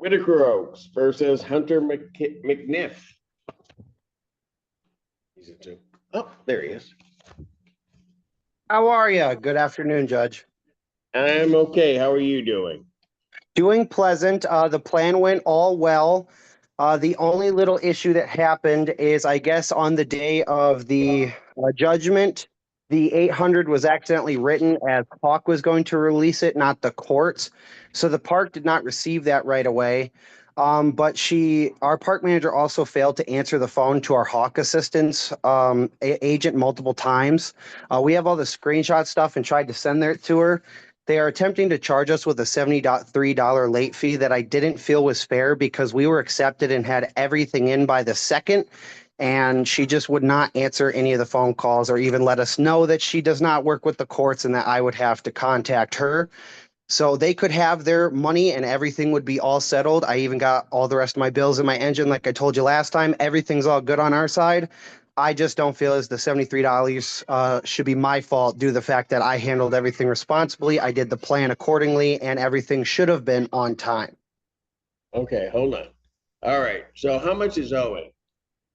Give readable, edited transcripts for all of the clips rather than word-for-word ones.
Whitaker Oaks versus Hunter McNiff. He's it too. Oh, there he is. How are you? Good afternoon, Judge. I'm okay. How are you doing? Doing pleasant. The plan went all well. The only little issue that happened is, I guess, on the day of the judgment, the 800 was accidentally written as Hawk was going to release it, not the courts. So the park did not receive that right away. But our park manager also failed to answer the phone to our Hawk assistance agent multiple times. We have all the screenshot stuff and tried to send that to her. They are attempting to charge us with a $73 late fee that I didn't feel was fair because we were accepted and had everything in by the second, and she just would not answer any of the phone calls or even let us know that she does not work with the courts and that I would have to contact her. So they could have their money and everything would be all settled. I even got all the rest of my bills in my engine. Like I told you last time, everything's all good on our side. I just don't feel as the $73 should be my fault due to the fact that I handled everything responsibly. I did the plan accordingly and everything should have been on time. Okay, hold on. All right. So how much is owing?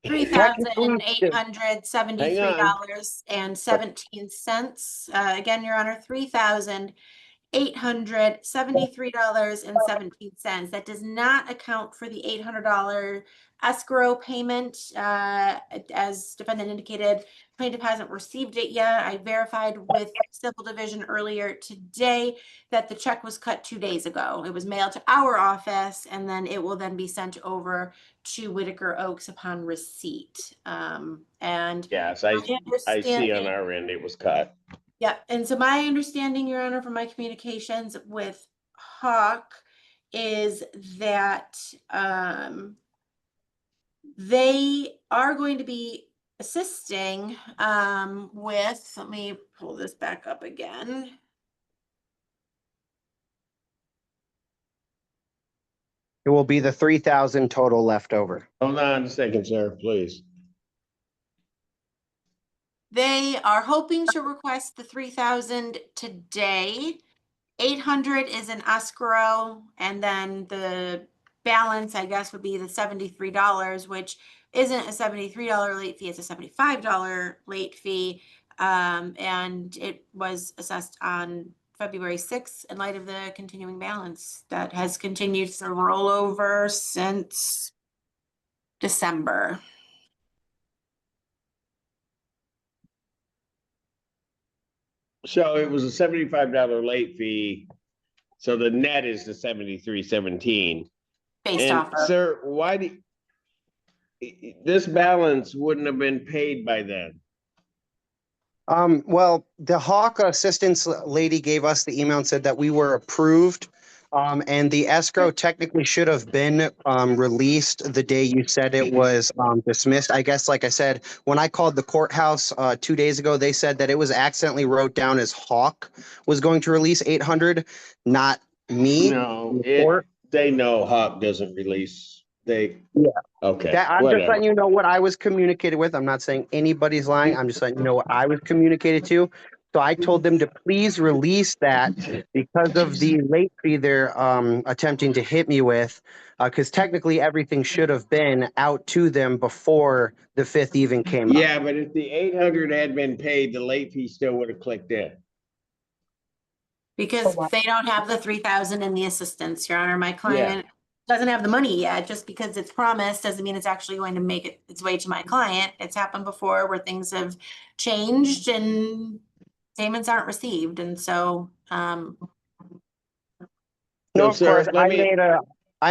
$3,873.17. Again, Your Honor, $3,873.17. That does not account for the $800 escrow payment. As defendant indicated, plaintiff hasn't received it yet. I verified with Civil Division earlier today that the check was cut 2 days ago. It was mailed to our office, and then it will then be sent over to Whitaker Oaks upon receipt. And yes, I see on our end it was cut. yeah, and so my understanding, Your Honor, from my communications with Hawk is that they are going to be assisting with, let me pull this back up again. It will be the 3,000 total left over. Hold on a second, sir, please. They are hoping to request the 3,000 today. 800 is an escrow, and then the balance, I guess, would be the $73, which isn't a $73 late fee, it's a $75 late fee. And it was assessed on February 6th in light of the continuing balance that has continued to roll over since December. So it was a $75 late fee. So the net is the $73.17. Based off of. Sir, why do this balance wouldn't have been paid by then? Well, the Hawk assistance lady gave us the email and said that we were approved. And the escrow technically should have been released the day you said it was dismissed. I guess, like I said, when I called the courthouse 2 days ago, they said that it was accidentally wrote down as Hawk was going to release 800, not me. No, they know Hawk doesn't release. Yeah. Okay. I'm just letting you know what I was communicated with. I'm not saying anybody's lying. I'm just letting you know what I was communicated to. So I told them to please release that because of the late fee they're attempting to hit me with, because technically everything should have been out to them before the 5th even came up. Yeah, but if the 800 had been paid, the late fee still would have clicked in. Because they don't have the 3,000 in the assistance, Your Honor. My client doesn't have the money yet. Just because it's promised doesn't mean it's actually going to make its way to my client. It's happened before where things have changed and payments aren't received. And so, no, of course, I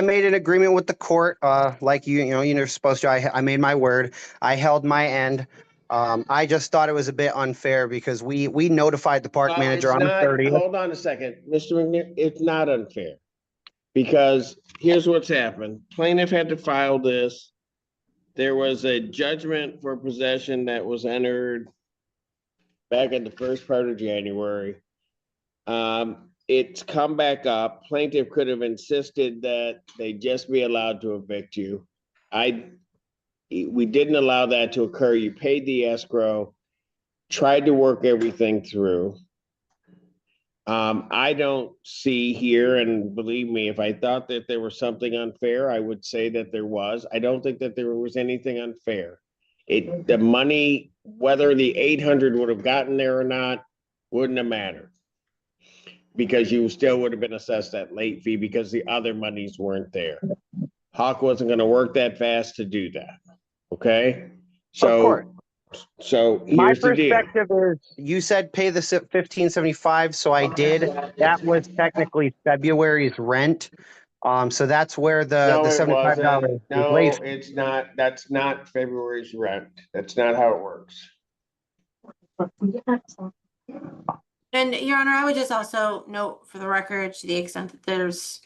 made an agreement with the court, like you're supposed to. I made my word. I held my end. I just thought it was a bit unfair because we notified the park manager on the 30th. Hold on a second, Mr. McNair. It's not unfair because here's what's happened. Plaintiff had to file this. There was a judgment for possession that was entered back in the first part of January. It's come back up. Plaintiff could have insisted that they just be allowed to evict you. We didn't allow that to occur. You paid the escrow, tried to work everything through. I don't see here, and believe me, if I thought that there was something unfair, I would say that there was. I don't think that there was anything unfair. The money, whether the 800 would have gotten there or not, wouldn't have mattered. Because you still would have been assessed that late fee because the other monies weren't there. Hawk wasn't gonna work that fast to do that, okay? course. So My here's the deal. perspective is you said pay the 1575, so I did. That was technically February's rent. So that's where the No, it $75 wasn't. is No, late. it's not. That's not February's rent. That's not how it works. And Your Honor, I would just also note for the record, to the extent that there's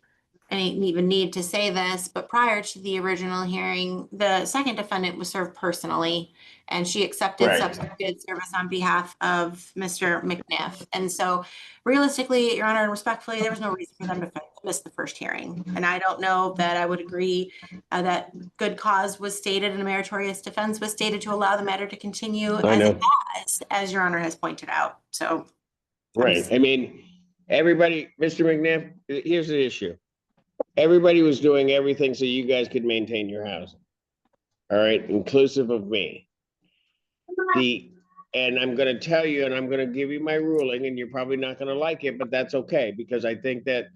any even need to say this, but prior to the original hearing, the second defendant was served personally, and she accepted Right. substituted service on behalf of Mr. McNiff. And so realistically, Your Honor, and respectfully, there was no reason for them to miss the first hearing. And I don't know that I would agree that good cause was stated and a meritorious defense was stated to allow the matter to continue I know. as Your Honor has pointed out. So Right. I mean, everybody, Mr. McNiff, here's the issue. Everybody was doing everything so you guys could maintain your housing. All right, inclusive of me. And I'm gonna tell you, and I'm gonna give you my ruling, and you're probably not gonna like it, but that's okay, because I think that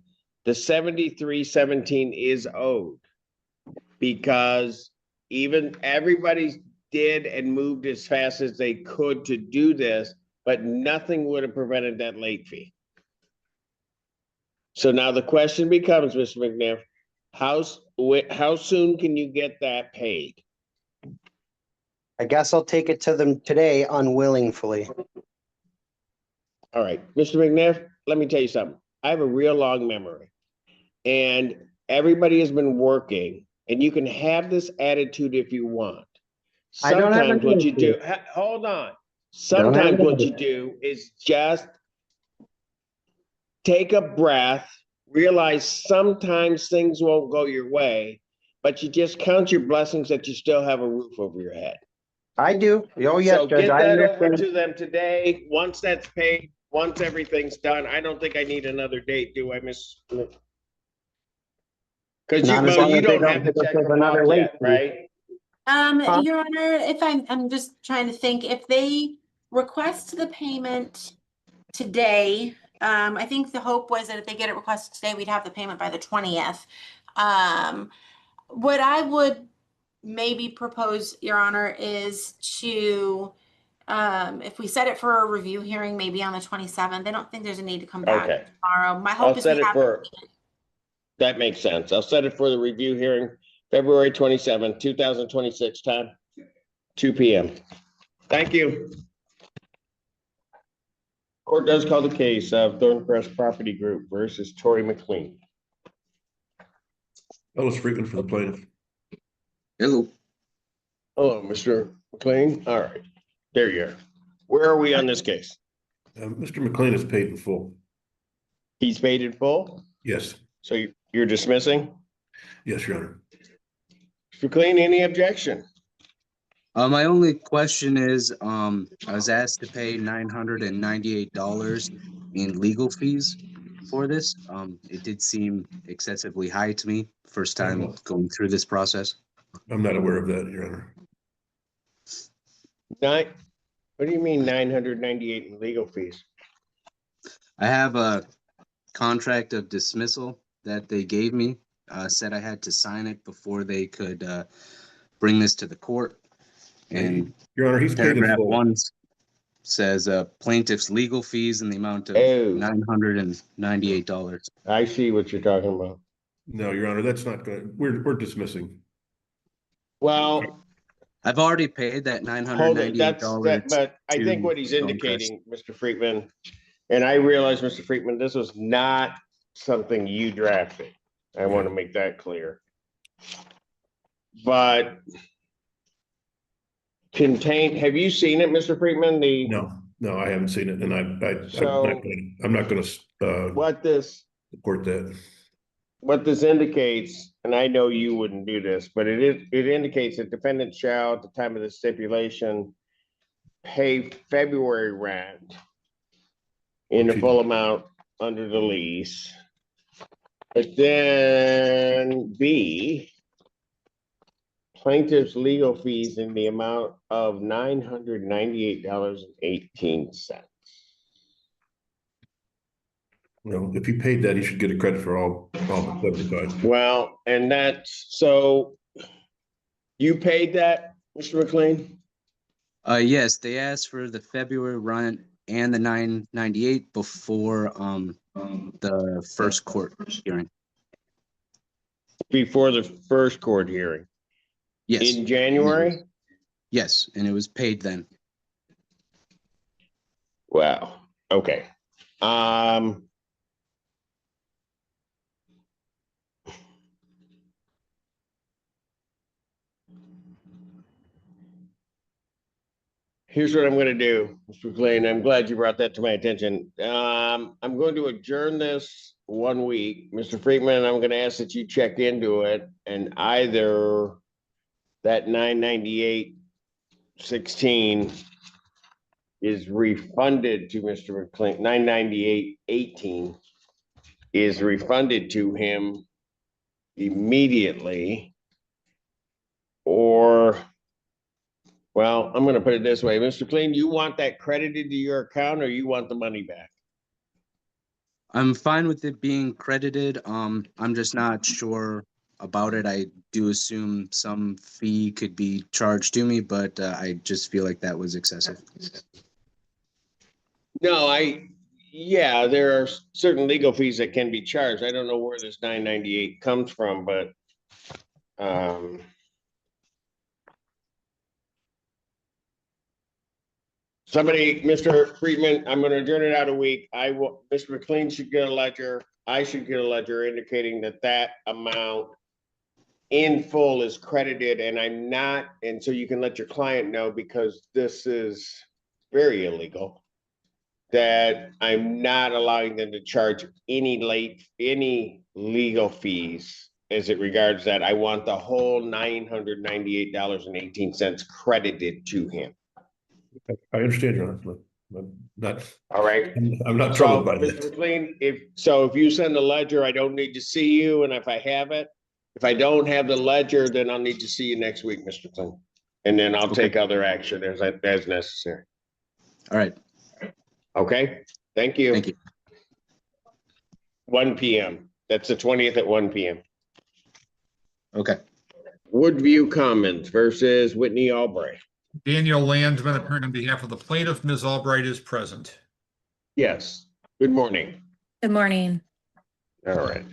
the 7317 is owed. Because even everybody did and moved as fast as they could to do this, but nothing would have prevented that late fee. So now the question becomes, Mr. McNiff, how soon can you get that paid? I guess I'll take it to them today unwillingly. All right, Mr. McNiff, let me tell you something. I have a real long memory, and everybody has been working, and you can have this attitude if you want. I don't have Sometimes an what you do, attitude. hold on. Don't have Sometimes an what you attitude. do is just take a breath, realize sometimes things won't go your way, but you just count your blessings that you still have a roof over your head. I do. Oh, yes, So Judge. get I that over understand. to them today. Once that's paid, once everything's done, I don't think I need another date, do I, Miss? Because Not as long you as they don't have don't the hit us check with from another Hawk late yet, fee. right? Huh? Your Honor, if I'm just trying to think, if they request the payment today, I think the hope was that if they get it requested today, we'd have the payment by the 20th. What I would maybe propose, Your Honor, is to, if we set it for a review hearing, maybe on the 27th, I don't think there's a need to come back Okay. tomorrow. My I'll hope is we set it have. for, that makes sense. I'll set it for the review hearing, February 27th, 2026 time, 2 p.m. Thank you. Court does call the case of Thorncrest Property Group versus Tory McLean. Ellis Friedman for the plaintiff. Hello. Hello, Mr. McLean. All right, there you are. Where are we on this case? Mr. McLean is paid in full. He's paid in full? Yes. So you're dismissing? Yes, Your Honor. Mr. McLean, any objection? My only question is, I was asked to pay $998 in legal fees for this. It did seem excessively high to me, first time going through this process. I'm not aware of that, Your Honor. What do you mean 998 in legal fees? I have a contract of dismissal that they gave me, said I had to sign it before they could bring this to the court. And Your Honor, he's paid in paragraph full. 1 says plaintiff's legal fees in the amount of Oh. $998. I see what you're talking about. No, Your Honor, that's not good. We're dismissing. Well, I've already paid that hold it, that's that, $998. but I think what he's indicating, Mr. Friedman, and I realize, Mr. Friedman, this was not something you drafted. I want to make that clear. But have you seen it, Mr. Friedman? No, I haven't seen it, and I'm not going to What this support that. What this indicates, and I know you wouldn't do this, but it indicates that defendant shall, at the time of the stipulation, pay February rent in the full amount under the lease. But then B, plaintiff's legal fees in the amount of $998.18. You know, if he paid that, he should get a credit for all the 75. Well, and that's, so you paid that, Mr. McLean? Yes, they asked for the February rent and the 998 before the first court hearing. Before the first court hearing? Yes. In January? Yes, and it was paid then. Wow, okay. Here's what I'm gonna do, Mr. McLean. I'm glad you brought that to my attention. I'm going to adjourn this 1 week. Mr. Friedman, I'm gonna ask that you check into it and either that 998.16 is refunded to Mr. McLean, 998.18 is refunded to him immediately, or, well, I'm gonna put it this way, Mr. Clean, you want that credited to your account or you want the money back? I'm fine with it being credited. I'm just not sure about it. I do assume some fee could be charged to me, but I just feel like that was excessive. No, yeah, there are certain legal fees that can be charged. I don't know where this 998 comes from, but somebody, Mr. Friedman, I'm gonna adjourn it out a week. I will, Mr. McLean should get a ledger. I should get a ledger indicating that that amount in full is credited, and I'm not, and so you can let your client know, because this is very illegal, that I'm not allowing them to charge any legal fees as it regards that. I want the whole $998.18 credited to him. I understand your honor. That's, All right. I'm not So, troubled by Mr. that. McLean, if you send a ledger, I don't need to see you, and if I have it, if I don't have the ledger, then I'll need to see you next week, Mr. McLean. And then I'll take other action as necessary. All right. Okay, thank you. Thank you. 1 p.m. That's the 20th at 1 p.m. Okay. Woodview Commons versus Whitney Albright. Daniel Landsman, appearing on behalf of the plaintiff. Ms. Albright is present. Yes, good morning. Good morning. All right.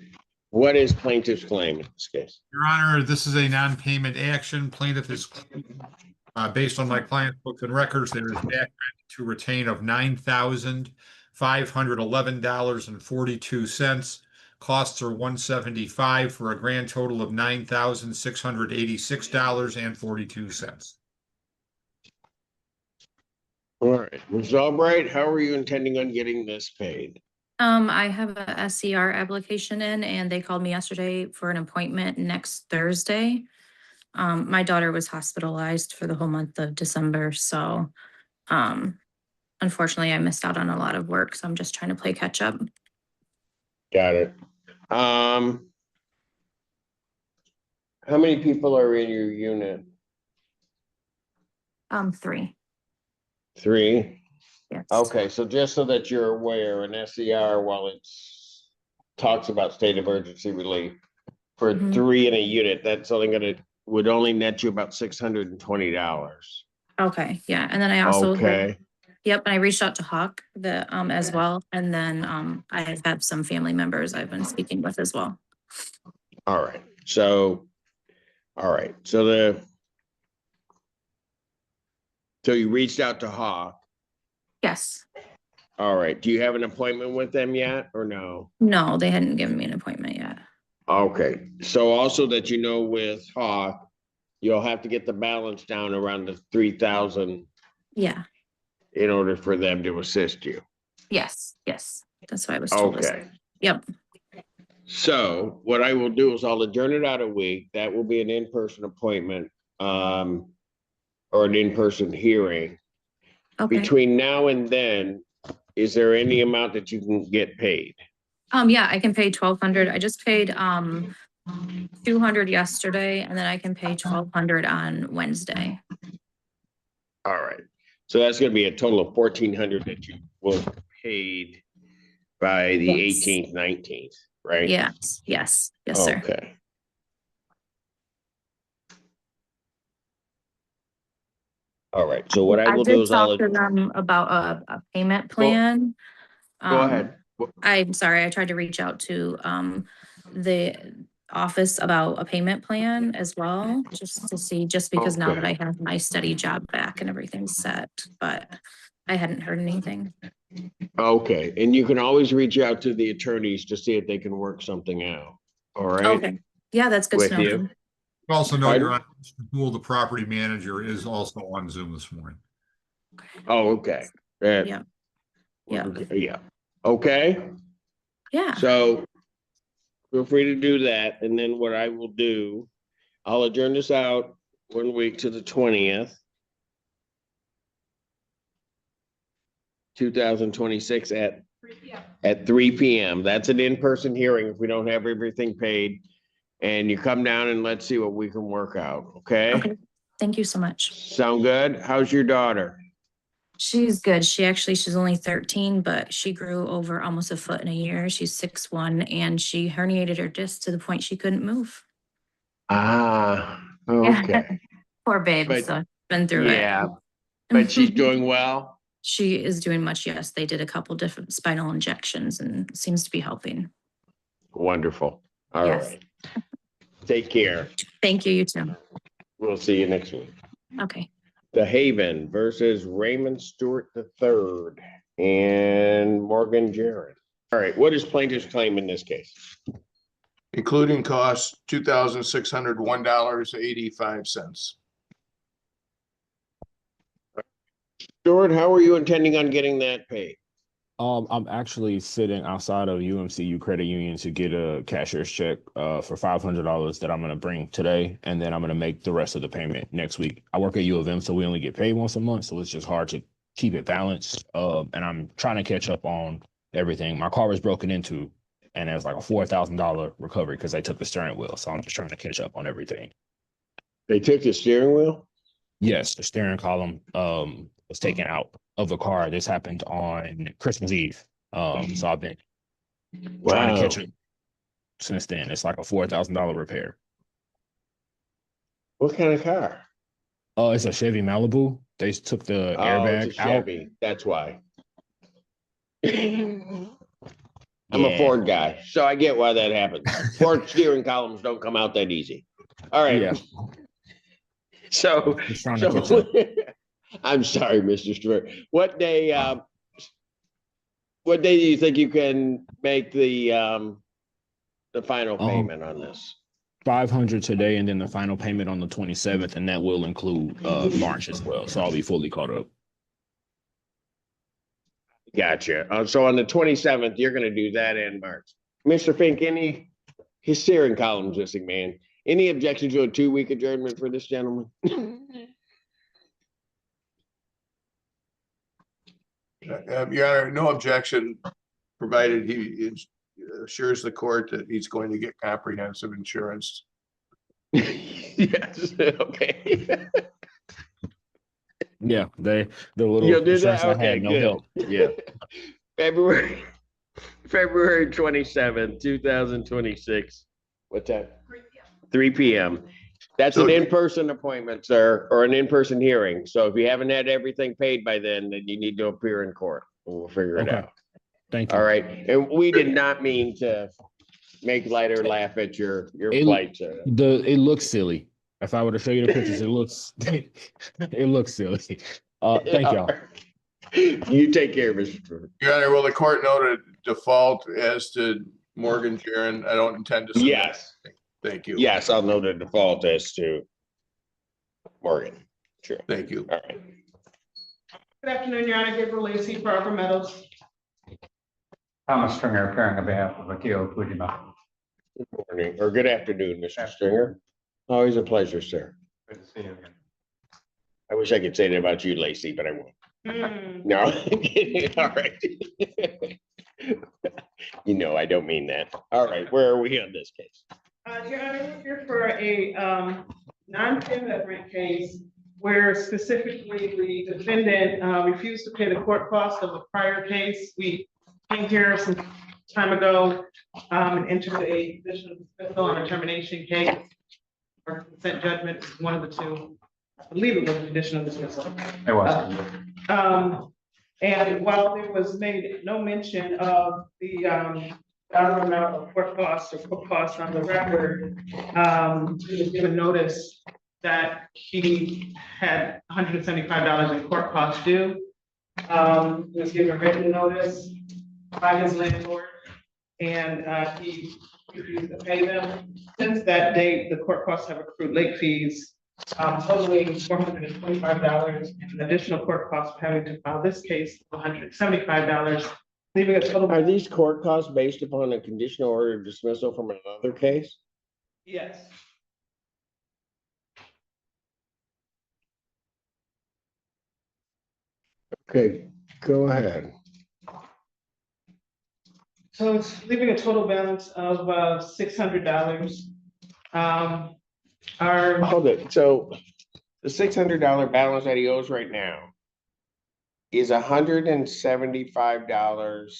What is plaintiff's claim in this case? Your Honor, this is a non-payment action. Plaintiff is, based on my client's books and records, there is back rent to retain of $9,511.42. Costs are $175 for a grand total of $9,686.42. All right, Ms. Albright, how are you intending on getting this paid? I have a SCR application in and they called me yesterday for an appointment next Thursday. My daughter was hospitalized for the whole month of December, so unfortunately I missed out on a lot of work, so I'm just trying to play catch up. Got it. How many people are in your unit? 3. 3? Yes. Okay, so just so that you're aware, an SCR, while it's talks about state emergency relief, for Mhm. 3 in a unit, that's only would only net you about $620. Okay, yeah, and then I also Okay, yep, and I reached out to Hawk as well, and then I have some family members I've been speaking with as well. all right, so so you reached out to Hawk. Yes. All right, do you have an appointment with them yet or no? No, they hadn't given me an appointment yet. Okay, so also that you know, with Hawk, you'll have to get the balance down around the 3,000 Yeah. in order for them to assist you. Yes. That's what I was told. Okay, Yep. so what I will do is I'll adjourn it out a week. That will be an in-person appointment, or an in-person hearing. Okay. Between now and then, is there any amount that you can get paid? Yeah, I can pay 1,200. I just paid 200 yesterday, and then I can pay 1,200 on Wednesday. All right, so that's gonna be a total of 1,400 that you will paid by the Yes. 18th, 19th, right? Yes, sir. Okay. All right, so what I will do did is I'll, talk to them about a payment Go- plan. go ahead. I'm sorry, I tried to reach out to the office about a payment plan as well, just to see, just because now that Okay. I have my steady job back and everything's set, but I hadn't heard anything. Okay, and you can always reach out to the attorneys to see if they can work something out. All right? Okay, yeah, that's good With to know. you. Also know Pardon? you're on, Mr. Poole, the property manager, is also on Zoom this morning. Oh, okay. Yeah. Yeah. Yeah. Okay, Yeah, so feel free to do that, and then what I will do, I'll adjourn this out 1 week to the 20th. 2026 at 3 p.m. That's an in-person hearing if we don't have everything paid. And you come down and let's see what we can work out, okay? okay, thank you so much. Sound good? How's your daughter? She's good. She's only 13, but she grew over almost a foot in a year. She's 6'1", and she herniated her disc to the point she couldn't move. Ah, okay. Poor babe, But- so been through Yeah, it. but she's doing well. She is doing much, yes. They did a couple different spinal injections and it seems to be helping. Wonderful. All Yes. right. Take care. Thank you, you too. We'll see you next week. Okay. The Haven versus Raymond Stewart III and Morgan Jared. All right, what is plaintiff's claim in this case? Including costs, $2,601.85. Stewart, how are you intending on getting that paid? I'm actually sitting outside of UMCU Credit Union to get a cashier's check for $500 that I'm gonna bring today, and then I'm gonna make the rest of the payment next week. I work at U of M, so we only get paid once a month, so it's just hard to keep it balanced. And I'm trying to catch up on everything. My car was broken into, and it was like a $4,000 recovery because they took the steering wheel. So I'm just trying to catch up on everything. They took the steering wheel? Yes, the steering column was taken out of the car. This happened on Christmas Eve. So I've been trying to catch it since then. It's like a $4,000 repair. What kind of car? It's a Chevy Malibu. They took the Oh, airbag it's a out. Chevy. That's why. I'm a Yeah. Ford guy, so I get why that happens. Ford steering columns don't come out that easy. All right. Yeah. So, Just trying to catch up. I'm sorry, Mr. Stewart. What day do you think you can make the final payment on this? 500 today, and then the final payment on the 27th, and that will include March as well. So I'll be fully caught up. Gotcha. So on the 27th, you're gonna do that in March. Mr. Fink, his steering column's missing, man. Any objection to a 2-week adjournment for this gentleman? Your Honor, no objection, provided he assures the court that he's going to get comprehensive insurance. Yes, okay. Yeah, the little You'll do insurance that? I Okay, had, no good. help. Yeah. February 27th, 2026. What time? 3 p.m. That's So- an in-person appointment, sir, or an in-person hearing. So if you haven't had everything paid by then you need to appear in court. We'll figure it Okay. out. Thank you. All right. And we did not mean to make light or laugh at your It- plight, sir. It looks silly. If I were to show you the pictures, it looks it looks silly. Thank y'all. You take care, Mr. Stewart. Your Honor, will the court note a default as to Morgan Jaron? I don't intend to. Yes. Thank you. Yes, I'll note a default as to Morgan. Sure. Thank you. All right. Good afternoon, Your Honor. Gabriel Lacy, Barbara Meadows. Thomas Stringer, appearing on behalf of Akio Kujima. Good morning, or good afternoon, Mr. Stringer. Always a pleasure, sir. Good to see you again. I wish I could say that about you, Lacey, but I won't. No, all right. You know, I don't mean that. All right, where are we on this case? Your Honor, we're here for a non-payment rent case where specifically the defendant refused to pay the court cost of a prior case. We came here some time ago and entered a conditional dismissal on a termination case or consent judgment, one of the two. I believe it was a conditional dismissal. It was. And while there was made no mention of the dollar amount of court costs or court costs on the record, he was given notice that he had $175 in court costs due. He was given written notice by his landlord, and he refused to pay them. Since that date, the court costs have accrued late fees totaling $425, and additional court costs for having to file this case, $175, leaving a total. Are these court costs based upon a conditional order of dismissal from another case? Yes. Okay, go ahead. So it's leaving a total balance of $600. Hold it, so the $600 balance that he owes right now is $175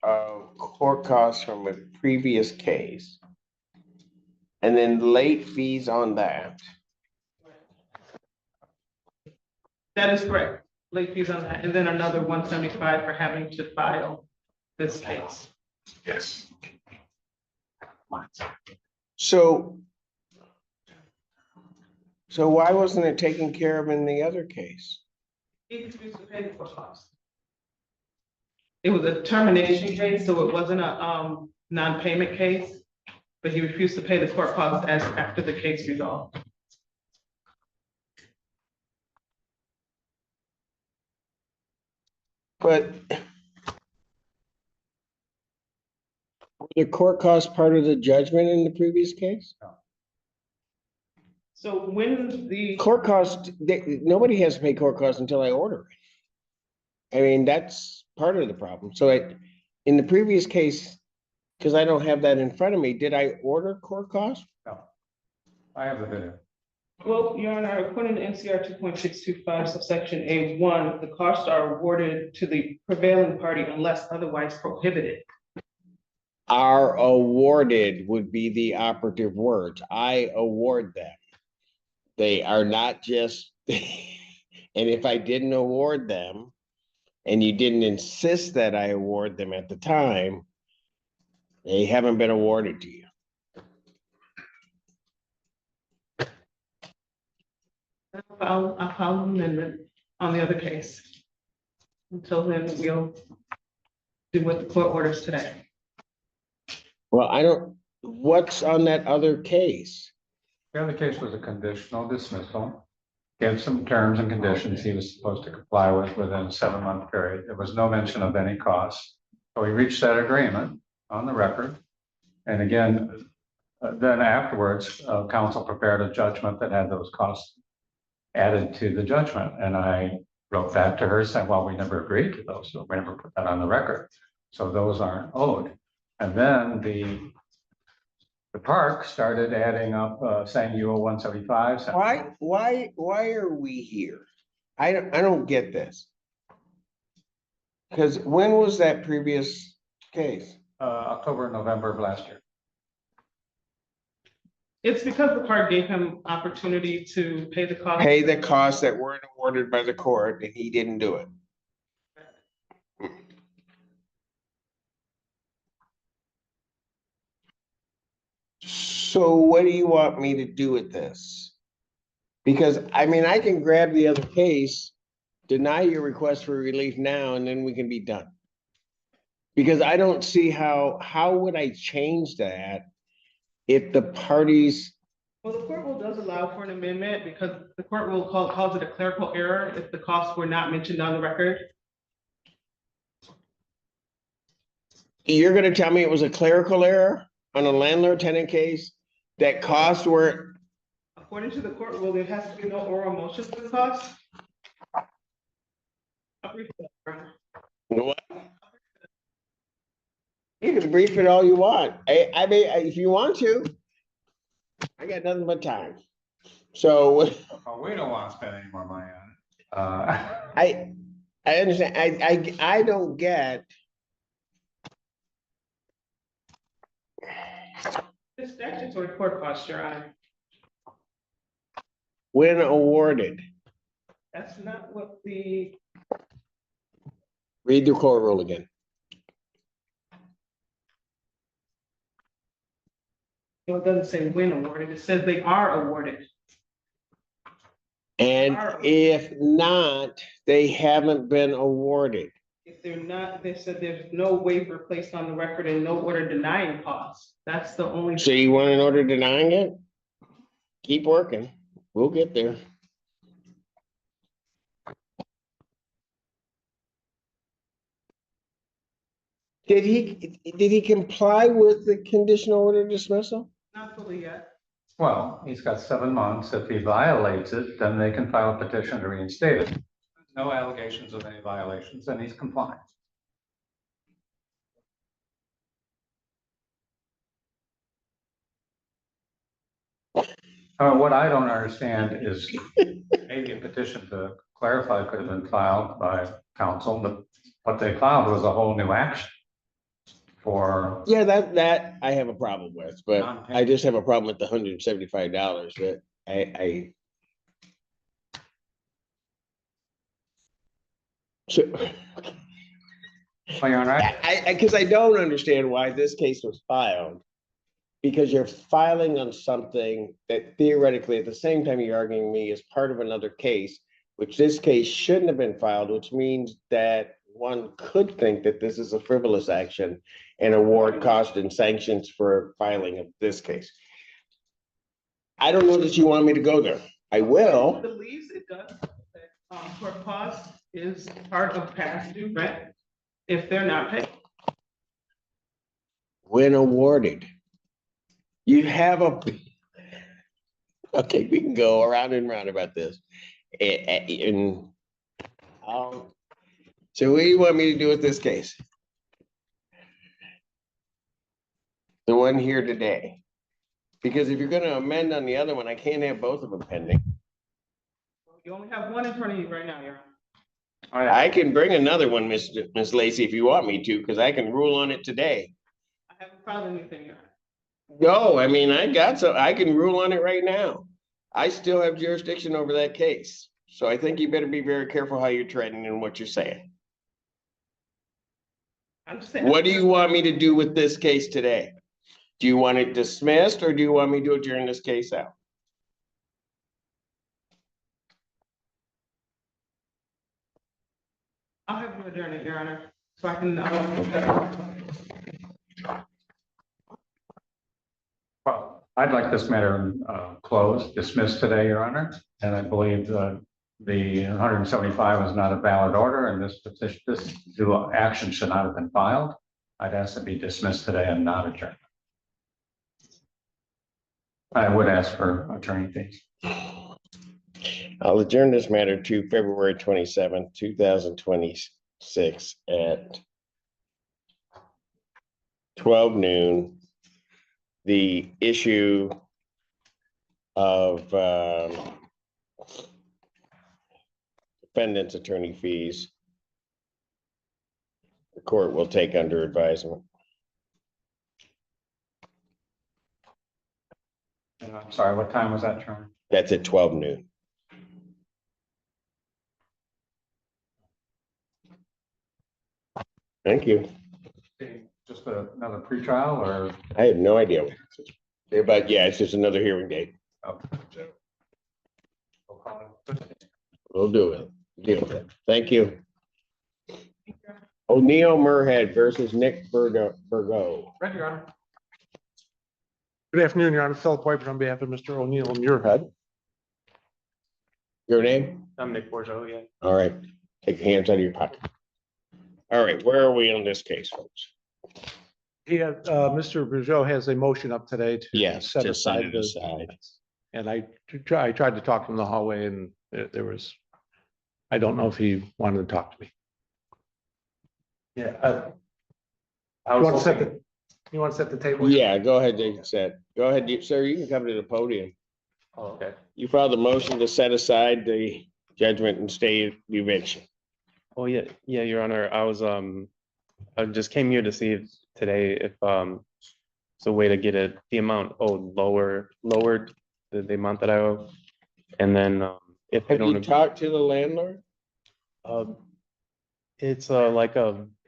of court costs from a previous case. And then late fees on that. That is correct. Late fees on that, and then another $175 for having to file this case. Yes. So why wasn't it taken care of in the other case? He refused to pay the court costs. It was a termination case, so it wasn't a non-payment case, but he refused to pay the court costs as after the case resolved. But were the court costs part of the judgment in the previous case? So when the Court costs, nobody has to pay court costs until I order it. I mean, that's part of the problem. So in the previous case, because I don't have that in front of me, did I order court costs? No. I have the video. Well, Your Honor, according to NCR 2.625 subsection A1, the costs are awarded to the prevailing party unless otherwise prohibited. Are awarded would be the operative words. I award them. They are not just, and if I didn't award them, and you didn't insist that I award them at the time, they haven't been awarded to you. I'll file an amendment on the other case. Until then, we'll do what the court orders today. Well, what's on that other case? The other case was a conditional dismissal. He had some terms and conditions he was supposed to comply with within a 7-month period. There was no mention of any costs. So we reached that agreement on the record. And again, then afterwards, counsel prepared a judgment that had those costs added to the judgment. And I wrote back to her saying, well, we never agreed to those. So we never put that on the record. So those aren't owed. And then the park started adding up, saying you owe 175. Why are we here? I don't get this. Because when was that previous case? October, November of last year. It's because the park gave him opportunity to pay the cost. Pay the costs that weren't awarded by the court and he didn't do it. So what do you want me to do with this? Because I mean, I can grab the other case, deny your request for relief now, and then we can be done. Because I don't see how would I change that if the parties. Well, the court rule does allow for an amendment because the court rule calls it a clerical error if the costs were not mentioned on the record. You're gonna tell me it was a clerical error on a landlord-tenant case that costs were. According to the court rule, there has to be no oral motion for the costs. What? You can brief it all you want. I mean, if you want to. I got nothing but time. So Oh, we don't want to spend any more money on it. I understand. I don't get. The statutory court costs, Your Honor. When awarded, That's not what the, read the court rule again. it doesn't say when awarded, it says they are awarded. And if not, they haven't been awarded. If they're not, they said there's no waiver placed on the record and no order denying costs. That's the only. So you want an order denying it? Keep working. We'll get there. Did he comply with the conditional order dismissal? Not fully yet. Well, he's got 7 months. If he violates it, then they can file a petition to reinstate it. No allegations of any violations, and he's compliant. What I don't understand is maybe a petition to clarify could have been filed by counsel, but what they filed was a whole new action for, Yeah, that I have a problem with, but I just have a problem with the $175 that so well, Your Honor, because I don't understand why this case was filed. Because you're filing on something that theoretically, at the same time you're arguing me, is part of another case, which this case shouldn't have been filed, which means that one could think that this is a frivolous action and award cost and sanctions for filing of this case. I don't know that you want me to go there. I will. Believes it does. Court cost is part of past due rent if they're not paid. When awarded. You have a, okay, we can go around and round about this. So what do you want me to do with this case? The one here today. Because if you're gonna amend on the other one, I can't have both of them pending. You only have one attorney right now, Your Honor. I can bring another one, Miss Lacy, if you want me to, because I can rule on it today. I haven't filed anything, Your Honor. No, I mean, I can rule on it right now. I still have jurisdiction over that case. So I think you better be very careful how you're treading and what you're saying. I'm saying. What do you want me to do with this case today? Do you want it dismissed or do you want me to adjourn this case out? I'll have you adjourn it, Your Honor, so I can. well, I'd like this matter closed, dismissed today, Your Honor. And I believe the 175 is not a valid order and this petition, this due action should not have been filed. I'd ask to be dismissed today and not adjourned. I would ask for attorney fees. I'll adjourn this matter to February 27th, 2026 at 12 noon. The issue of defendant's attorney fees, the court will take under advisement. And I'm sorry, what time was that, Chairman? That's at 12 noon. Thank you. Just another pretrial or? I have no idea. But yeah, it's just another hearing date. Okay. We'll do it. Deal with it. Thank you. O'Neill Murhead versus Nick Burgo. Right, Your Honor. Good afternoon, Your Honor. Philip Piper on behalf of Mr. O'Neill Muirhead. Your name? I'm Nick Borjo, yeah. All right. Take your hands out of your pocket. All right, where are we on this case, folks? He had, Mr. Borjo has a motion up today to Yes, set to set aside it the. aside. And I tried to talk to him in the hallway and there was I don't know if he wanted to talk to me. Yeah, I You was want to set hoping, the, you want to set the table? Yeah, go ahead, Jason said. Go ahead, sir, you can come to the podium. oh, okay. You filed a motion to set aside the judgment and stay eviction. Oh, yeah, yeah, Your Honor, I just came here to see if today if, it's a way to get the amount owed lowered, the amount that I owe. And then, if they Have you don't, talked to the landlord? it's,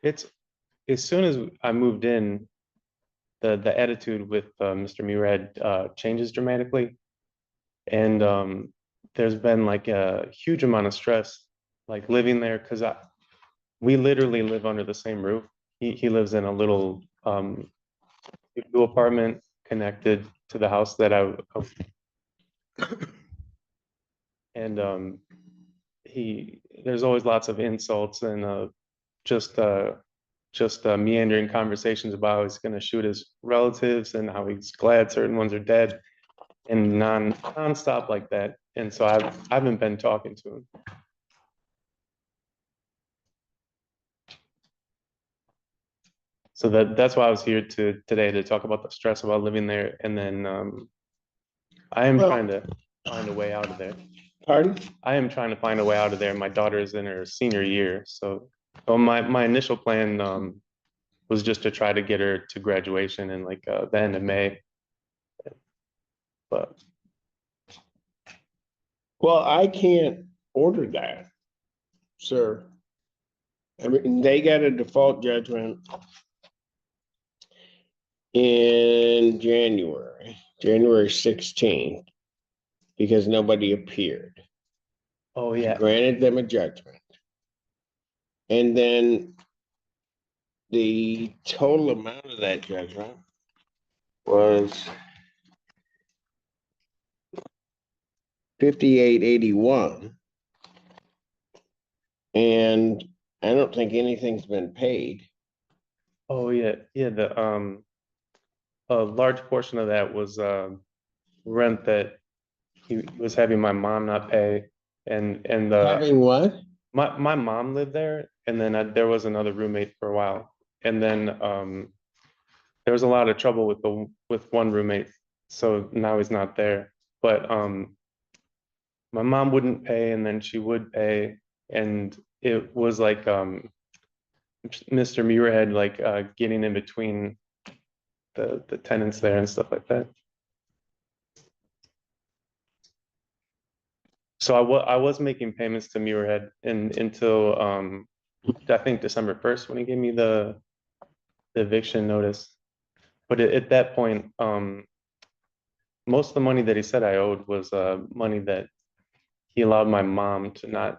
it's, as soon as I moved in, the attitude with, Mr. Murad, changes dramatically. And, there's been like a huge amount of stress, like living there, because we literally live under the same roof. He lives in a little new apartment connected to the house that and there's always lots of insults and just meandering conversations about how he's going to shoot his relatives and how he's glad certain ones are dead and nonstop like that. And so I haven't been talking to him. So that's why I was here today to talk about the stress about living there. And then I am trying to find a way out of there. Pardon? I am trying to find a way out of there. My daughter is in her senior year. So my initial plan was just to try to get her to graduation in like the end of May. But Well, I can't order that, sir. I mean, they got a default judgment in January 16th, because nobody appeared. oh yeah, Granted them a judgment. And then the total amount of that judgment was 5881. And I don't think anything's been paid. oh yeah, yeah. A large portion of that was rent that he was having my mom not pay, and Having what? my mom lived there, and then there was another roommate for a while, and then there was a lot of trouble with one roommate, so now he's not there. But my mom wouldn't pay, and then she would pay, and it was like Mr. Muirhead like getting in between the tenants there and stuff like that. So I was making payments to Muirhead until I think December 1st when he gave me the eviction notice. But at that point, most of the money that he said I owed was money that he allowed my mom to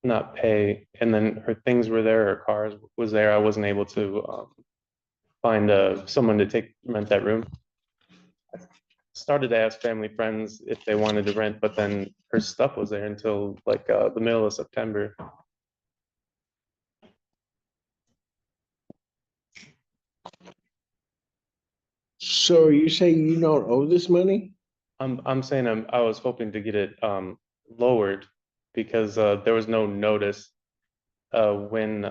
not pay, and then her things were there, her cars was there. I wasn't able to find someone to rent that room. I started to ask family friends if they wanted to rent, but then her stuff was there until like the middle of September. So you say you don't owe this money? I'm saying I was hoping to get it lowered because there was no notice when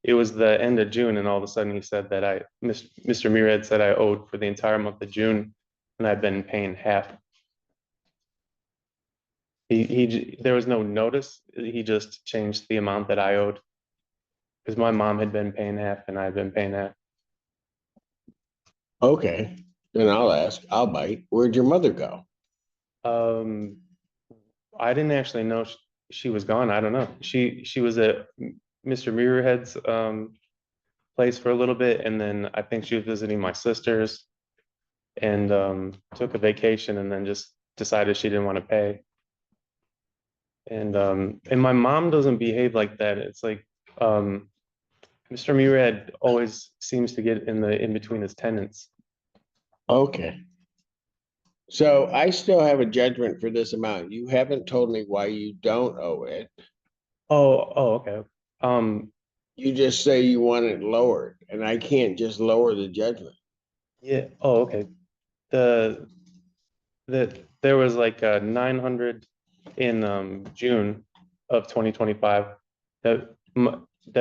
it was the end of June, and all of a sudden he said that Mr. Murad said I owed for the entire month of June, and I've been paying half. There was no notice. He just changed the amount that I owed because my mom had been paying half and I've been paying half. Okay, then I'll ask, I'll bite. Where'd your mother go? I didn't actually know she was gone. I don't know. She was at Mr. Muirhead's place for a little bit, and then I think she was visiting my sisters and took a vacation and then just decided she didn't want to pay. And my mom doesn't behave like that. It's like Mr. Murad always seems to get in between his tenants. Okay. So I still have a judgment for this amount. You haven't told me why you don't owe it. Oh, okay. You just say you want it lowered, and I can't just lower the judgment. Yeah. Oh, okay. There was like 900 in June, of 2025 that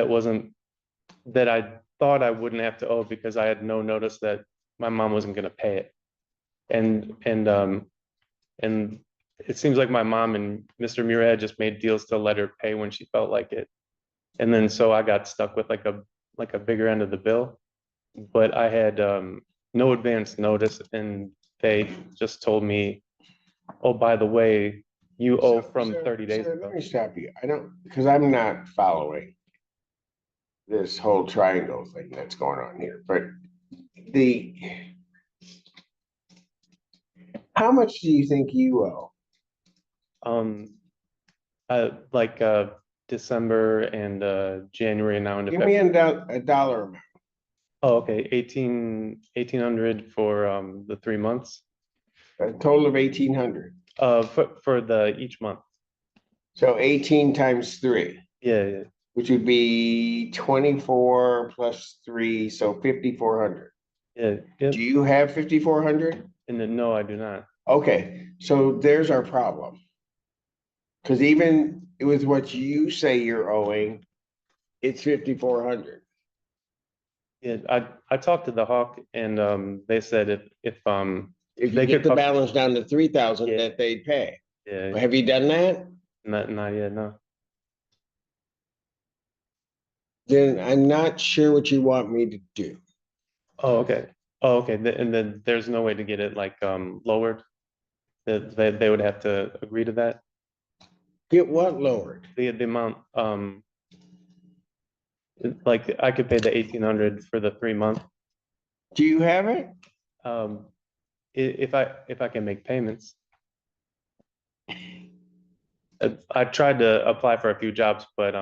wasn't, that I thought I wouldn't have to owe because I had no notice that my mom wasn't going to pay it. And it seems like my mom and Mr. Muirhead just made deals to let her pay when she felt like it. And then so I got stuck with like a bigger end of the bill, but I had no advance notice, and they just told me, oh, by the way, you owe from 30 days ago. Let me stop you. I don't, because I'm not following this whole triangle thing that's going on here, but how much do you think you owe? Like December and January now into Give me February. a dollar amount. Oh, okay, 1,800 for the 3 months. A total of 1,800. For the each month. So 18 times 3. Yeah. Which would be 24 plus 3, so 5,400. Yeah. Do you have 5,400? And then, no, I do not. Okay, so there's our problem. Because even with what you say you're owing, it's 5,400. Yeah, I talked to the Hawk, and they said if If they you get could the balance down to 3,000, Yeah. that they'd pay. Yeah, Have you done that? not yet, no. Then I'm not sure what you want me to do. Oh, okay. Oh, okay. And then there's no way to get it like lowered. That they would have to agree to that. Get what lowered? The amount like I could pay the 1,800 for the 3 month. Do you have it? If I can make payments. I tried to apply for a few jobs, but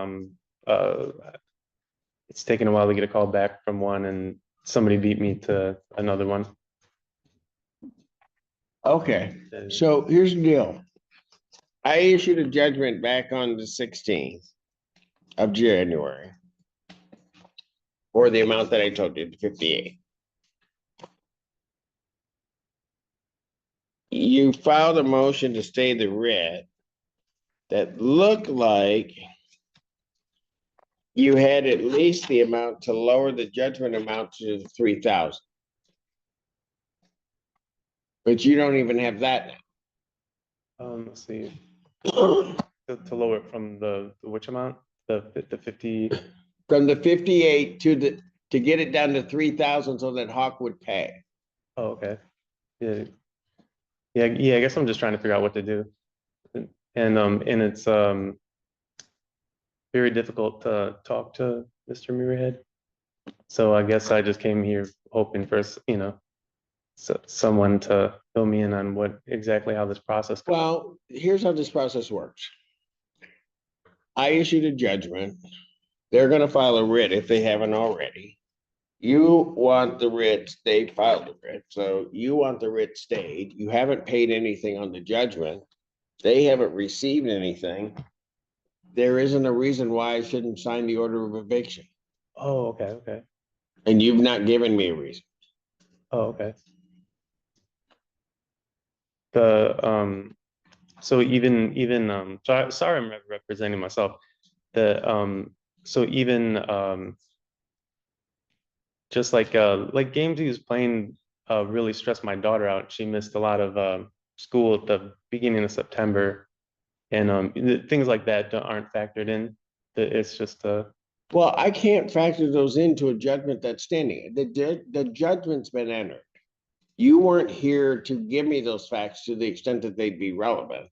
it's taken a while to get a call back from one, and somebody beat me to another one. Okay, so here's the deal. I issued a judgment back on the 16th of January for the amount that I told you, 58. You filed a motion to stay the writ that looked like you had at least the amount to lower the judgment amount to 3,000. But you don't even have that Let's see. To lower it from the which amount? The 50. From the 58 to get it down to 3,000 so that Hawk would pay. Oh, okay. Yeah. I guess I'm just trying to figure out what to do. And it's very difficult to talk to Mr. Muirhead. So I guess I just came here hoping for, someone to fill me in on what exactly how this process goes. Well, here's how this process works. I issued a judgment. They're gonna file a writ if they haven't already. You want the writ, they filed the writ, so you want the writ stayed. You haven't paid anything on the judgment. They haven't received anything. There isn't a reason why I shouldn't sign the order of eviction. Oh, okay. And you've not given me a reason. Oh, okay. So even sorry I'm representing myself. So even just like games he was playing really stressed my daughter out. She missed a lot of school at the beginning of September, and things like that aren't factored in. It's just Well, I can't factor those into a judgment that's standing. The judgment's been entered. You weren't here to give me those facts to the extent that they'd be relevant.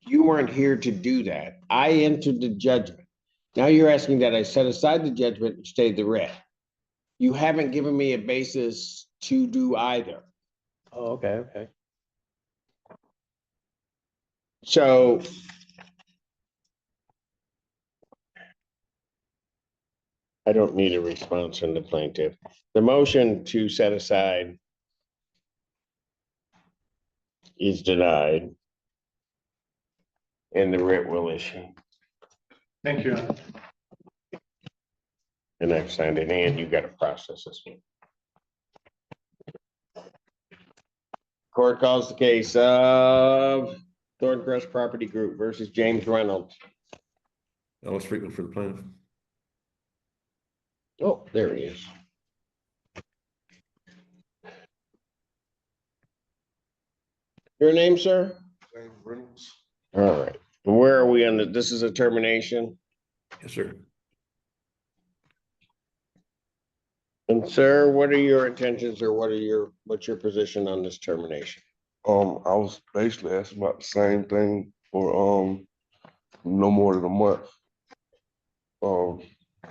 You weren't here to do that. I entered the judgment. Now you're asking that I set aside the judgment and stay the writ. You haven't given me a basis to do either. oh, okay. So I don't need a response from the plaintiff. The motion to set aside is denied. And the writ will issue. Thank you. And I've signed it, and you got to process this one. Court calls the case of Thorncrest Property Group versus James Reynolds. Ellis Freeman for the plaintiff. Oh, there he is. Your name, sir? All right. Where are we on the, this is a termination? Yes, sir. And sir, what are your intentions or what's your position on this termination? I was basically asking about the same thing for no more than a month.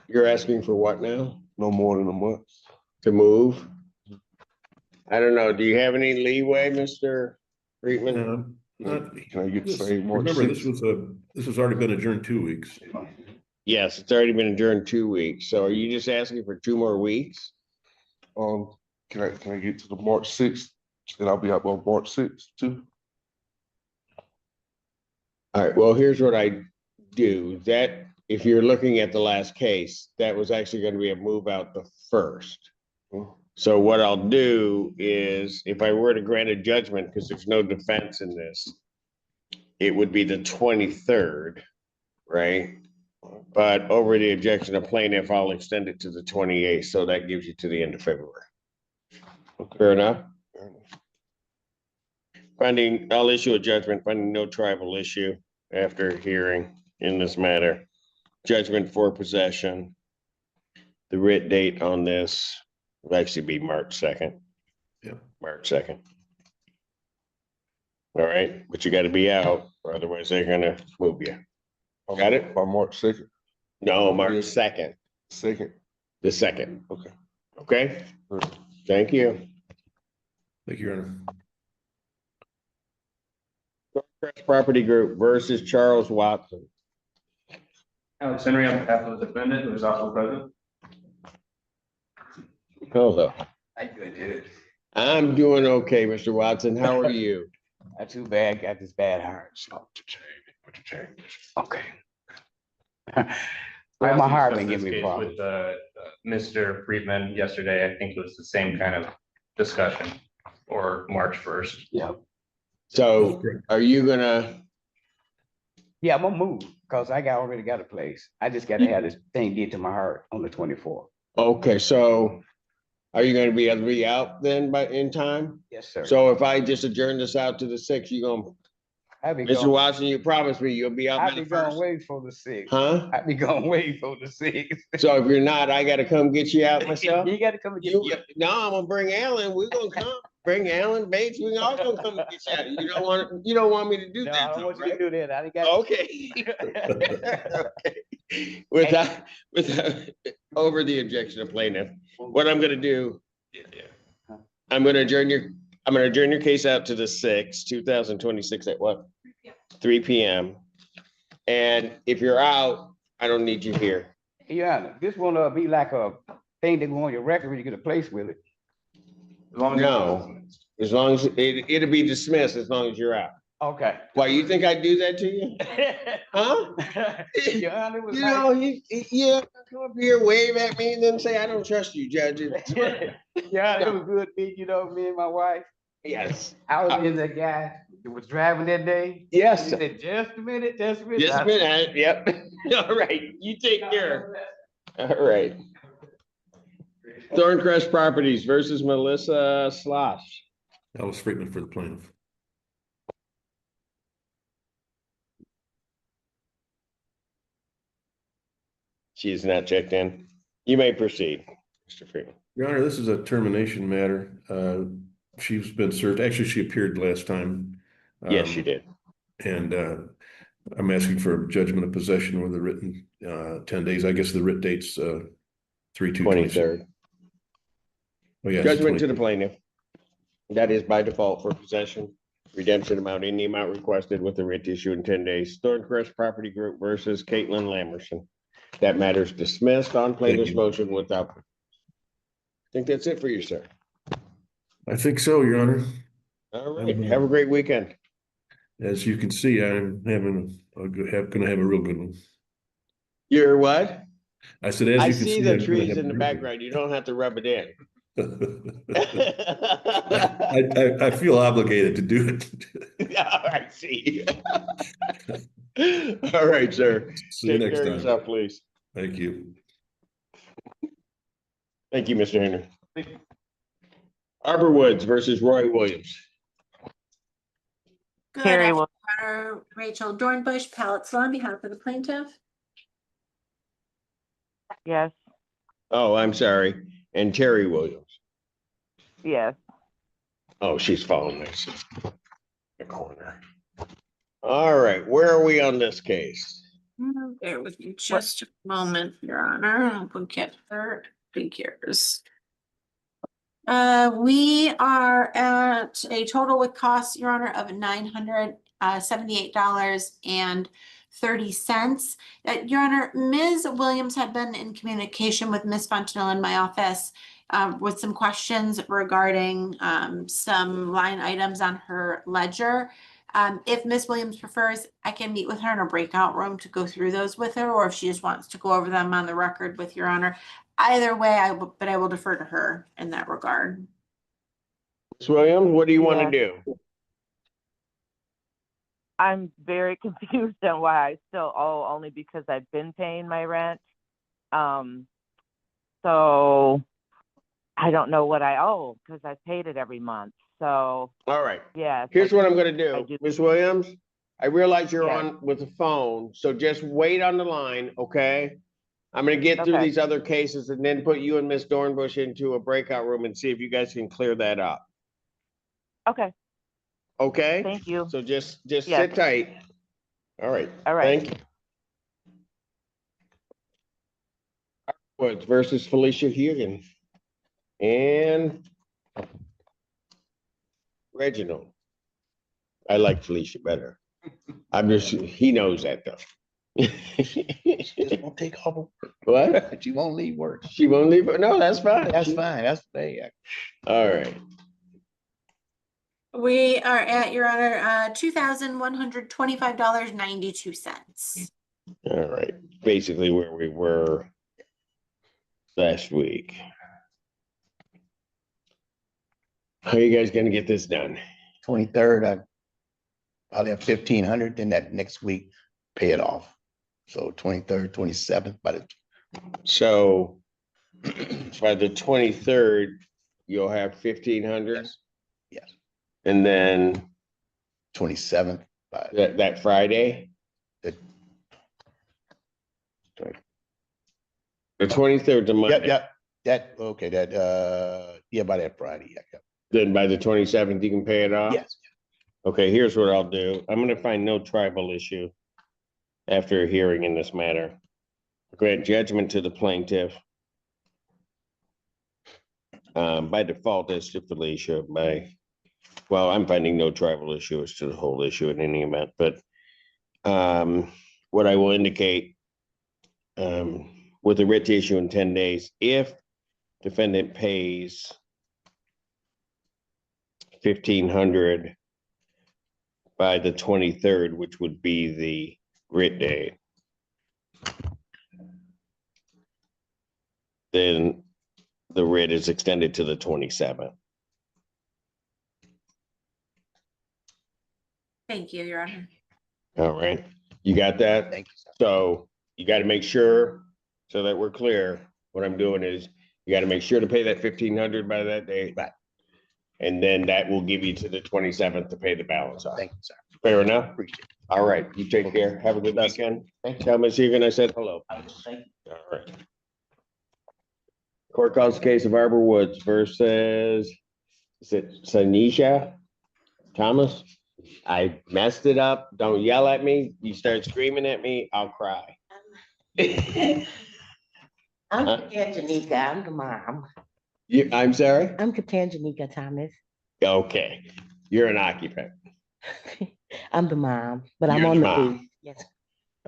You're asking for what now? No more than a month. To move? I don't know. Do you have any leeway, Mr. Friedman? Can I get the This- same March remember, 6th? this has already been adjourned 2 weeks. Yes, it's already been adjourned 2 weeks. So are you just asking for 2 more weeks? Can I get to the March 6th? And I'll be out on March 6th too. All right, well, here's what I do. That, if you're looking at the last case, that was actually going to be a move out the first. So what I'll do is, if I were to grant a judgment, because there's no defense in this, it would be the 23rd, right? But over the objection of plaintiff, I'll extend it to the 28th, so that gives you to the end of February. Fair enough? Finding, I'll issue a judgment finding no tribal issue after hearing in this matter. Judgment for possession. The writ date on this will actually be March 2nd. Yeah. March 2nd. All right, but you gotta be out, or otherwise they're gonna move you. Got it? By March 2nd? No, March 2nd, 2nd? the 2nd. Okay. Okay? Thank you. Thank you, Your Honor. Crest Property Group versus Charles Watson. Alex Henry on behalf of the defendant, who is also present. Hello. How you doing, dude? I'm doing okay, Mr. Watson. How are you? Not too bad, got this bad heart, so. Okay. Well, my heart been giving me problems. With Mr. Friedman yesterday, I think it was the same kind of discussion, or March 1st. Yeah. So are you gonna, Yeah, I'm gonna move, because I already got a place. I just gotta have this thing get to my heart on the 24th. okay, so are you gonna be able to be out then in time? Yes, sir. So if I just adjourn this out to the 6th, you gonna, I'll be Mr. going, Watson, you promised me you'll be out I'll by be the going 1st? way for the 6th. Huh? I'll be going way for the 6th. So if you're not, I gotta come get you out myself? You gotta come and get me. No, I'm gonna bring Alan. We're gonna come. Bring Alan Bates. We all gonna come and get you out. You don't want me to do No, that I don't though, want you right? to do that. I got. Okay. Okay. Without over the objection of plaintiff, what I'm gonna do, I'm gonna adjourn your case out to the 6th, 2026 at what? 3 p.m. And if you're out, I don't need you here. Yeah, this won't be like a thing that go on your record when you get a place with it. As long as No, as long as it'll be dismissed as long as you're out. Okay. Why, you think I'd do that to you? Huh? Yeah, it was You know, yeah, come up here, wave at me, and then say, I don't trust you, Judge. Yeah, it was good thing, me and my wife. Yes. I was in the guy that was driving that day. Yes. He said, just a minute, just a minute. Just a minute, yep. All right, you take care. All right. Thorncrest Properties versus Melissa Slosh. Ellis Freeman for the plaintiff. She is not checked in. You may proceed, Mr. Freeman. Your Honor, this is a termination matter. She's been served. Actually, she appeared last time. Yes, she did. And I'm asking for judgment of possession with a written 10 days. I guess the writ date's 3/2/23. Oh, yeah. Judgment to the plaintiff. That is by default for possession. Redemption amount in the amount requested with the writ issue in 10 days. Thorncrest Property Group versus Caitlin Lamerson. That matter's dismissed on plaintiff's motion without. I think that's it for you, sir. I think so, Your Honor. All right. Have a great weekend. As you can see, I'm having gonna have a real good one. You're what? I said, as I you can see see, the I'm gonna trees have in a the real background. You don't have to rub it in. I feel obligated to do it. All right, see. All right, sir. See you Take next care of time. yourself, please. Thank you. Thank you, Mr. Henry. Arbor Woods versus Roy Williams. Good Terry afternoon, will- Your Honor. Rachel Dornbush, Pallet Law on behalf of the plaintiff. Yes, Oh, I'm sorry. And Terry Williams. yes. Oh, she's following this. The corner. All right, where are we on this case? Bear with me just a moment, Your Honor. I'll look at her figures. We are at a total with costs, Your Honor, of $978.30. Your Honor, Ms. Williams had been in communication with Ms. Fontanilla in my office with some questions regarding some line items on her ledger. If Ms. Williams prefers, I can meet with her in a breakout room to go through those with her, or if she just wants to go over them on the record with Your Honor. Either way, I will defer to her in that regard. Ms. Williams, what do you want to do? I'm very confused on why I still owe, only because I've been paying my rent. So I don't know what I owe because I paid it every month. So All right. yes. Here's what I'm going to I do. do. Ms. Williams, I realize you're Yes. on with the phone, so just wait on the line, okay? I'm going to get through Okay. these other cases and then put you and Ms. Dornbush into a breakout room and see if you guys can clear that up. Okay, Okay? thank you. So just Yes. sit tight. All right. All right. Thank you. Woods versus Felicia Hugan and Reginald. I like Felicia better. He knows that though. Just won't take off. What? She won't leave work. She won't leave? No, that's fine. That's fine. That's hey. All right. We are at, Your Honor, $2,125.92. All right. Basically where we were last week. How are you guys gonna get this done? 23rd, I'll have 1,500. Then that next week, pay it off. So 23rd, 27th, So by the 23rd, you'll have 1,500. Yes. And then 27th. that Friday. The 23rd to Monday. Yep. That okay. That by that Friday. Yeah. Then by the 27th, you can pay it off? Yes. Okay, here's what I'll do. I'm gonna find no tribal issue after a hearing in this matter. Grant judgment to the plaintiff. By default, as to Felicia, well, I'm finding no tribal issue as to the whole issue in any event, but what I will indicate with the writ to issue in 10 days, if defendant pays 1,500 by the 23rd, which would be the writ date, then the writ is extended to the 27th. Thank you, Your Honor. All right, you got that? Thank you, sir. So you got to make sure, so that we're clear, what I'm doing is you got to make sure to pay that 1,500 by that date. Right. And then that will give you to the 27th to pay the balance off. Thank you, sir. Fair enough? Appreciate it. All right, you take care. Have a good weekend. Thank you. Tell Ms. Egan I said hello. Thank you. All right. Court calls the case of Arbor Woods versus, is it Sanisha Thomas? I messed it up. Don't yell at me. You start screaming at me, I'll cry. I'm Huh? Katanjanika, I'm the mom. I'm sorry? I'm Katanjanika Thomas. Okay, you're an occupant. I'm the mom, but I'm You're on the the mom. booth. Yes,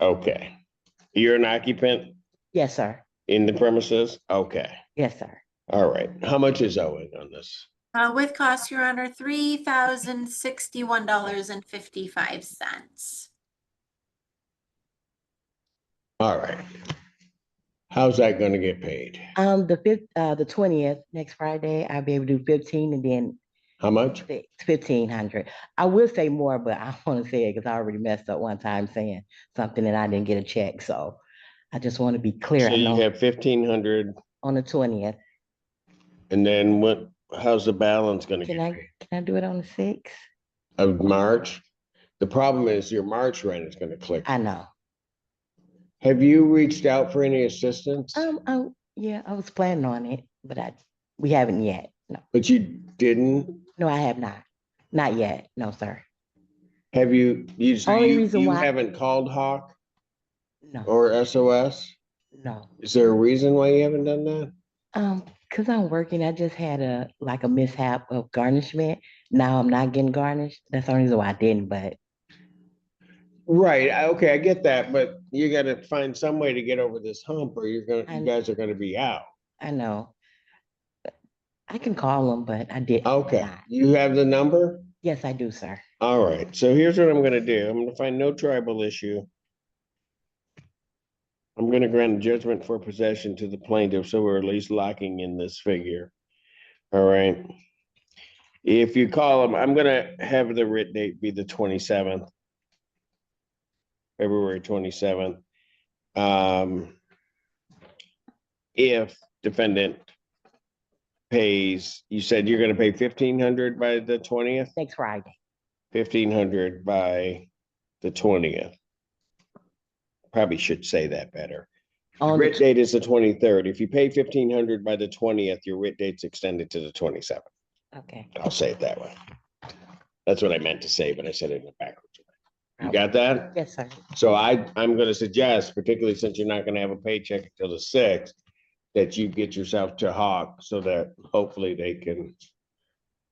Okay. You're an occupant yes, sir. in the premises? Okay, Yes, sir. all right. How much is owing on this? With costs, Your Honor, $3,061.55. All right. How's that gonna get paid? The 20th, next Friday, I'll be able to do 15, and then How much? 1,500. I will say more, but I don't want to say it because I already messed up one time saying something and I didn't get a check. So I just want to be clear. So I you know have 1,500, on the 20th. and then what, how's the balance gonna Can get I paid? can I do it on the 6th? Of March? The problem is your March rent is gonna click. I know. Have you reached out for any assistance? Yeah, I was planning on it, but we haven't yet. No. But you didn't? No, I have not. Not yet. No, sir. Have you, so Only you reason why- haven't called Hawk No. or SOS? No. Is there a reason why you haven't done that? Because I'm working, I just had a mishap of garnishment. Now I'm not getting garnished. That's the only reason why I didn't, but Right, okay, I get that, but you gotta find some way to get over this hump or you guys are gonna be out. I know. I can call them, but I did. Okay, not. you have the number? Yes, I do, sir. All right, so here's what I'm gonna do. I'm gonna find no tribal issue. I'm gonna grant judgment for possession to the plaintiff, so we're at least locking in this figure. All right. If you call them, I'm gonna have the writ date be the 27th. February 27th. If defendant pays, you said you're gonna pay 1,500 by the 20th? Next Friday. 1,500 by the 20th. Probably should say that better. Writ date is the 23rd. If you pay 1,500 by the 20th, your writ date's extended to the 27th. Okay. I'll say it that way. That's what I meant to say, but I said it in a backwards way. You got that? Yes, sir. So I'm gonna suggest, particularly since you're not gonna have a paycheck until the 6th, that you get yourself to Hawk so that hopefully they can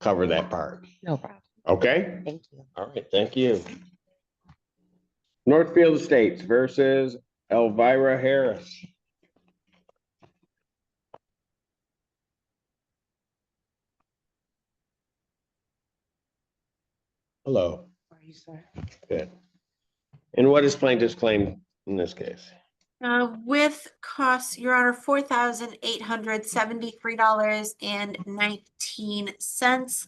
cover that part. No problem. Okay? Thank you. All right, thank you. Northfield Estates versus Elvira Harris. Hello. How are you, sir? Good. And what is plaintiff's claim in this case? With costs, Your Honor, $4,873.19.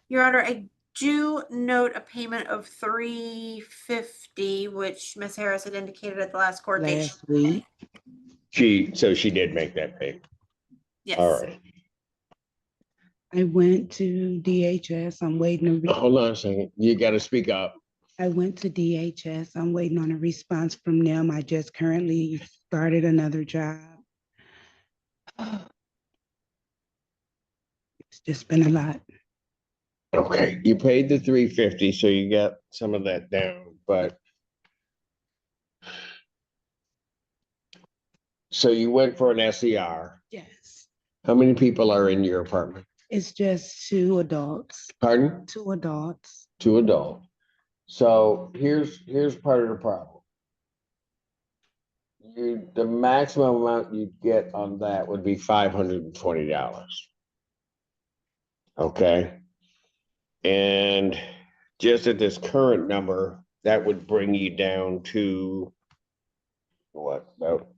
Your Honor, I do note a payment of $350, which Ms. Harris had indicated at the last court date. Last week. So she did make that payment. Yes. All right. I went to DHS. I'm waiting to. Hold on a second. You got to speak up. I went to DHS. I'm waiting on a response from them. I just currently started another job. It's just been a lot. Okay, you paid the $350, so you got some of that down, but. So you went for an SER. Yes. How many people are in your apartment? It's just 2 adults. Pardon? 2 adults. 2 adults. So here's part of the problem. The maximum amount you'd get on that would be $520. Okay. And just at this current number, that would bring you down to what, about,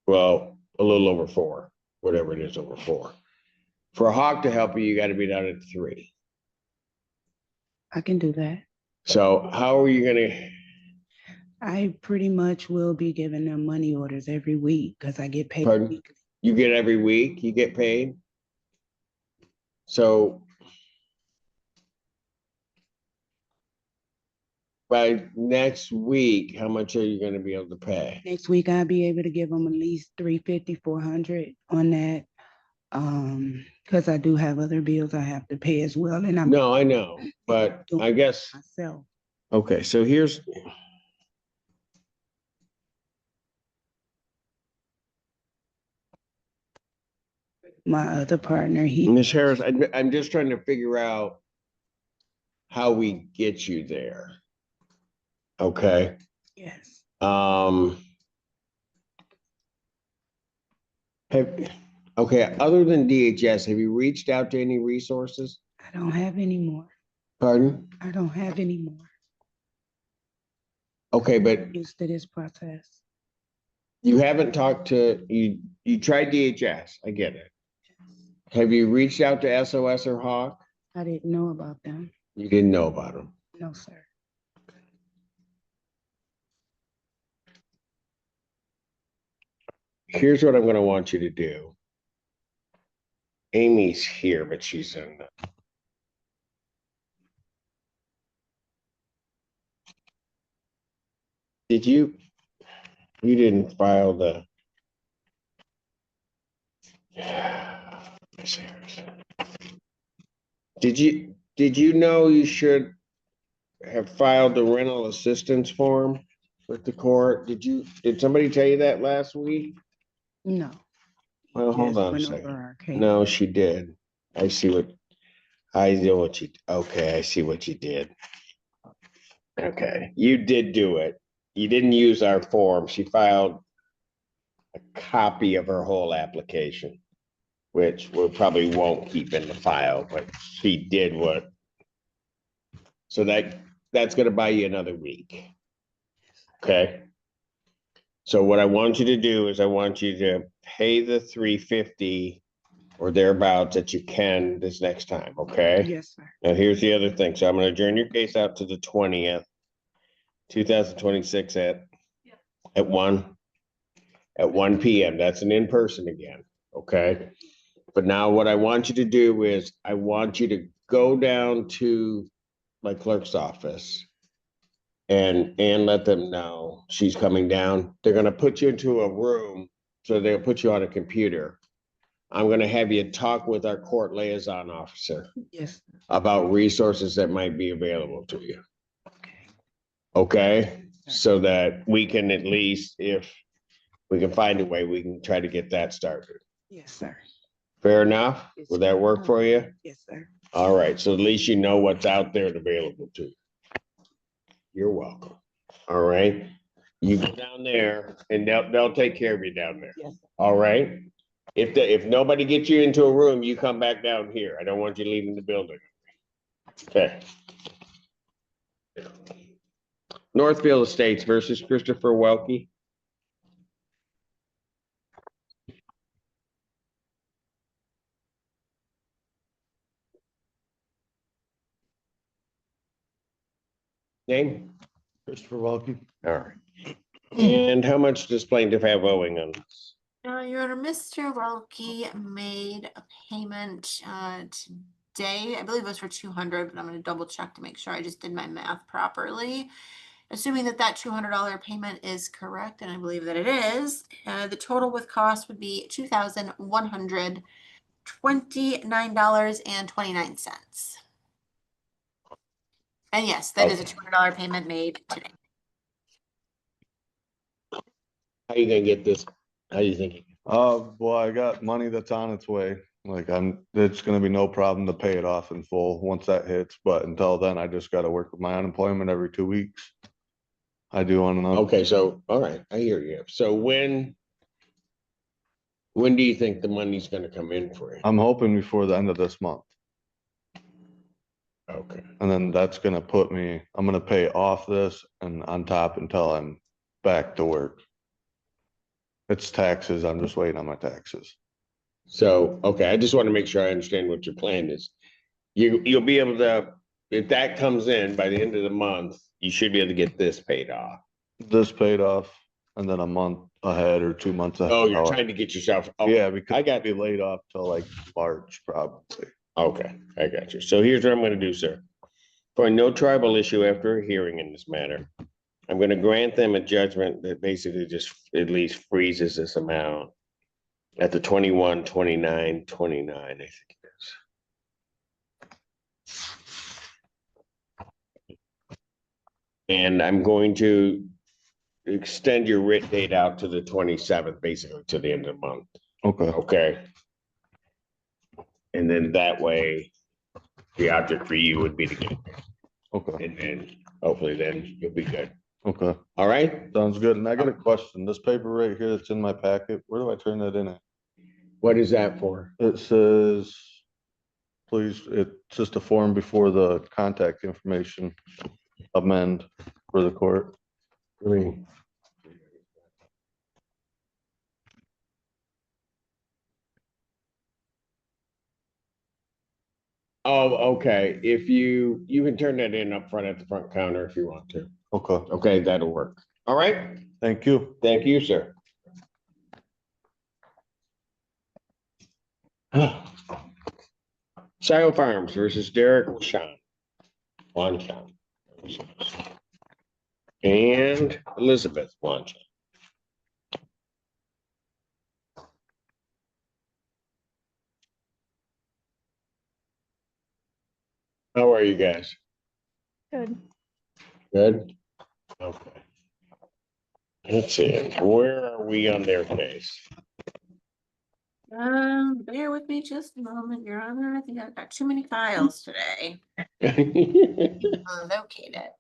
well, a little over 4, whatever it is, over 4. For a Hawk to help you, you got to be down at 3. I can do that. So how are you gonna? I pretty much will be giving them money orders every week because I get paid Pardon? weekly. You get every week, you get paid? So by next week, how much are you gonna be able to pay? Next week, I'll be able to give them at least 350, 400 on that. Because I do have other bills I have to pay as well. And I'm No, I know, but I guess, myself. okay, so here's. My other partner, Ms. Harris, I'm just trying to figure out how we get you there. Okay. Yes. Okay, other than DHS, have you reached out to any resources? I don't have any more. Pardon? I don't have any more. Okay, but Used to this process. you haven't talked to, you tried DHS, I get it. Have you reached out to SOS or Hawk? I didn't know about them. You didn't know about them. No, sir. Here's what I'm gonna want you to do. Amy's here, but she's in. Did you? You didn't file the. Did you know you should have filed the rental assistance form with the court? Did somebody tell you that last week? No. Well, hold Just on a went over second. our case. No, she did. I know what you, okay, I see what you did. Okay, you did do it. You didn't use our form. She filed a copy of her whole application, which we probably won't keep in the file, but she did what. So that's gonna buy you another week. Okay? So what I want you to do is I want you to pay the $350 or thereabouts that you can this next time, okay? Yes, sir. Now, here's the other thing. So I'm gonna adjourn your case out to the 20th, 2026 at 1 PM. That's an in-person again, okay? But now what I want you to do is I want you to go down to my clerk's office and let them know she's coming down. They're gonna put you into a room, so they'll put you on a computer. I'm gonna have you talk with our court liaison officer Yes. about resources that might be available to you. Okay, so that we can at least, if we can find a way, we can try to get that started. Yes, sir. Fair enough? Would that work for you? Yes, sir. All right, so at least you know what's out there and available to you. You're welcome. All right, you go down there and they'll take care of you down there. Yes. All right? If nobody gets you into a room, you come back down here. I don't want you leaving the building. Okay. Northfield Estates versus Christopher Welke. Name? Christopher Welke. All right. And how much does plaintiff have owing on this? Your Honor, Mr. Welke made a payment today. I believe it was for 200, but I'm going to double check to make sure I just did my math properly. Assuming that $200 payment is correct, and I believe that it is, the total with cost would be $2,129.29. And yes, that is a $200 payment made today. How you gonna get this? How you thinking? Well, I got money that's on its way. Like it's gonna be no problem to pay it off in full once that hits, but until then, I just gotta work with my unemployment every 2 weeks. I do want to know. Okay, so, all right, I hear you. So when do you think the money's gonna come in for you? I'm hoping before the end of this month. Okay. And then that's gonna put me, I'm gonna pay off this and on top until I'm back to work. It's taxes. I'm just waiting on my taxes. So, okay, I just want to make sure I understand what your plan is. You'll be able to, if that comes in by the end of the month, you should be able to get this paid off. This paid off and then a month ahead or 2 months ahead. Oh, you're trying to get yourself. Oh, Yeah, because I got to be laid off till like March probably. Okay, I got you. So here's what I'm gonna do, sir. For a no tribal issue after a hearing in this matter, I'm gonna grant them a judgment that basically just at least freezes this amount at the 21, 29, 29, I think it is. And I'm going to extend your writ date out to the 27th, basically to the end of the month. Okay. Okay. And then that way, the object for you would be to get it. Okay. And then hopefully then you'll be good. Okay. All right. Sounds good. And I got a question. This paper right here that's in my packet, where do I turn that in at? What is that for? It says, please, it's just a form before the contact information amend for the court. I mean, Oh, okay. If you can turn that in up front at the front counter if you want to. Okay, Okay, that'll work. All right. thank you. Thank you, sir. Sile Farms versus Derek Wanshawn. And Elizabeth Wanshawn. How are you guys? Good. Good? Okay. Let's see, where are we on their case? Bear with me just a moment, Your Honor. I think I've got too many files today. Locate it.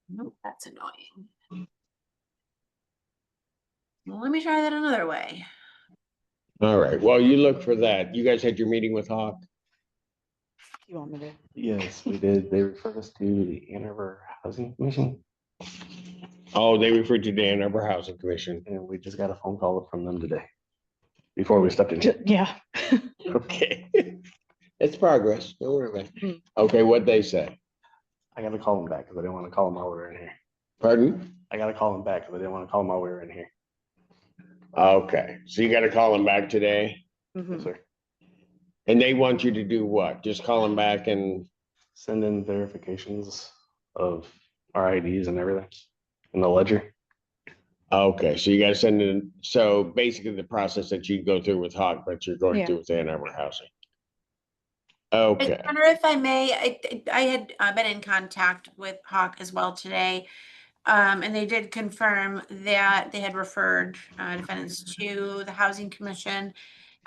Nope, that's annoying. Well, let me try that another way. All right, well, you look for that. You guys had your meeting with Hawk? You want me to? Yes, we did. They referred us to the Ann Arbor Housing Commission, Oh, they referred to the Ann Arbor Housing Commission. and we just got a phone call from them today. Before we stepped in. Yeah. Okay. It's progress. Don't worry about it. Mm. Okay, what'd they say? I gotta call them back because I didn't want to call them while we were in here. Pardon? I gotta call them back because I didn't want to call them while we were in here. Okay, so you gotta call them back today? Yes, sir. And they want you to do what? Just call them back and, Send in verifications of our IDs and everything in the ledger. okay, so you gotta send in, so basically the process that you go through with Hawk, but you're going Yeah. through with Ann Arbor Housing. Okay, Your Honor, if I may, I had been in contact with Hawk as well today. And they did confirm that they had referred defendants to the Housing Commission.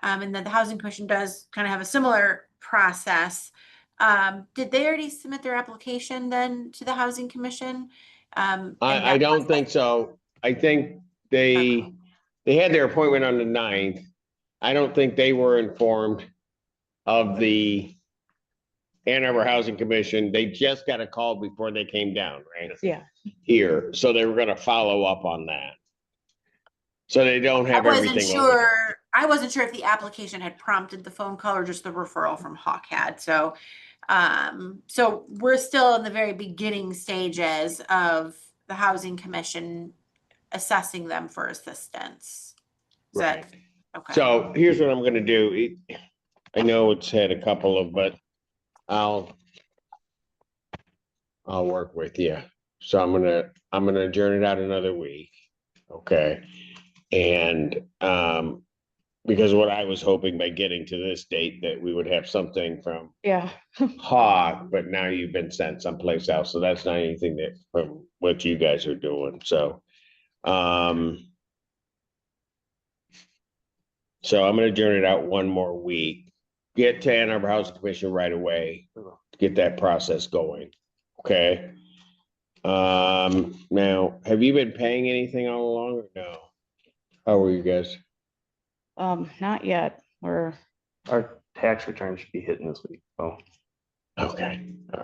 And that the Housing Commission does kind of have a similar process. Did they already submit their application then to the Housing Commission? And I that don't think so. I think they had their appointment on the 9th. I don't think they were informed of the Ann Arbor Housing Commission. They just got a call before they came down, right? Yeah. Here, so they were gonna follow up on that. So they don't I have wasn't everything over there. sure. I wasn't sure if the application had prompted the phone call or just the referral from Hawk had. So, so we're still in the very beginning stages of the Housing Commission assessing them for assistance. Is that okay? So here's what I'm gonna do. I know it's had a couple of, but I'll work with you. So I'm gonna adjourn it out another week. Okay. And because what I was hoping by getting to this date that we would have something from Yeah. Hawk, but now you've been sent someplace else. So that's not anything that from what you guys are doing. So so I'm gonna adjourn it out one more week. Get to Ann Arbor Housing Commission right away. Get that process going. Okay. Now, have you been paying anything all along or no? How are you guys? Not yet. Our tax return should be hitting this week. So Okay.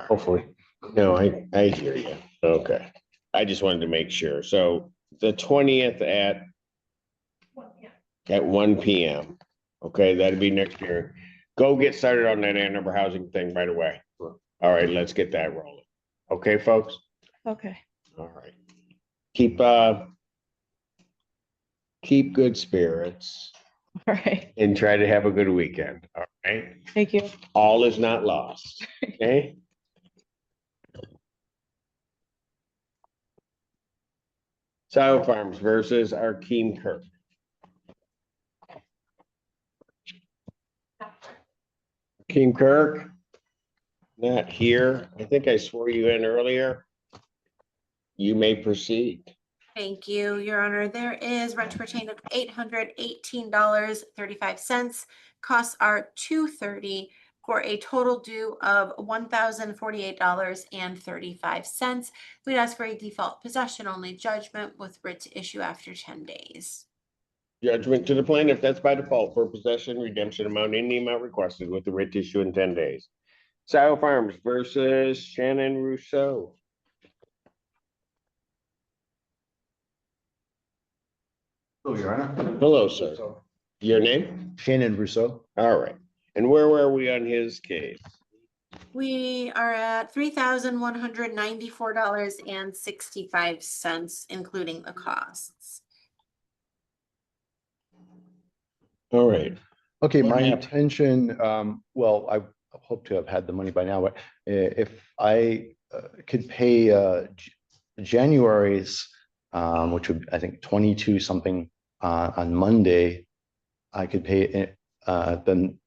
hopefully. No, I hear you. Okay. I just wanted to make sure. So the 20th at 1 PM. Okay, that'd be next year. Go get started on that Ann Arbor housing thing right away. All right, let's get that rolling. Okay, folks? Okay. All right. Keep good spirits. All right. And try to have a good weekend. All right. Thank you. All is not lost. Okay. Sile Farms versus Arkeem Kirk. Arkeem Kirk, not here. I think I swore you in earlier. You may proceed. Thank you, Your Honor. There is rent to retain of $818.35. Costs are $230 for a total due of $1,048.35. We'd ask for a default possession only judgment with writ to issue after 10 days. Judgment to the plaintiff, that's by default for possession, redemption amount in the amount requested with the writ to issue in 10 days. Sile Farms versus Shannon Rousseau. Hello, Your Honor. Hello, sir. Your name? Shannon Rousseau. All right. And where were we on his case? We are at $3,194.65, including the costs. All right. Okay, What my happened? intention, well, I hope to have had the money by now, but if I could pay January's, which would, I think, 22 something on Monday, I could pay it, then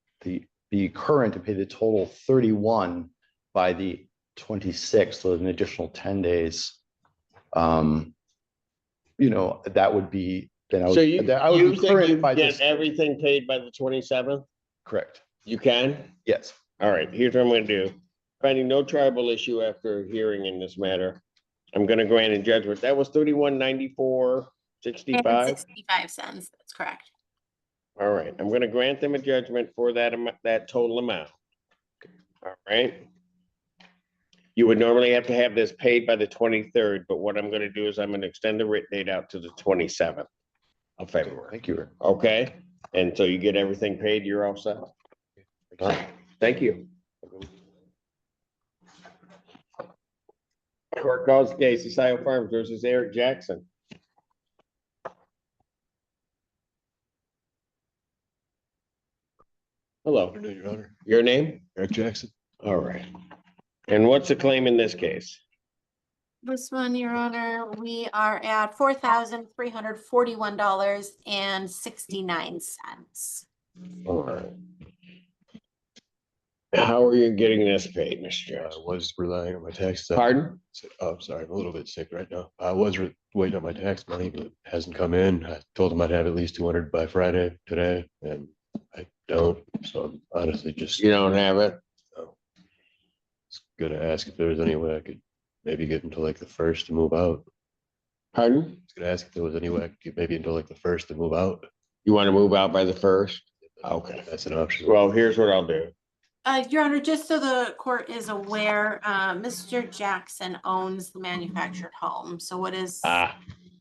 the current to pay the total 31 by the 26th, so an additional 10 days. You know, that would be, then I would, So you I would you be think current you by get this. everything paid by the 27th? Correct. You can? Yes. All right, here's what I'm gonna do. Finding no tribal issue after hearing in this matter, I'm gonna grant a judgment. That was 3194.65. 65 cents, that's correct. All right, I'm gonna grant them a judgment for that amount, that total amount. All right. You would normally have to have this paid by the 23rd, but what I'm gonna do is I'm gonna extend the writ date out to the 27th of February. Thank you. Okay, and so you get everything paid, you're all set? All right, thank you. Court calls the case, Ohio Farms versus Eric Jackson. Hello. Your Honor. Your name? Eric Jackson. All right. And what's the claim in this case? This one, Your Honor, we are at $4,341.69. All right. How are you getting this paid, Mr. Jackson? I was relying on my tax. Pardon? Oh, I'm sorry, I'm a little bit sick right now. I was waiting on my tax money, but it hasn't come in. I told him I'd have at least 200 by Friday today, and I don't. So I'm honestly just. You don't have it? No. It's gonna ask if there was any way I could maybe get until like the 1st to move out. Pardon? I was gonna ask if there was any way I could get maybe until like the 1st to move out. You want to move out by the 1st? Okay. That's an option. Well, here's what I'll do. Your Honor, just so the court is aware, Mr. Jackson owns the manufactured home. So what is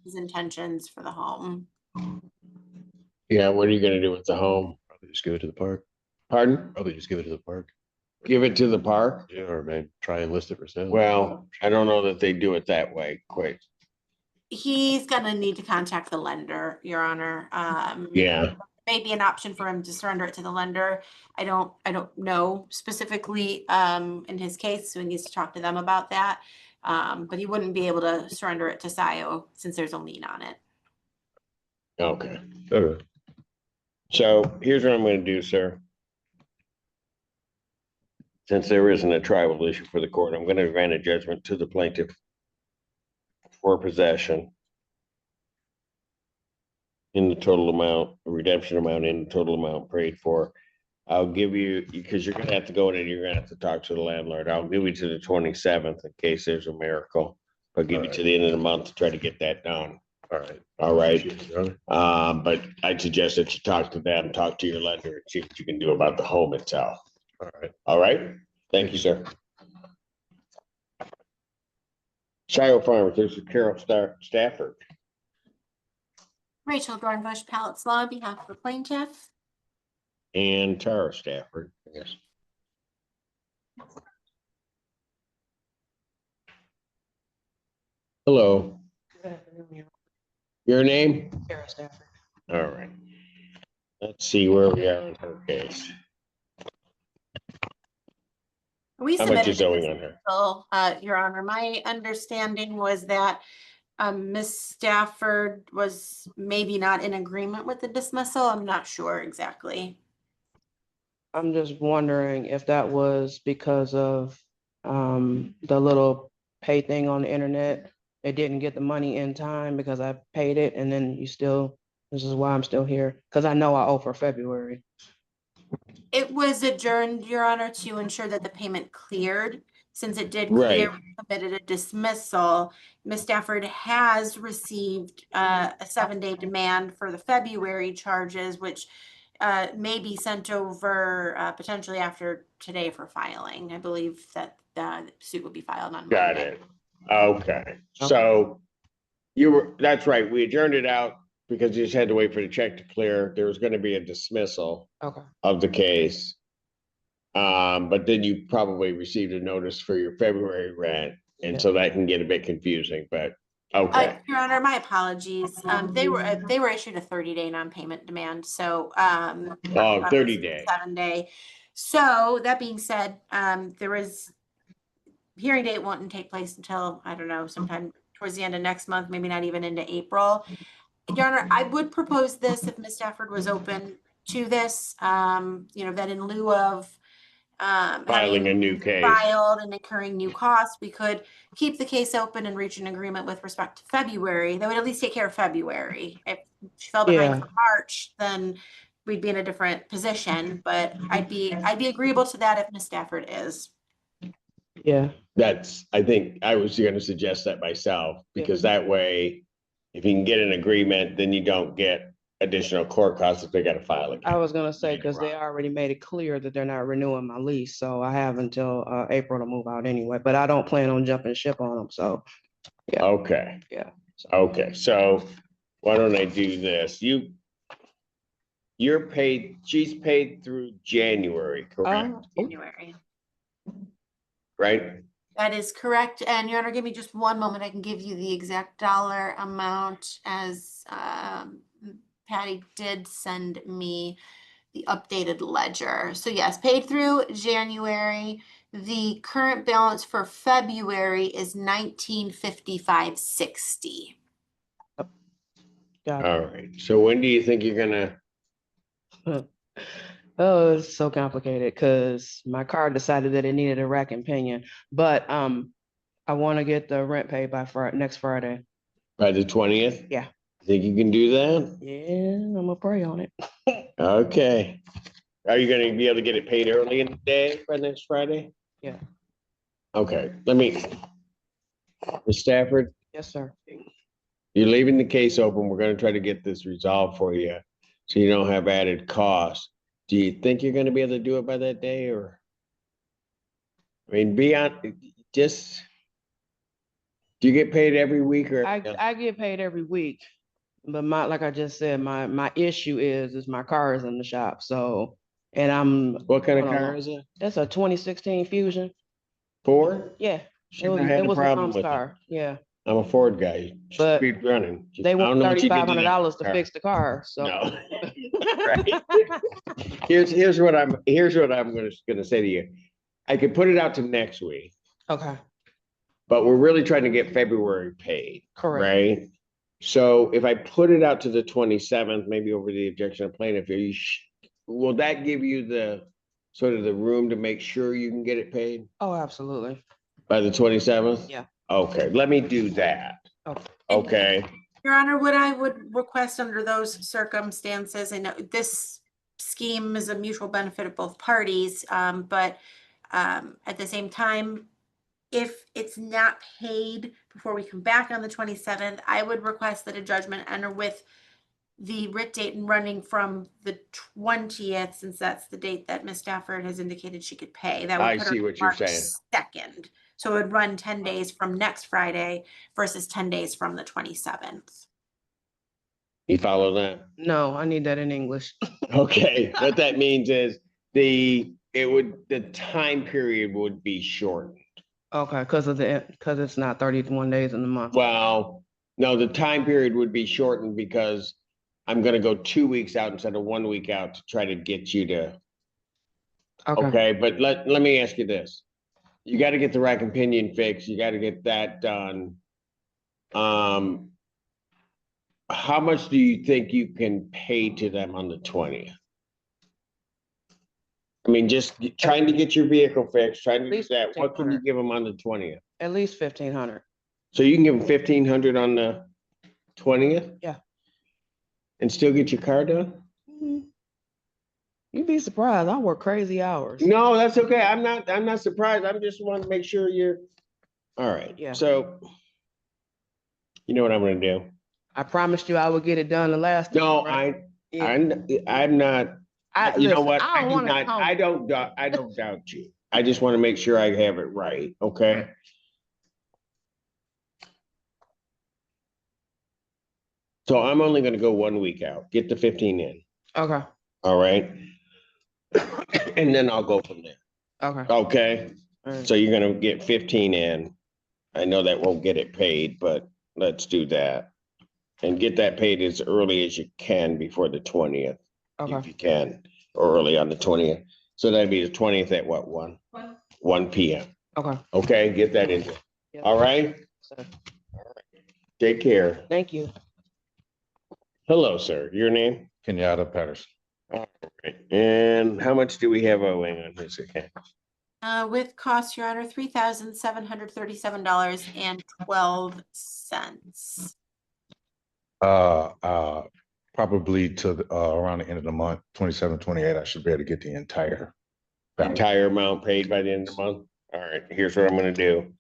his intentions for the home? Yeah, what are you gonna do with the home? Probably just give it to the park. Pardon? Probably just give it to the park. Give it to the park? Yeah, or maybe try and list it for sale. Well, I don't know that they do it that way quick. He's gonna need to contact the lender, Your Honor. Yeah. Maybe an option for him to surrender it to the lender. I don't know specifically in his case, so he needs to talk to them about that. But he wouldn't be able to surrender it to SIO since there's a lien on it. Okay. Okay. So here's what I'm gonna do, sir. Since there isn't a tribal issue for the court, I'm gonna grant a judgment to the plaintiff for possession in the total amount, redemption amount in the total amount paid for. I'll give you, because you're gonna have to go in and you're gonna have to talk to the landlord. I'll give you to the 27th in case there's a miracle. I'll give you to the end of the month to try to get that done. All right. All right. Appreciate it, Your Honor. But I suggest that you talk to them, talk to your lender, and see what you can do about the home itself. All right. All right? Thank you, sir. Shiloh Farmers, this is Carol Stafford. Rachel Dornbush, Palace Law, on behalf of the plaintiff. And Tara Stafford, I guess. Hello. Your name? Tara Stafford. All right. Let's see where we are in her case. We How much is submitted owing on her? So, Your Honor, my understanding was that Ms. Stafford was maybe not in agreement with the dismissal. I'm not sure exactly. I'm just wondering if that was because of the little pay thing on the internet. They didn't get the money in time because I paid it, and then you still, this is why I'm still here, because I know I owe for February. It was adjourned, Your Honor, to ensure that the payment cleared. Since it did clear, we submitted a dismissal. Ms. Stafford has received a 7-day demand for the February charges, which may be sent over potentially after today for filing. I believe that the suit will be filed on Monday. Got it. Okay. So that's right. We adjourned it out because you just had to wait for the check to clear. There was going to be a dismissal of the case. But then you probably received a notice for your February rent, and so that can get a bit confusing, but, okay. Your Honor, my apologies. They were issued a 30-day non-payment demand, so, Oh, 30 days. 7-day. So that being said, there is hearing date won't take place until, I don't know, sometime towards the end of next month, maybe not even into April. Your Honor, I would propose this if Ms. Stafford was open to this, that in lieu of Filing a new case. filed and incurring new costs, we could keep the case open and reach an agreement with respect to February. That would at least take care of February. If she fell behind Yeah. for March, then we'd be in a different position, but I'd be agreeable to that if Ms. Stafford is. Yeah. I think I was gonna suggest that myself, because that way, if you can get an agreement, then you don't get additional court costs if they gotta file it. I was gonna say, because they already made it clear that they're not renewing my lease, so I have until April to move out anyway, but I don't plan on jumping ship on them, so. Yeah. Okay. Yeah. Okay, so why don't I do this? You're paid, she's paid through January, correct? January. Right? That is correct. And Your Honor, give me just one moment. I can give you the exact dollar amount as Patty did send me the updated ledger. So yes, paid through January. The current balance for February is $1955.60. All right, so when do you think you're gonna? Oh, it's so complicated because my car decided that it needed a rack and pinion, but I want to get the rent paid by next Friday. By the 20th? Yeah. Think you can do that? Yeah, I'm gonna pray on it. Okay. Are you gonna be able to get it paid early in the day by next Friday? Yeah. Okay, Ms. Stafford, Yes, sir. you're leaving the case open. We're gonna try to get this resolved for you, so you don't have added costs. Do you think you're gonna be able to do it by that day, or? I mean, do you get paid every week, or? I get paid every week, but like I just said, my issue is my car is in the shop, so, and I'm. What kind of car is it? That's a 2016 Fusion. Ford? Yeah. Shouldn't have had a my problem mom's with it. car. Yeah. I'm a Ford guy. But Speed running. They I want don't know what you can do $3,500 to car. fix the car, so. No. Right. Here's what I'm gonna say to you. I could put it out to next week, Okay, but we're really trying to get February paid. correct. Right? So if I put it out to the 27th, maybe over the objection of plaintiff, will that give you the sort of the room to make sure you can get it paid Oh, absolutely. by the 27th? Yeah. Okay, let me do that. Okay. Okay. Your Honor, what I would request under those circumstances, I know this scheme is a mutual benefit of both parties, but at the same time, if it's not paid before we come back on the 27th, I would request that a judgment enter with the writ date running from the 20th, since that's the date that Ms. Stafford has indicated she could pay. That would I put her see to what you're March saying. 2nd. So it would run 10 days from next Friday versus 10 days from the 27th. You follow that? No, I need that in English. Okay, what that means is the time period would be shortened. Okay, because it's not 31 days in the month. Well, no, the time period would be shortened because I'm gonna go 2 weeks out instead of 1 week out to try to get you to. Okay, but let me ask you this. You gotta get the rack and pinion fixed. You gotta get that done. How much do you think you can pay to them on the 20th? I mean, just trying to get your vehicle fixed, trying to do that. What can you give them on the 20th? At least 1,500. So you can give them 1,500 on the 20th? Yeah. And still get your car done? You'd be surprised. I work crazy hours. No, that's okay. I'm not surprised. I'm just want to make sure you're all right. Yeah. So you know what I'm gonna do? I promised you I would get it done the last time. No, right? I'm not. You know what? I don't doubt you. I just want to make sure I have it right. Okay. So I'm only gonna go 1 week out. Get the 15 in. Okay. All right. And then I'll go from there. Okay. Okay, Alright. so you're gonna get 15 in. I know that won't get it paid, but let's do that. And get that paid as early as you can before the 20th, if Okay. you can, or early on the 20th. So that'd be the 20th at what, 1 p.m. Okay. Okay, get that in. Yep. All right, So, take care. thank you. Hello, sir. Your name? Kenyatta Patterson. All right. And how much do we have owing on this account? With costs, Your Honor, $3,737.12. Probably to around the end of the month, 27, 28, I should be able to get the entire. Entire amount paid by the end of the month? All right, here's what I'm gonna do.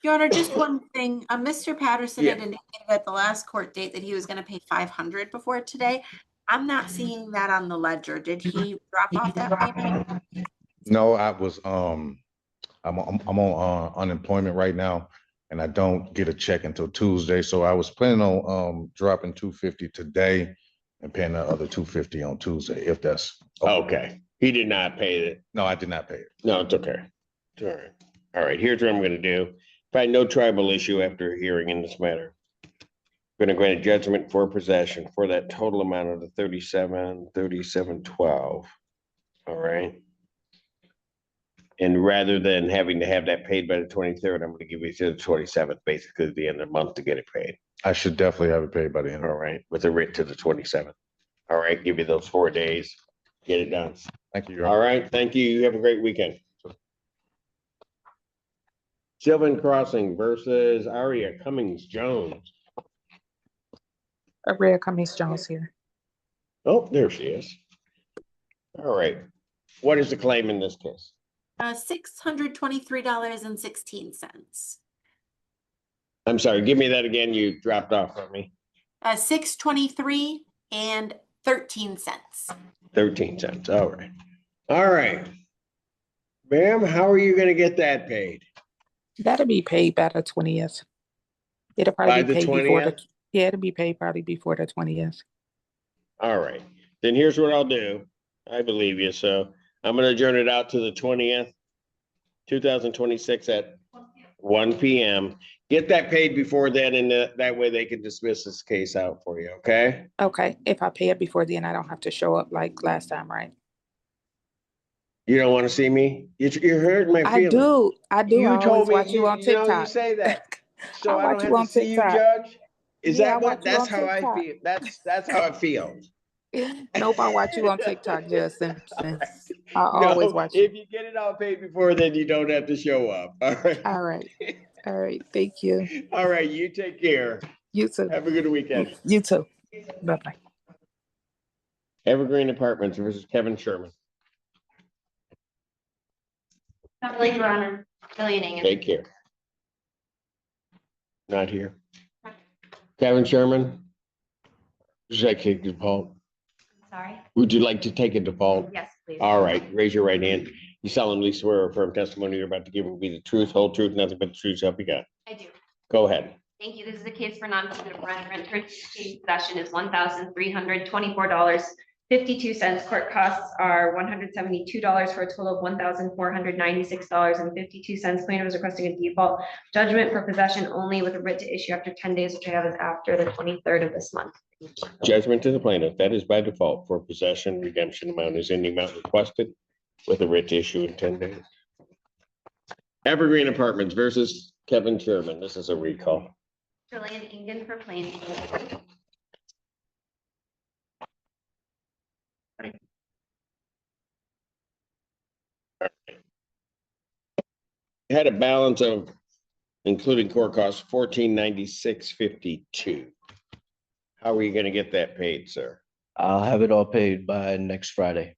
Your Honor, just one thing, Mr. Patterson had Yeah. indicated at the last court date that he was gonna pay 500 before today. I'm not seeing that on the ledger. Did he drop off that payment? No, I'm on unemployment right now and I don't get a check until Tuesday. So I was planning on dropping 250 today and paying the other 250 on Tuesday, if that's. Okay, he did not pay it. No, I did not pay it. No, it's okay. It's all right. All right, here's what I'm gonna do. Find no tribal issue after hearing in this matter. I'm gonna grant a judgment for possession for that total amount of the 37,12. All right. And rather than having to have that paid by the 23rd, I'm gonna give you to the 27th, basically the end of the month to get it paid. I should definitely have it paid by the end. All right, with a writ to the 27th. All right, give you those 4 days, get it done. Thank you. Your All Honor. right, thank you. You have a great weekend. Sylvan Crossing versus Aria Cummings Jones. Aria Cummings Jones here. Oh, there she is. All right. What is the claim in this case? $623.16. I'm sorry, give me that again. You dropped off on me. 623 and 13 cents. 13 cents. All right. All right. Ma'am, how are you gonna get that paid? That'll be paid by the 20th. It'll By probably the be paid before 20th? yeah, it'll be paid probably before the 20th. All right. Then here's what I'll do. I believe you. So I'm gonna adjourn it out to the 20th, 2026 at 1 p.m. Get that paid before then, and that way they can dismiss this case out for you, okay? Okay, if I pay it before then, I don't have to show up like last time, right? You don't want to see me? You hurt my feelings. I do. You I told always me, watch you on you know, you TikTok. say that. So I I watch don't you have to on see you, TikTok. Judge? Is Yeah, I that watch what, you that's on how I TikTok. feel. That's how it feels. Nope, I watch you on TikTok, Justin. I always No, watch you. if you get it all paid before, then you don't have to show up. All right. All right. All right. Thank you. All right, you take care. You too. Have a good weekend. You too. Bye-bye. Evergreen Apartments versus Kevin Sherman. Late runner, millionaire. Take care. Not here. Kevin Sherman. Would you like to take a default? Sorry. Would you like to take a default? Yes, please. All right, raise your right hand. You solemnly swear or affirm testimony you're about to give will be the truth, whole truth, nothing but the truth, so help you God. I do. Go ahead. Thank you. This is a case for non-punitive rent. Renter possession is $1,324.52. Court costs are $172 for a total of $1,496.52. Plaintiff is requesting a default judgment for possession only with a writ to issue after 10 days, which I have is after the 23rd of this month. Judgment to the plaintiff. That is by default for possession. Redemption amount is in the amount requested with a writ to issue in 10 days. Evergreen Apartments versus Kevin Sherman. This is a recall. Julian Ingen for Pleading. Had a balance of, including court costs, $1,496.52. How are you gonna get that paid, sir? I'll have it all paid by next Friday.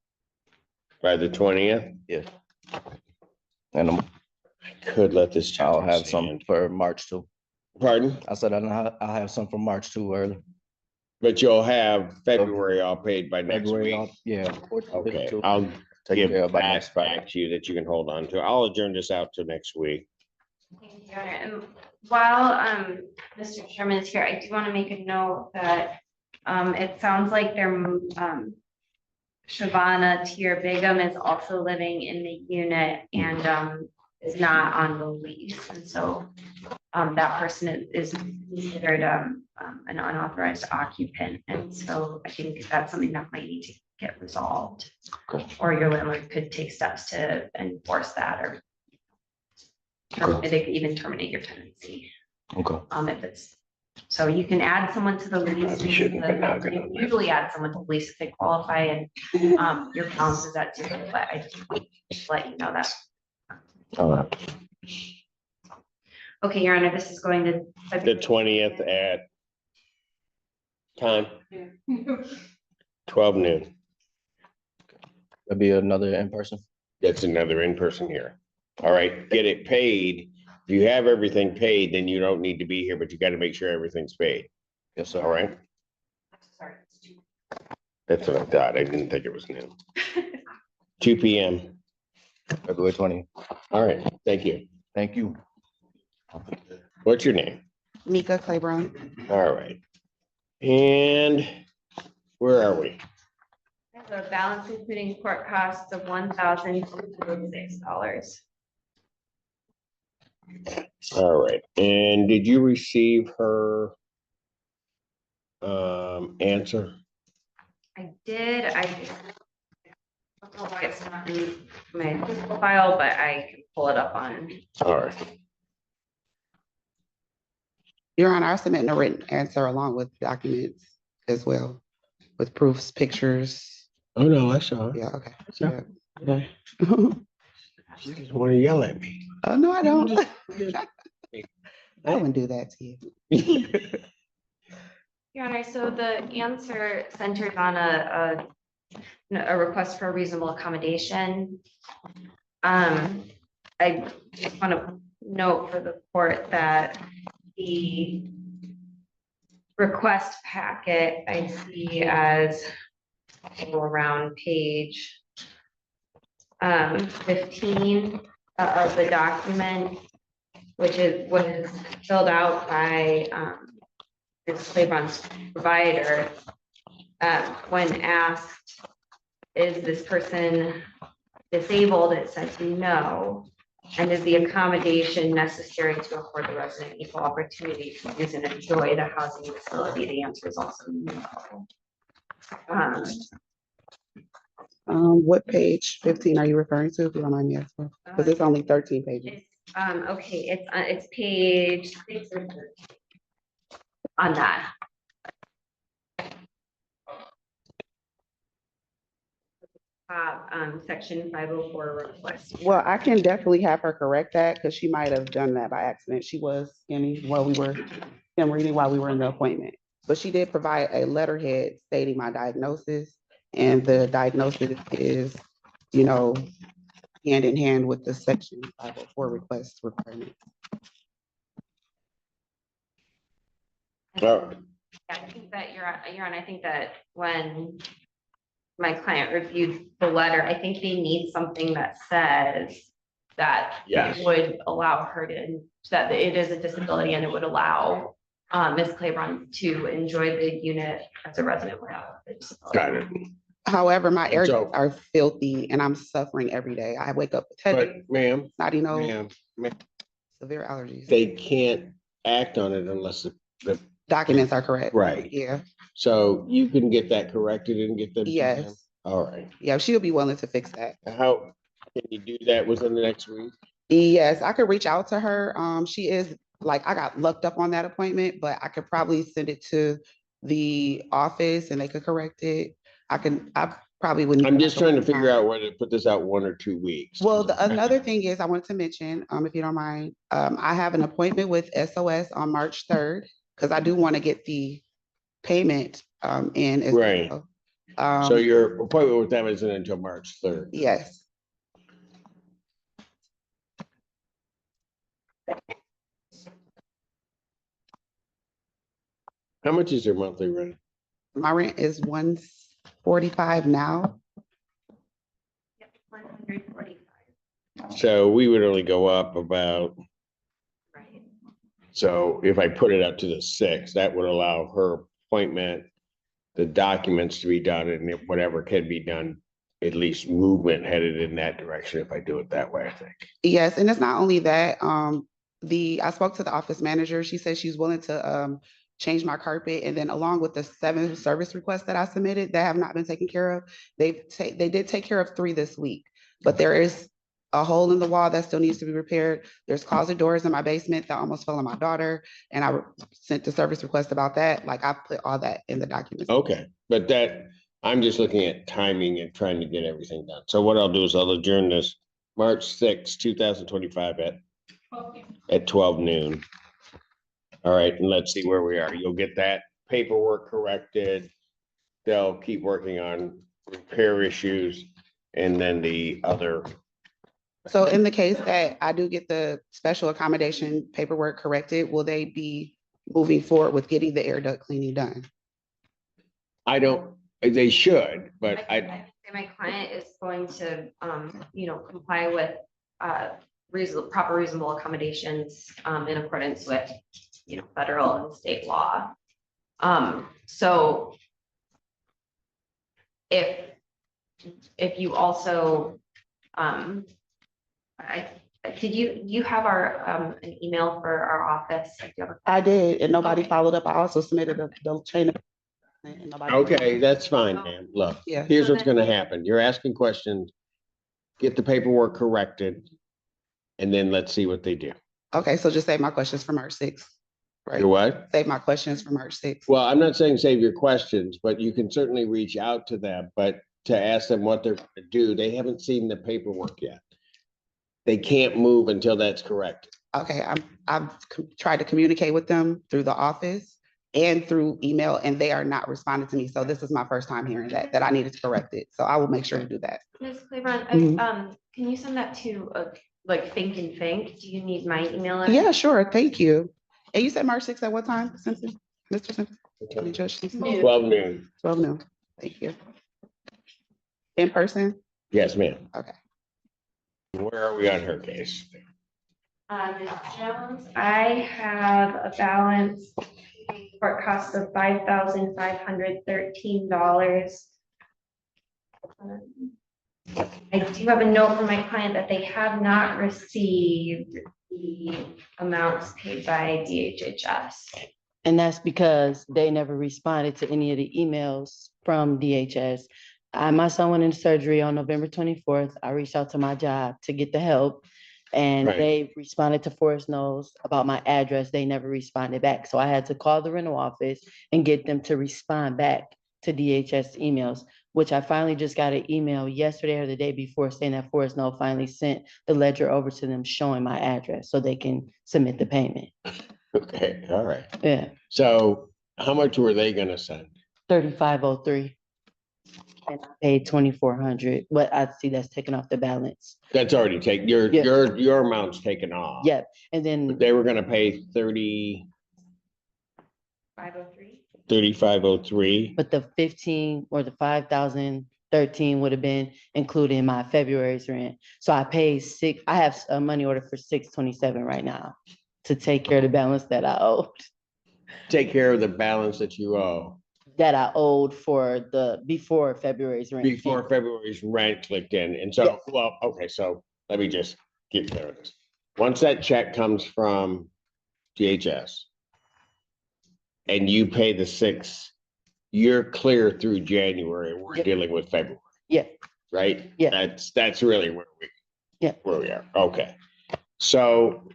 By the 20th? Yes. And I could let this. I'll have some for March too. Pardon? I said I'll have some for March too early. But you'll have February all paid by next February, week. yeah. Okay, I'll Take give care of by that next Friday. back to you that you can hold on to. I'll adjourn this out to next week. Thank you, Your Honor. And while Mr. Sherman is here, I do want to make a note that it sounds like they're Shavana Tier Begum is also living in the unit and is not on the lease. And so that person is considered an unauthorized occupant. And so I think that's something that might need to get resolved. Or your landlord could take steps to enforce that or they could even terminate your tenancy. Okay. If it's, so you can add someone to the lease. You usually add someone to the lease if they qualify and your balance is at 0, but I just want to let you know that. All right. Okay, Your Honor, this is going to The 20th at time, 12 noon. That'd be another in-person. That's another in-person here. All right, get it paid. If you have everything paid, then you don't need to be here, but you got to make sure everything's paid. Yes, sir. All right. Sorry. That's what I thought. I didn't think it was noon. 2 p.m. February 20th. All right, thank you. Thank you. What's your name? Mika Claiborne. All right. And where are we? The balance including court costs of $1,206. All right. And did you receive her answer? I did. I don't know why it's not in my physical file, but I can pull it up on. All right. Your Honor, I submit a written answer along with documents as well, with proofs, pictures. Oh, no, I saw it. Yeah, okay. Yeah. Okay. You just want to yell at me. Oh, no, I don't. I wouldn't do that to you. Your Honor, so the answer centers on a request for a reasonable accommodation. I just want to note for the court that the request packet I see as around page 15 of the document, which was filled out by Ms. Claiborne's provider. When asked, is this person disabled? It says no. And is the accommodation necessary to afford the resident equal opportunity to use and enjoy the housing facility? The answer is also no. What page 15 are you referring to, if you don't mind me asking? Because it's only 13 pages. Okay, it's page 6 or 13 on that. Section 504 request. Well, I can definitely have her correct that because she might have done that by accident. She was skinny while we were reading while we were in the appointment. But she did provide a letterhead stating my diagnosis, and the diagnosis is, hand in hand with the section 504 request requirement. Oh. Yeah, I think that you're on. I think that when my client reviewed the letter, I think they need something that says that Yes. would allow her to, that it is a disability and it would allow Ms. Claiborne to enjoy the unit as a resident without the disability. Got it. However, my areas are filthy and I'm suffering every day. I wake up with But headaches, ma'am, snotty nose, ma'am, severe allergies. they can't act on it unless the Documents are correct. right. Yeah. So you can get that corrected and get them. to them? Yes. All right. Yeah, she'll be willing to fix that. How can you do that within the next week? Yes, I could reach out to her. She is I got looked up on that appointment, but I could probably send it to the office and they could correct it. I probably wouldn't. I'm just trying to figure out whether to put this out 1 or 2 weeks. Well, another thing is I wanted to mention, if you don't mind, I have an appointment with SOS on March 3rd because I do want to get the payment in as Right. well. So your appointment with them isn't until March 3rd. Yes. How much is your monthly rent? My rent is $145 now. Yep, 145. So we would only go up about, Right. so if I put it up to the 6th, that would allow her appointment the documents to be done and if whatever can be done, at least movement headed in that direction if I do it that way, I think. Yes, and it's not only that, I spoke to the office manager. She said she's willing to change my carpet, and then along with the 7 service requests that I submitted that have not been taken care of, they did take care of 3 this week, but there is a hole in the wall that still needs to be repaired. There's closet doors in my basement that almost fell on my daughter, and I sent the service request about that. Like, I put all that in the documents. Okay, but I'm just looking at timing and trying to get everything done. So what I'll do is I'll adjourn this March 6, 2025 at 12 noon. All right, and let's see where we are. You'll get that paperwork corrected. They'll keep working on repair issues and then the other. So in the case that I do get the special accommodation paperwork corrected, will they be moving forward with getting the air duct cleaning done? They should, but My client is going to, comply with proper reasonable accommodations in accordance with, federal and state law. So if you also, did you have an email for our office? I did, and nobody followed up. I also submitted the chain of. And nobody. okay, that's fine, man. Look, Yeah. here's what's gonna happen. You're asking questions, get the paperwork corrected, and then let's see what they do. Okay, so just save my questions for March 6th. Right. Your what? Save my questions for March 6th. Well, I'm not saying save your questions, but you can certainly reach out to them, but to ask them what they're gonna do, they haven't seen the paperwork yet. They can't move until that's corrected. Okay, I've tried to communicate with them through the office and through email, and they are not responding to me. So this is my first time hearing that I needed to correct it. So I will make sure to do that. Ms. Claiborne, can you send that to Think and Think? Do you need my email address? Yeah, sure. Thank you. And you said March 6th at what time, Simpson? Mr. Simpson? Judge Simpson? 12 noon. 12 noon. Thank you. In person? Yes, ma'am. Okay. Where are we on her case? Ms. Jones, I have a balance for cost of $5,513. I do have a note from my client that they have not received the amounts paid by DHHS. And that's because they never responded to any of the emails from DHS. My son went into surgery on November 24th. I reached out to my job to get the help, and they responded to Forest Knolls about my address. They never responded back. So I had to call the rental office and get them to respond back to DHS emails, which I finally just got an email yesterday or the day before saying that Forest Knoll finally sent the ledger over to them showing my address so they can submit the payment. Okay, all right. Yeah. So how much were they gonna send? 3503. And I paid 2,400, but I see that's taken off the balance. That's already taken, your amount's taken off. Yeah, and then They were gonna pay 3503. but the 15 or the 5,013 would have been included in my February's rent. So I paid I have a money order for 627 right now to take care of the balance that I owed. Take care of the balance that you owe. That I owed for before February's rent. Before February's rent clicked in. And so, well, okay, so let me just get clear on this. Once that check comes from DHS and you pay the 6, you're clear through January. We're dealing with February. Yeah. Right? Yeah. That's really where we are. Okay. So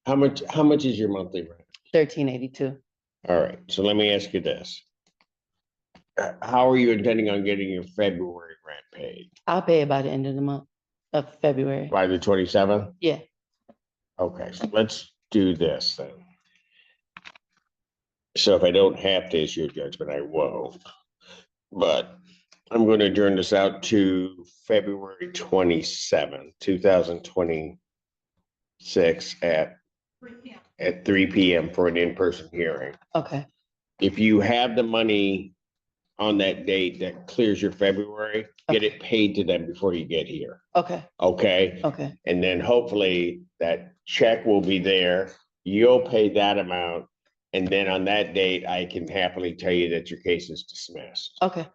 how much is your monthly rent? $1,382. All right, so let me ask you this. How are you intending on getting your February rent paid? I'll pay it by the end of the month of February. By the 27th? Yeah. Okay, so let's do this then. So if I don't have to issue a judgment, I won't. But I'm going to adjourn this out to February 27th, 2026 at 3 p.m. for an in-person hearing. Okay. If you have the money on that date that clears your February, get it paid to them before you get here. Okay. Okay? Okay. And then hopefully that check will be there. You'll pay that amount And then on that date, I can happily tell you that your case is dismissed. Okay,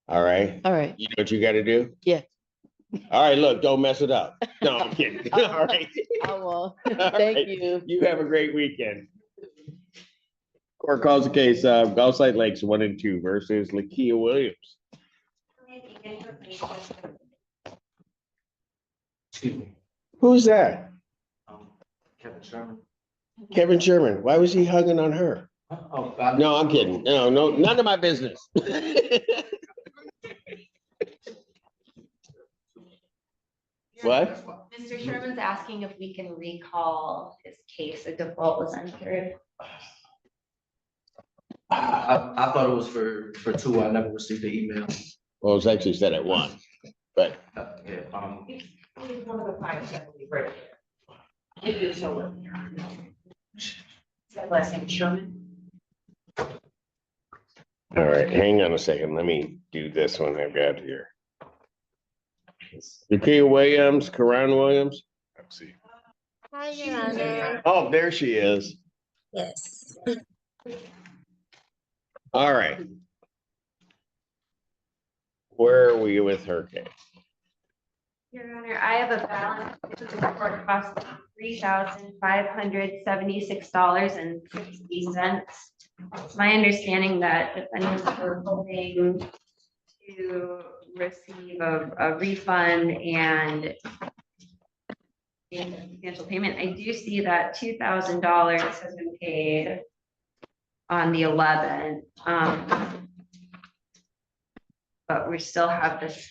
All right? all right. You know what you gotta do? Yeah. All right, look, don't mess it up. No, I'm kidding. All right. I will. All Thank right. you. You have a great weekend. Court calls the case of Gulfside Lakes 1 and 2 versus Lakia Williams. Who's that? Kevin Sherman. Kevin Sherman. Why was he hugging on her? Oh, No, I'm kidding. No, none of my business. What? Mr. Sherman's asking if we can recall his case, a default was entered. I thought it was for 2. I never received the email. Well, it was actually said at 1, but Yeah, He's one of the 5 that we read. If you show it. Is that last name Sherman? all right, hang on a second. Let me do this one I've got here. Lakia Williams, Karan Williams. Let's see. Hi, Your Honor. Oh, there she is. Yes. All right. Where are we with her case? Your Honor, I have a balance to the court cost of $3,576.60. It's my understanding that defendants were hoping to receive a refund and a substantial payment. I do see that $2,000 has been paid on the 11th. But we still have this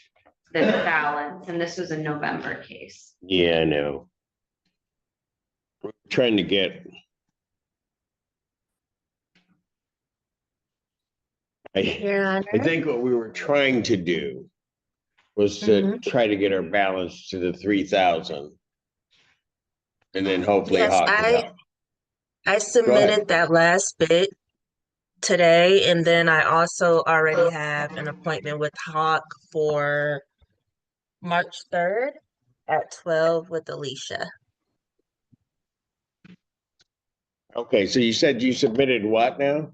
balance, and this was a November case. Yeah, I know. We're trying to get. I think what we were trying to do was to try to get our balance to the 3,000. And then hopefully Yes, Hawk can help. I submitted that last bit today, and then I also already have an appointment with Hawk for March 3rd at 12 with Alicia. Okay, so you said you submitted what now?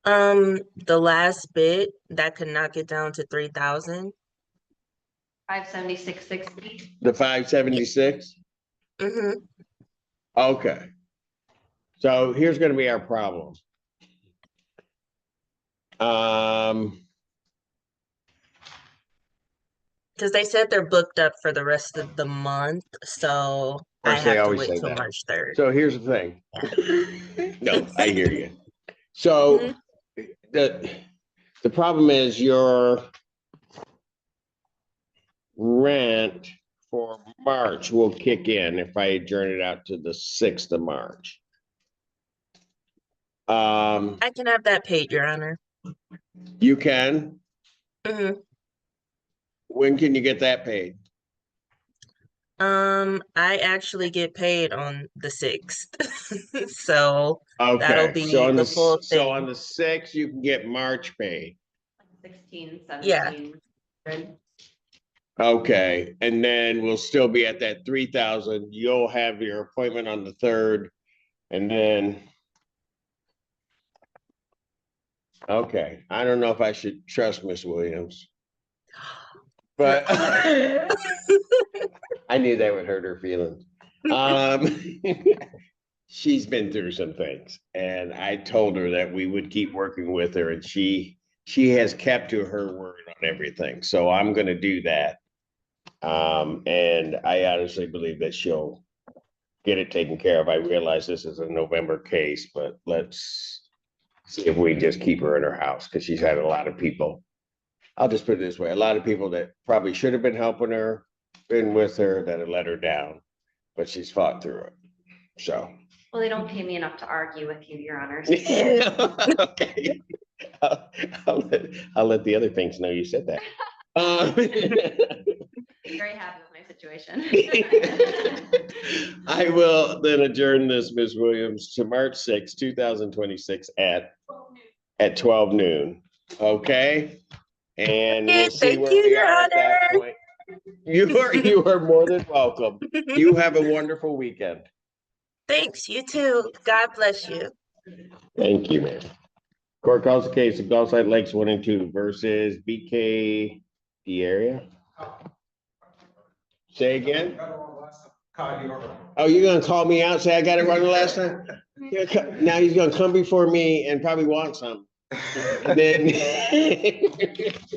The last bit that could knock it down to 3,000. 576.60. The 576? Mm-hmm. Okay. So here's gonna be our problem. Because they said they're booked up for the rest of the month, so I course, they have to always wait say till that. March 3rd. So here's the thing. No, I hear you. So the problem is your rent for March will kick in if I adjourn it out to the 6th of March. I can have that paid, Your Honor. You can? Mm-hmm. When can you get that paid? I actually get paid on the 6th. So that'll Okay, be so on the full so thing. on the 6th, you can get March paid. 16, Yeah. 17. Okay, and then we'll still be at that 3,000. You'll have your appointment on the 3rd, and then. Okay, I don't know if I should trust Miss Williams. But I knew that would hurt her feelings. She's been through some things, and I told her that we would keep working with her, and she has kept to her word on everything. So I'm gonna do that. And I honestly believe that she'll get it taken care of. I realize this is a November case, but let's see if we just keep her in her house, because she's had a lot of people. I'll just put it this way, a lot of people that probably should have been helping her, been with her, that have let her down, but she's fought through it. So. Well, they don't pay me enough to argue with you, Your Honors. Okay. I'll let the other things know you said that. Very happy with my situation. I will then adjourn this, Ms. Williams, to March 6, 2026 at 12 noon. Okay? And we'll see where we are at that point. You are more than welcome. You have a wonderful weekend. Thanks, you too. God bless you. Thank you, man. Court calls the case of Gulfside Lakes 1 and 2 versus BK the area. Say again? Oh, you're gonna call me out, say I got it wrong the last time? Now he's gonna come before me and probably want some. And then,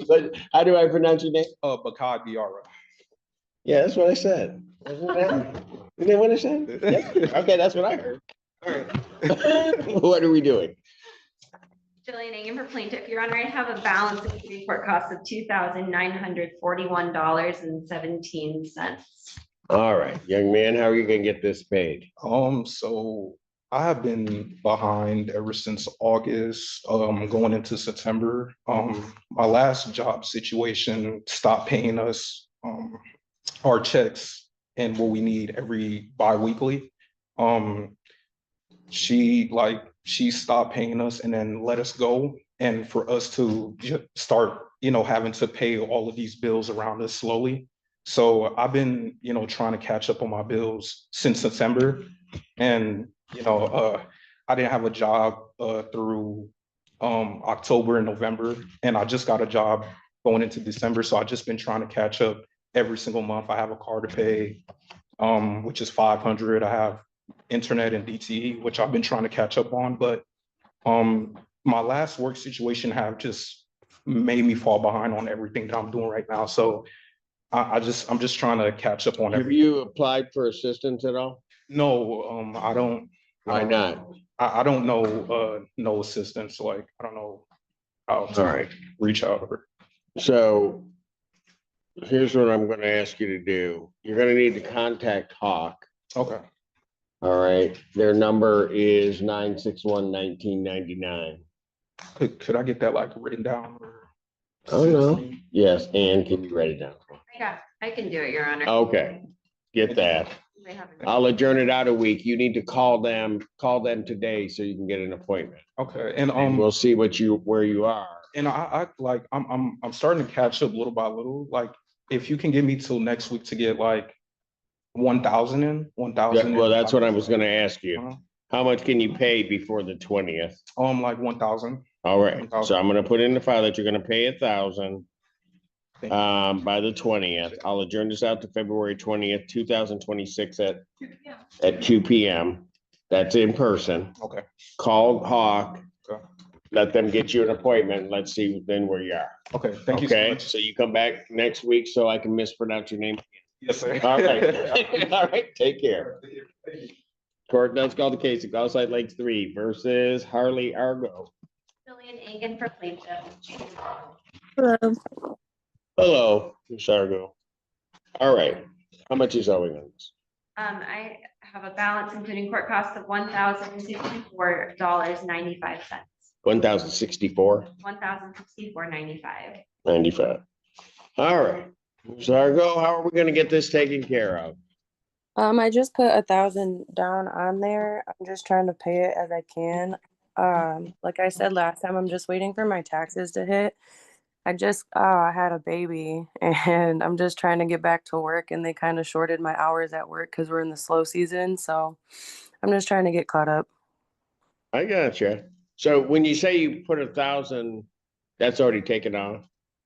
but how do I pronounce your name? Bakad Biara. Yeah, that's what I said. Isn't that what I said? Yes. Okay, that's what I heard. All right. What are we doing? Jillian Egan for plaintiff. Your Honor, I have a balance including court costs of $2,941.17. All right, young man, how are you gonna get this paid? So I have been behind ever since August, going into September. My last job situation stopped paying us our checks and what we need every bi-weekly. She stopped paying us and then let us go. And for us to start, having to pay all of these bills around us slowly. So I've been, trying to catch up on my bills since September. And, I didn't have a job through October and November. And I just got a job going into December. So I've just been trying to catch up every single month. I have a car to pay, which is $500. I have internet and DTE, which I've been trying to catch up on. But my last work situation have just made me fall behind on everything that I'm doing right now. So I'm just trying to catch up on Have everything. you applied for assistance at all? No, I don't. Why not? I don't know, no assistance. Like, I don't know how to All right. reach out or. So here's what I'm gonna ask you to do. You're gonna need to contact Hawk. Okay. All right, their number is 961-1999. Could I get that like written down or? Oh, no. Yes, and can you write it down? I can do it, Your Honor. Okay, get that. They haven't- I'll adjourn it out a week. You need to call them today so you can get an appointment. Okay, and We'll see where you are. And I'm starting to catch up little by little. Like, if you can get me till next week to get like 1,000 in, 1,000. Well, that's what I was gonna ask you. How much can you pay before the 20th? Like 1,000. All right, so I'm gonna put in the file that you're gonna pay 1,000 by the 20th. I'll adjourn this out to February 20th, 2026 at 2 p.m. That's in person. Okay. Call Hawk. Okay. Let them get you an appointment. Let's see then where you are. Okay, thank you so Okay, much. so you come back next week so I can mispronounce your name. Yes, sir. All right. All right, take care. Court does call the case of Gulfside Lakes 3 versus Harley Argo. Jillian Egan for plaintiff. Hello. Hello, Ms. Argo. All right, how much is owing on this? I have a balance including court costs of $1,064.95. 1,064? $1,064.95. 95. All right, Ms. Argo, how are we gonna get this taken care of? I just put 1,000 down on there. I'm just trying to pay it as I can. Like I said last time, I'm just waiting for my taxes to hit. I just had a baby and I'm just trying to get back to work, and they kind of shorted my hours at work because we're in the slow season. So I'm just trying to get caught up. I gotcha. So when you say you put 1,000, that's already taken off?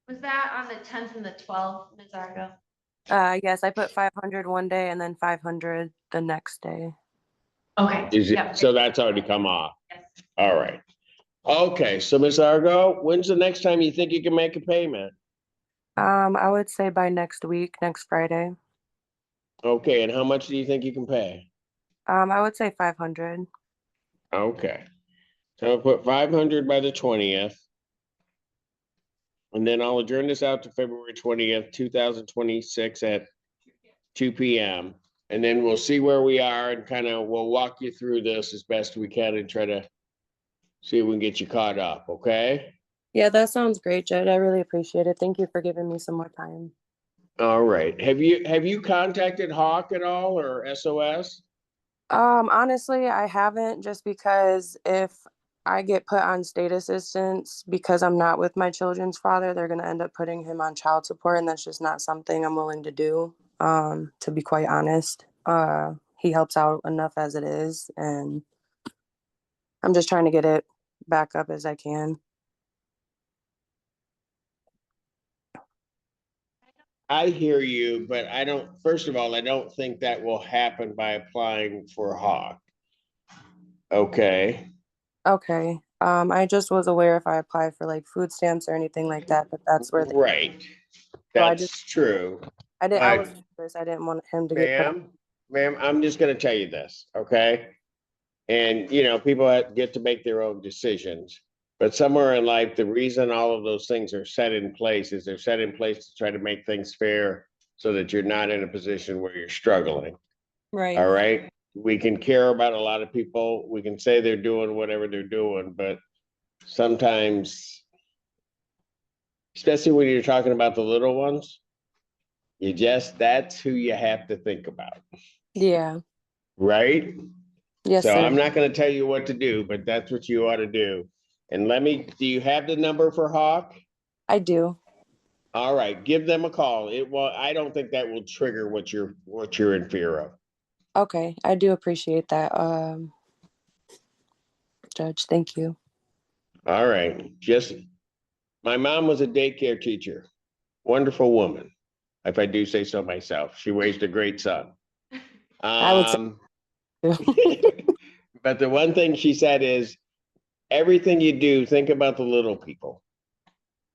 Was that on the 10th and the 12th, Ms. Argo? Yes, I put 500 one day and then 500 the next day. Okay. Is it, Yep. so that's already come off? Yes. All right. Okay, so Ms. Argo, when's the next time you think you can make a payment? I would say by next week, next Friday. Okay, and how much do you think you can pay? I would say 500. Okay. So I'll put 500 by the 20th. And then I'll adjourn this out to February 20th, 2026 at 2 p.m. And then we'll see where we are and we'll walk you through this as best we can and try to see if we can get you caught up, okay? Yeah, that sounds great, Jed. I really appreciate it. Thank you for giving me some more time. All right. Have you contacted Hawk at all or SOS? Honestly, I haven't, just because if I get put on state assistance because I'm not with my children's father, they're going to end up putting him on child support, and that's just not something I'm willing to do, to be quite honest. He helps out enough as it is, and I'm just trying to get it back up as I can. I hear you, but I don't, first of all, I don't think that will happen by applying for Hawk. Okay, Okay. I just was aware if I applied for like food stamps or anything like that, but that's where they, right. so I That's just, true. I was But nervous. I didn't want him to get put up. ma'am, I'm just gonna tell you this, okay? And, you know, people get to make their own decisions. But somewhere in life, the reason all of those things are set in place is they're set in place to try to make things fair so that you're not in a position where you're struggling. Right. All right. We can care about a lot of people. We can say they're doing whatever they're doing, but sometimes, especially when you're talking about the little ones, that's who you have to think about. Yeah. Right? Yes, So sir. I'm not going to tell you what to do, but that's what you ought to do. And do you have the number for Hawk? I do. All right, give them a call. I don't think that will trigger what you're in fear of. Okay. I do appreciate that. Judge, thank you. All right. My mom was a daycare teacher. Wonderful woman, if I do say so myself. She raised a great son. I would say But the one thing she said is everything you do, think about the little people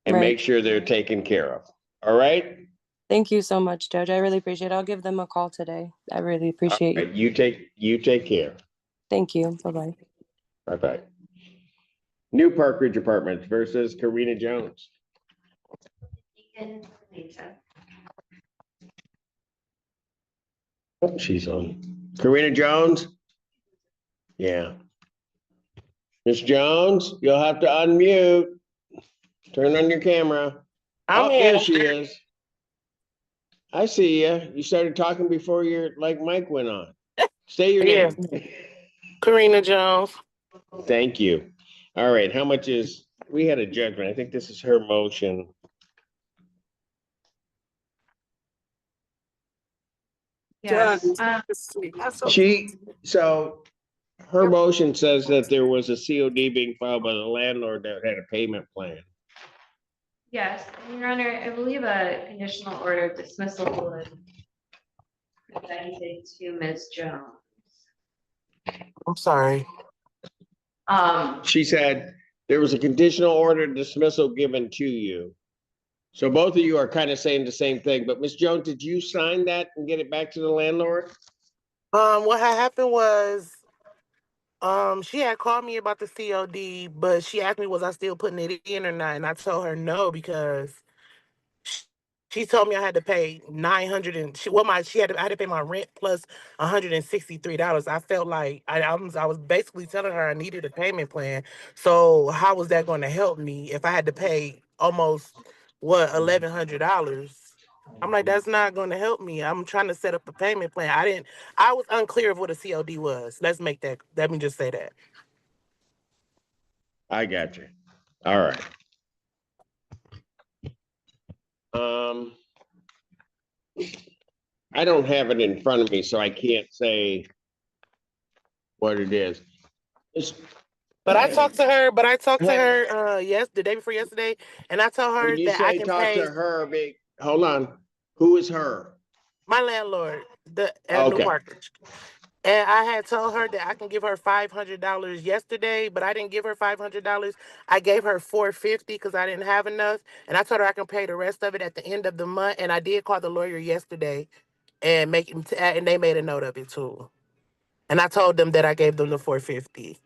and make sure they're taken care of. All right? Thank you so much, Judge. I really appreciate it. I'll give them a call today. I really appreciate you. You take care. Thank you. Bye-bye. Bye-bye. New Park Ridge Apartments versus Karina Jones. Oh, she's on. Karina Jones? Yeah. Miss Jones, you'll have to unmute. Turn on your camera. I'm Oh, here. there she is. I see you. You started talking before your mic went on. Say your name. Karina Jones. Thank you. All right. How much is, we had a judgment. I think this is her motion. Yes. Her motion says that there was a COD being filed by the landlord that had a payment plan. Yes, Your Honor, I believe a conditional order of dismissal was presented to Ms. Jones. I'm sorry. She said there was a conditional order dismissal given to you. So both of you are kind of saying the same thing, but Ms. Jones, did you sign that and get it back to the landlord? What had happened was, she had called me about the COD, but she asked me was I still putting it in or not, and I told her no because she told me I had to pay $900 and I had to pay my rent plus $163. I felt like I was basically telling her I needed a payment plan. So how was that going to help me if I had to pay almost $1,100? I'm like, that's not going to help me. I'm trying to set up a payment plan. I was unclear of what a COD was. Let me just say that. I got you. All right. I don't have it in front of me, so I can't say what it is. But I talked to her, the day before yesterday, and I told her When you that I say can talk pay to her, hold on. Who is her? my landlord at New Okay. Park. And I had told her that I can give her $500 yesterday, but I didn't give her $500. I gave her $450 because I didn't have enough, and I told her I can pay the rest of it at the end of the month. And I did call the lawyer yesterday, and and they made a note of it too. And I told them that I gave them the $450.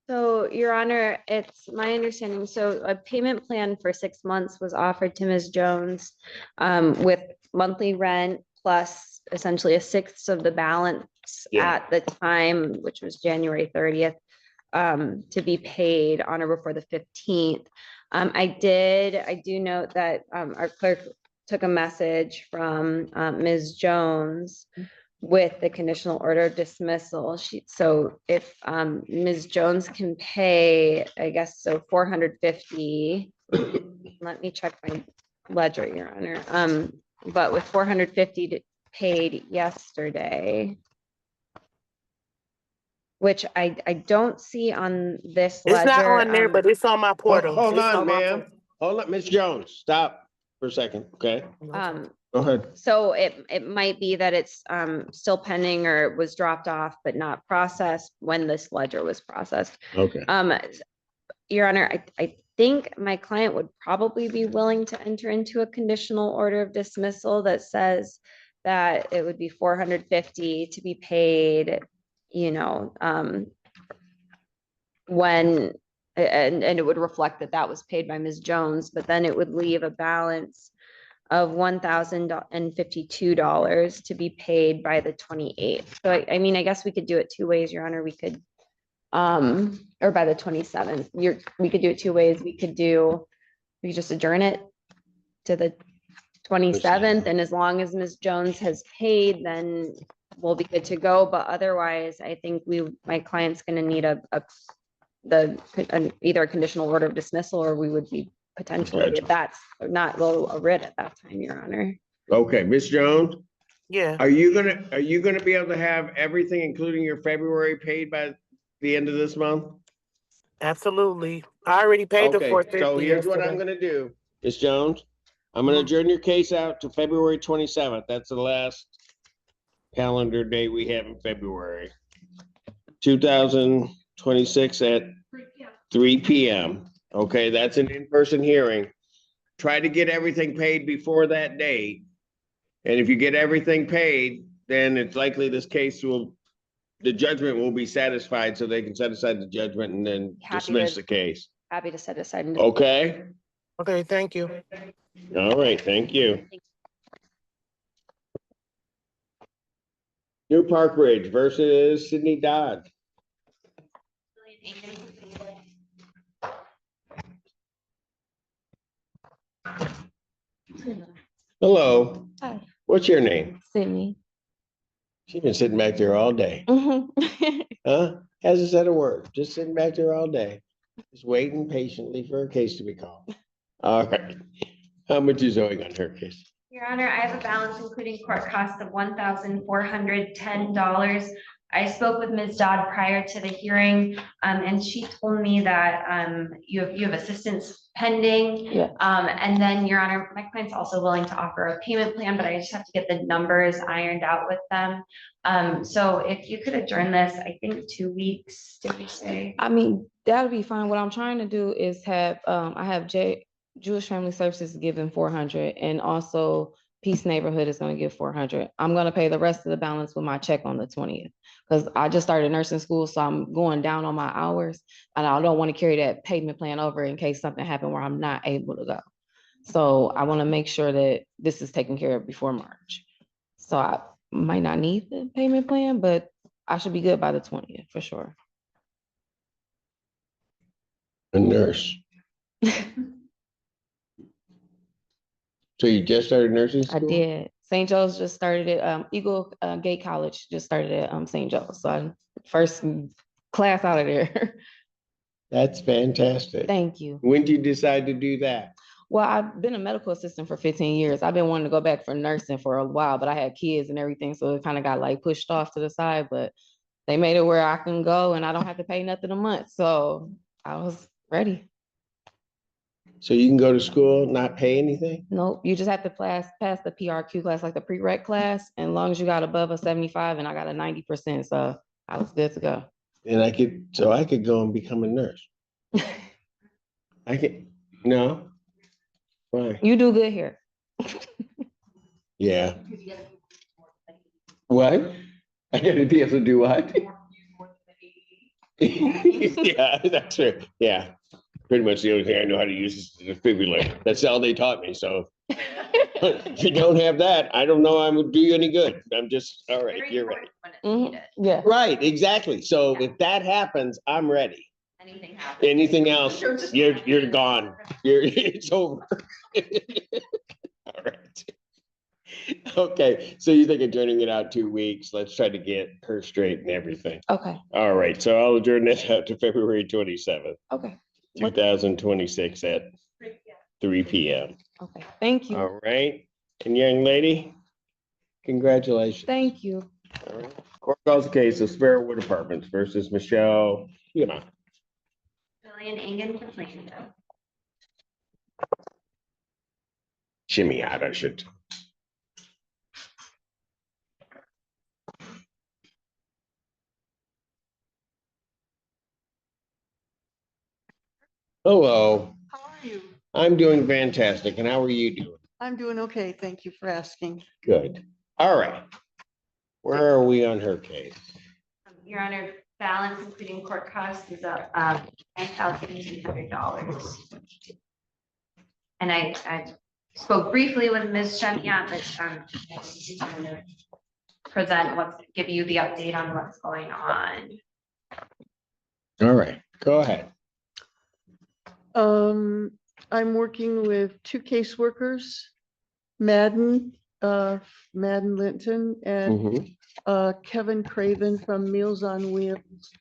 So, Your Honor, it's my understanding, so a payment plan for 6 months was offered to Ms. Jones with monthly rent plus essentially a sixth of the balance at the time, which was January 30th, to be paid on or before the 15th. I do note that our clerk took a message from Ms. Jones with the conditional order of dismissal. So if Ms. Jones can pay, I guess, so 450, let me check my ledger, Your Honor. But with 450 paid yesterday, which I don't see on this It's not ledger. on there, but it's on my portal. Hold It's on, my ma'am. portal. Hold on, Miss Jones, stop for a second, okay? Go ahead. So it might be that it's still pending or it was dropped off but not processed when this ledger was processed. Okay. Your Honor, I think my client would probably be willing to enter into a conditional order of dismissal that says that it would be $450 to be paid, you know, when, and it would reflect that that was paid by Ms. Jones, but then it would leave a balance of $1,052 to be paid by the 28th. So I mean, I guess we could do it two ways, Your Honor. We could, or by the 27th, we could do it two ways. We could just adjourn it to the 27th, and as long as Ms. Jones has paid, then we'll be good to go. But otherwise, I think my client's gonna need either a conditional order of dismissal, or we would be potentially, if that's not, well, a writ at that time, Your Honor. Okay, Miss Jones? Yeah. Are you gonna be able to have everything, including your February, paid by the end of this month? Absolutely. I already paid the Okay, $450. so here's what I'm gonna do, Miss Jones. I'm gonna adjourn your case out to February 27th. That's the last calendar day we have in February. 2026 at 3 p.m. Okay, that's an in-person hearing. Try to get everything paid before that date. And if you get everything paid, then it's likely this case the judgment will be satisfied, so they can set aside the judgment and then dismiss the case. Happy to set aside. Okay? Okay, thank you. All right, thank you. New Park Ridge versus Sydney Dodd. Hello. Hi. What's your name? Sydney. She's been sitting back there all day. Huh? Hasn't said a word. Just sitting back there all day. Just waiting patiently for a case to be called. All right. How much is owing on her case? Your Honor, I have a balance including court costs of $1,410. I spoke with Ms. Dodd prior to the hearing, and she told me that you have assistance pending. Yeah. And then, Your Honor, my client's also willing to offer a payment plan, but I just have to get the numbers ironed out with them. So if you could adjourn this, I think 2 weeks, did we say? I mean, that'll be fine. What I'm trying to do is have, I have Jewish Family Services giving 400, and also Peace Neighborhood is gonna give 400. I'm gonna pay the rest of the balance with my check on the 20th. Because I just started nursing school, so I'm going down on my hours, and I don't want to carry that payment plan over in case something happened where I'm not able to go. So I want to make sure that this is taken care of before March. So I might not need the payment plan, but I should be good by the 20th for sure. A nurse. So you just started nursing school? I did. St. Joe's just started it. Eagle Gate College just started at St. Joe's. So I first class out of there. That's fantastic. Thank you. When did you decide to do that? Well, I've been a medical assistant for 15 years. I've been wanting to go back for nursing for a while, but I had kids and everything, so it kind of got like pushed off to the side, but they made it where I can go and I don't have to pay nothing a month. So I was ready. So you can go to school, not pay anything? Nope, you just have to pass the PRQ class, like the prereq class, and as long as you got above a 75 and I got a 90%, so I was good to go. And I could go and become a nurse. No? Why? You do good here. Yeah. What? I gotta be able to do what? Yeah, that's true. Yeah. Pretty much the only thing I know how to use is the defibrillator. That's all they taught me, so. If you don't have that, I don't know I would do you any good. I'm just, all right, you're ready. Yeah. Right, exactly. So if that happens, I'm ready. Anything else, you're gone. It's over. All right. Okay, so you think adjourning it out 2 weeks? Let's try to get her straight and everything. Okay. All right, so I'll adjourn that out to February 27th. Okay. 2026 at 3 p.m. Okay, thank you. All right, and young lady, congratulations. Thank you. All right. Court calls the case of Sparrowwood Apartments versus Michelle Yama. Julian Engen for Plaintiff. Jimmy out, I should. Hello. How are you? I'm doing fantastic. And how are you doing? I'm doing okay. Thank you for asking. Good. All right. Where are we on her case? Your Honor, balance including court costs is $9,200. And I spoke briefly with Ms. Shemian, but she's going to give you the update on what's going on. All right, go ahead. I'm working with two caseworkers, Madden Linton and Kevin Craven from Meals on Wheels.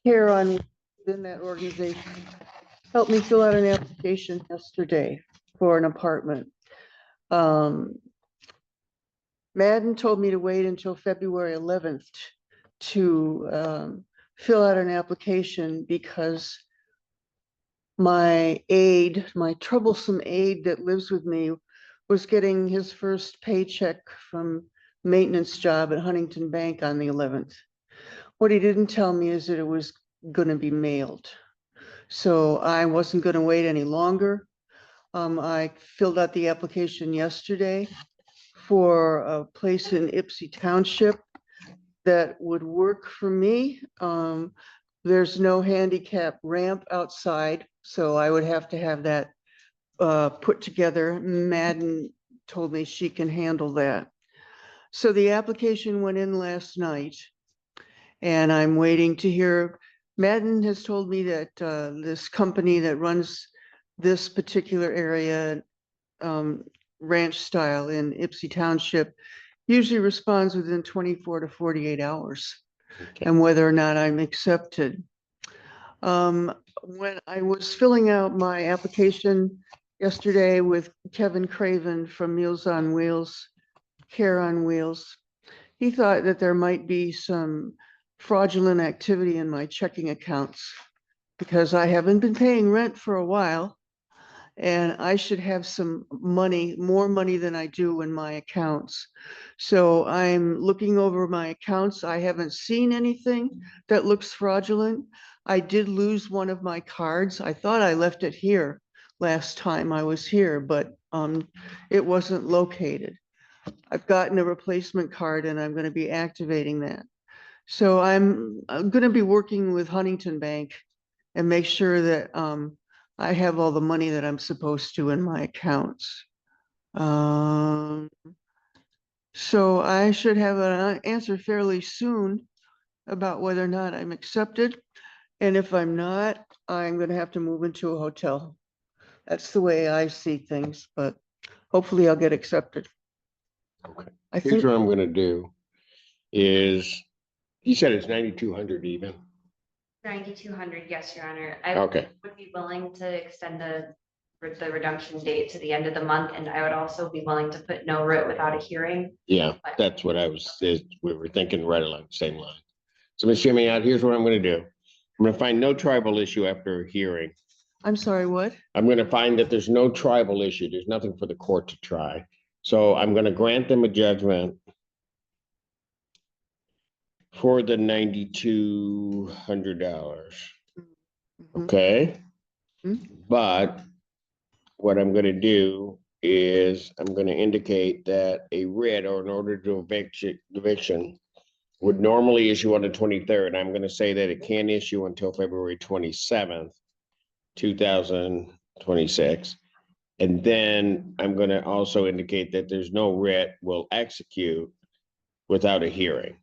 Care on Wheels in that organization helped me fill out an application yesterday for an apartment. Madden told me to wait until February 11th to fill out an application because my troublesome aide that lives with me was getting his first paycheck from maintenance job at Huntington Bank on the 11th. What he didn't tell me is that it was going to be mailed. So I wasn't going to wait any longer. I filled out the application yesterday for a place in Ypsi Township that would work for me. There's no handicap ramp outside, so I would have to have that put together. Madden told me she can handle that. So the application went in last night, and I'm waiting to hear. Madden has told me that this company that runs this particular area, ranch style in Ypsi Township, usually responds within 24 to 48 hours. Okay. And whether or not I'm accepted. When I was filling out my application yesterday with Kevin Craven from Meals on Wheels, Care on Wheels, he thought that there might be some fraudulent activity in my checking accounts because I haven't been paying rent for a while. And I should have some money, more money than I do in my accounts. So I'm looking over my accounts. I haven't seen anything that looks fraudulent. I did lose one of my cards. I thought I left it here last time I was here, but it wasn't located. I've gotten a replacement card and I'm going to be activating that. So I'm going to be working with Huntington Bank and make sure that I have all the money that I'm supposed to in my accounts. So I should have an answer fairly soon about whether or not I'm accepted. And if I'm not, I'm going to have to move into a hotel. That's the way I see things, but hopefully I'll get accepted. Okay. Here's what I'm going to do is, you said it's 9,200 even. 9,200, yes, Your Honor. I Okay. would be willing to extend the redemption date to the end of the month, and I would also be willing to put no writ without a hearing. Yeah, that's what we were thinking right along the same line. So Ms. Jimmy out, here's what I'm going to do. I'm going to find no tribal issue after a hearing. I'm sorry, what? I'm going to find that there's no tribal issue. There's nothing for the court to try. So I'm going to grant them a judgment for the $9,200. Okay. But what I'm going to do is I'm going to indicate that a writ or an order to eviction would normally issue on the 23rd. I'm going to say that it can't issue until February 27th, 2026. And then I'm going to also indicate that there's no writ will execute without a hearing.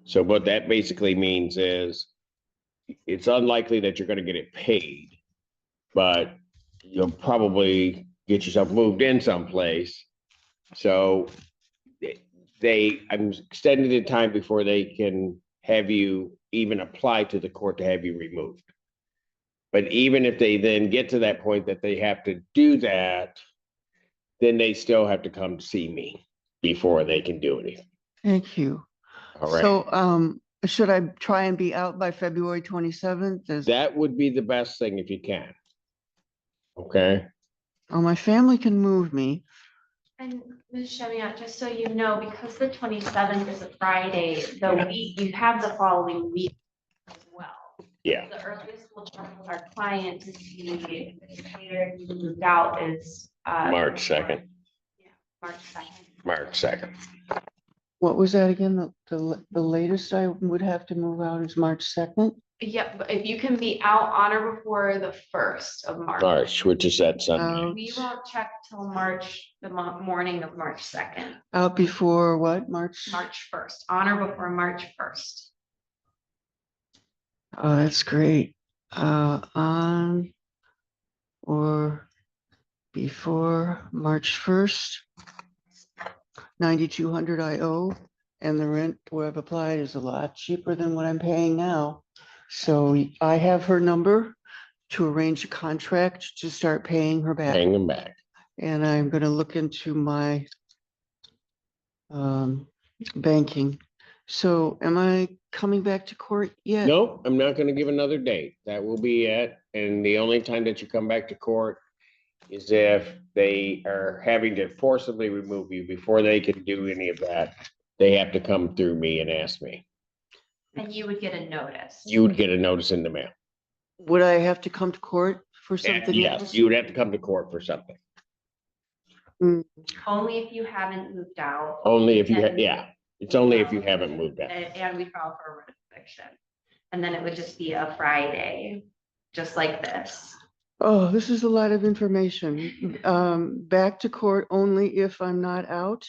So what that basically means is it's unlikely that you're going to get it paid, but you'll probably get yourself moved in someplace. So I'm extending the time before they can have you even apply to the court to have you removed. But even if they then get to that point that they have to do that, then they still have to come see me before they can do anything. Thank you. All right. So, should I try and be out by February 27th? That would be the best thing if you can. Okay, Oh, my family can move me. And Ms. Shemiak, just so you know, because the 27th is a Friday, the week, you have the following week as well. yeah, The earliest we'll check with our client to see if later he moved out is. March 2nd, March 2nd. March 2nd. What was that again? The latest I would have to move out is March 2nd? Yep, but if you can be out on or before the 1st of March. March, which is that Sunday. We won't check till March, the morning of March 2nd. Out before what, March? March 1st, on or before March 1st. Oh, that's great. On or before March 1st. 9,200 I owe, and the rent where I've applied is a lot cheaper than what I'm paying now. So I have her number to arrange a contract to start paying her back. Paying them back. And I'm gonna look into my banking. So am I coming back to court yet? Nope, I'm not gonna give another date. That will be it. And the only time that you come back to court is if they are having to forcibly remove you. Before they can do any of that, they have to come through me and ask me. And you would get a notice. You would get a notice in the mail. Would I have to come to court for something Yes, else? you would have to come to court for something. Only if you haven't moved out. Only if you, And- yeah, it's only if you haven't moved out. And we file for a eviction. And then it would just be a Friday, just like this. Oh, this is a lot of information. Back to court only if I'm not out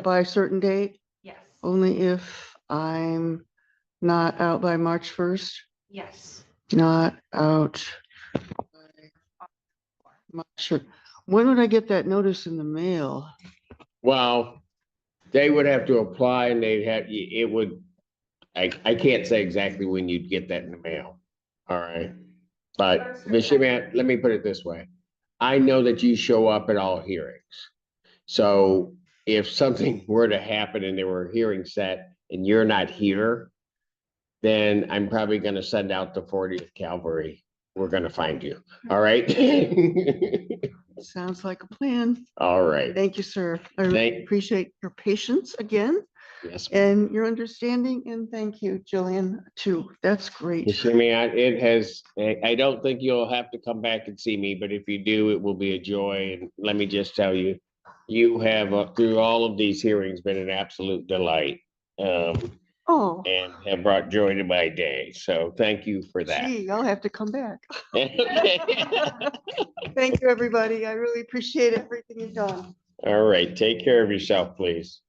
by a certain date? Yes. Only if I'm not out by March 1st? Yes. Not out. Sure. When would I get that notice in the mail? Well, they would have to apply and they'd have, it would, I can't say exactly when you'd get that in the mail. All right. But Ms. Shemiak, let me put it this way. I know that you show up at all hearings. So if something were to happen and there were hearings set and you're not here, then I'm probably going to send out the 40th Cavalry. We're going to find you. All right. Sounds like a plan. All right. Thank you, sir. I really appreciate your patience again. Yes. And your understanding, and thank you, Jillian, too. That's great. Ms. Shemiak, it has, I don't think you'll have to come back and see me, but if you do, it will be a joy. And let me just tell you, you have through all of these hearings been an absolute delight. Oh. And have brought joy to my day. So thank you for that. Gee, I'll have to come back. Thank you, everybody. I really appreciate everything you've done. All right. Take care of yourself, please.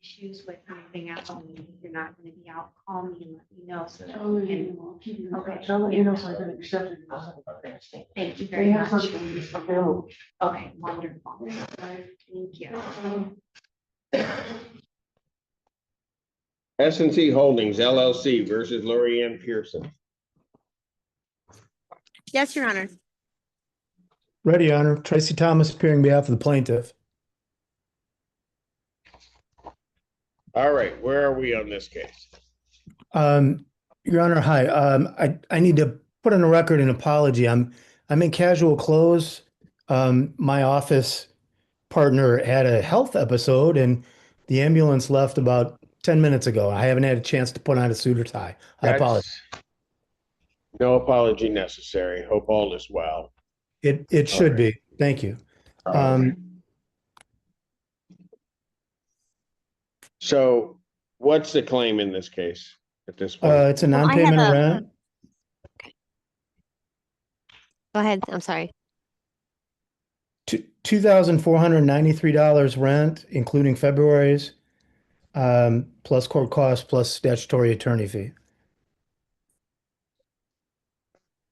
Issues with moving out, you're not gonna be out, call me and let me know so that we can. Okay. I'll let you know so I can accept it. Thank you very much. Okay, wonderful. Thank you. S&C Holdings LLC versus Lorianne Pearson. Yes, Your Honor. Ready, Your Honor. Tracy Thomas appearing on behalf of the plaintiff. All right, where are we on this case? Your Honor, hi. I need to put on the record an apology. I'm in casual clothes. My office partner had a health episode and the ambulance left about 10 minutes ago. I haven't had a chance to put on a suit or tie. I apologize. No apology necessary. Hope all is well. It should be. Thank you. So what's the claim in this case at this point? It's a non-payment of rent. Go ahead. I'm sorry. $2,493 rent, including February's, plus court costs, plus statutory attorney fee.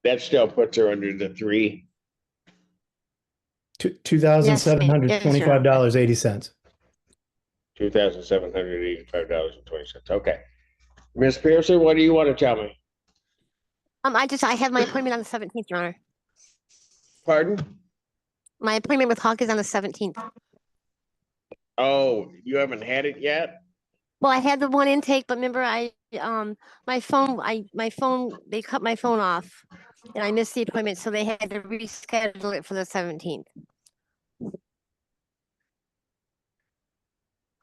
That still puts her under the three. $2,725.80. $2,785.20. Okay. Ms. Pearson, what do you want to tell me? I have my appointment on the 17th, Your Honor. Pardon? My appointment with Hawk is on the 17th. Oh, you haven't had it yet? Well, I had the one intake, but remember my phone, they cut my phone off and I missed the appointment, so they had to reschedule it for the 17th.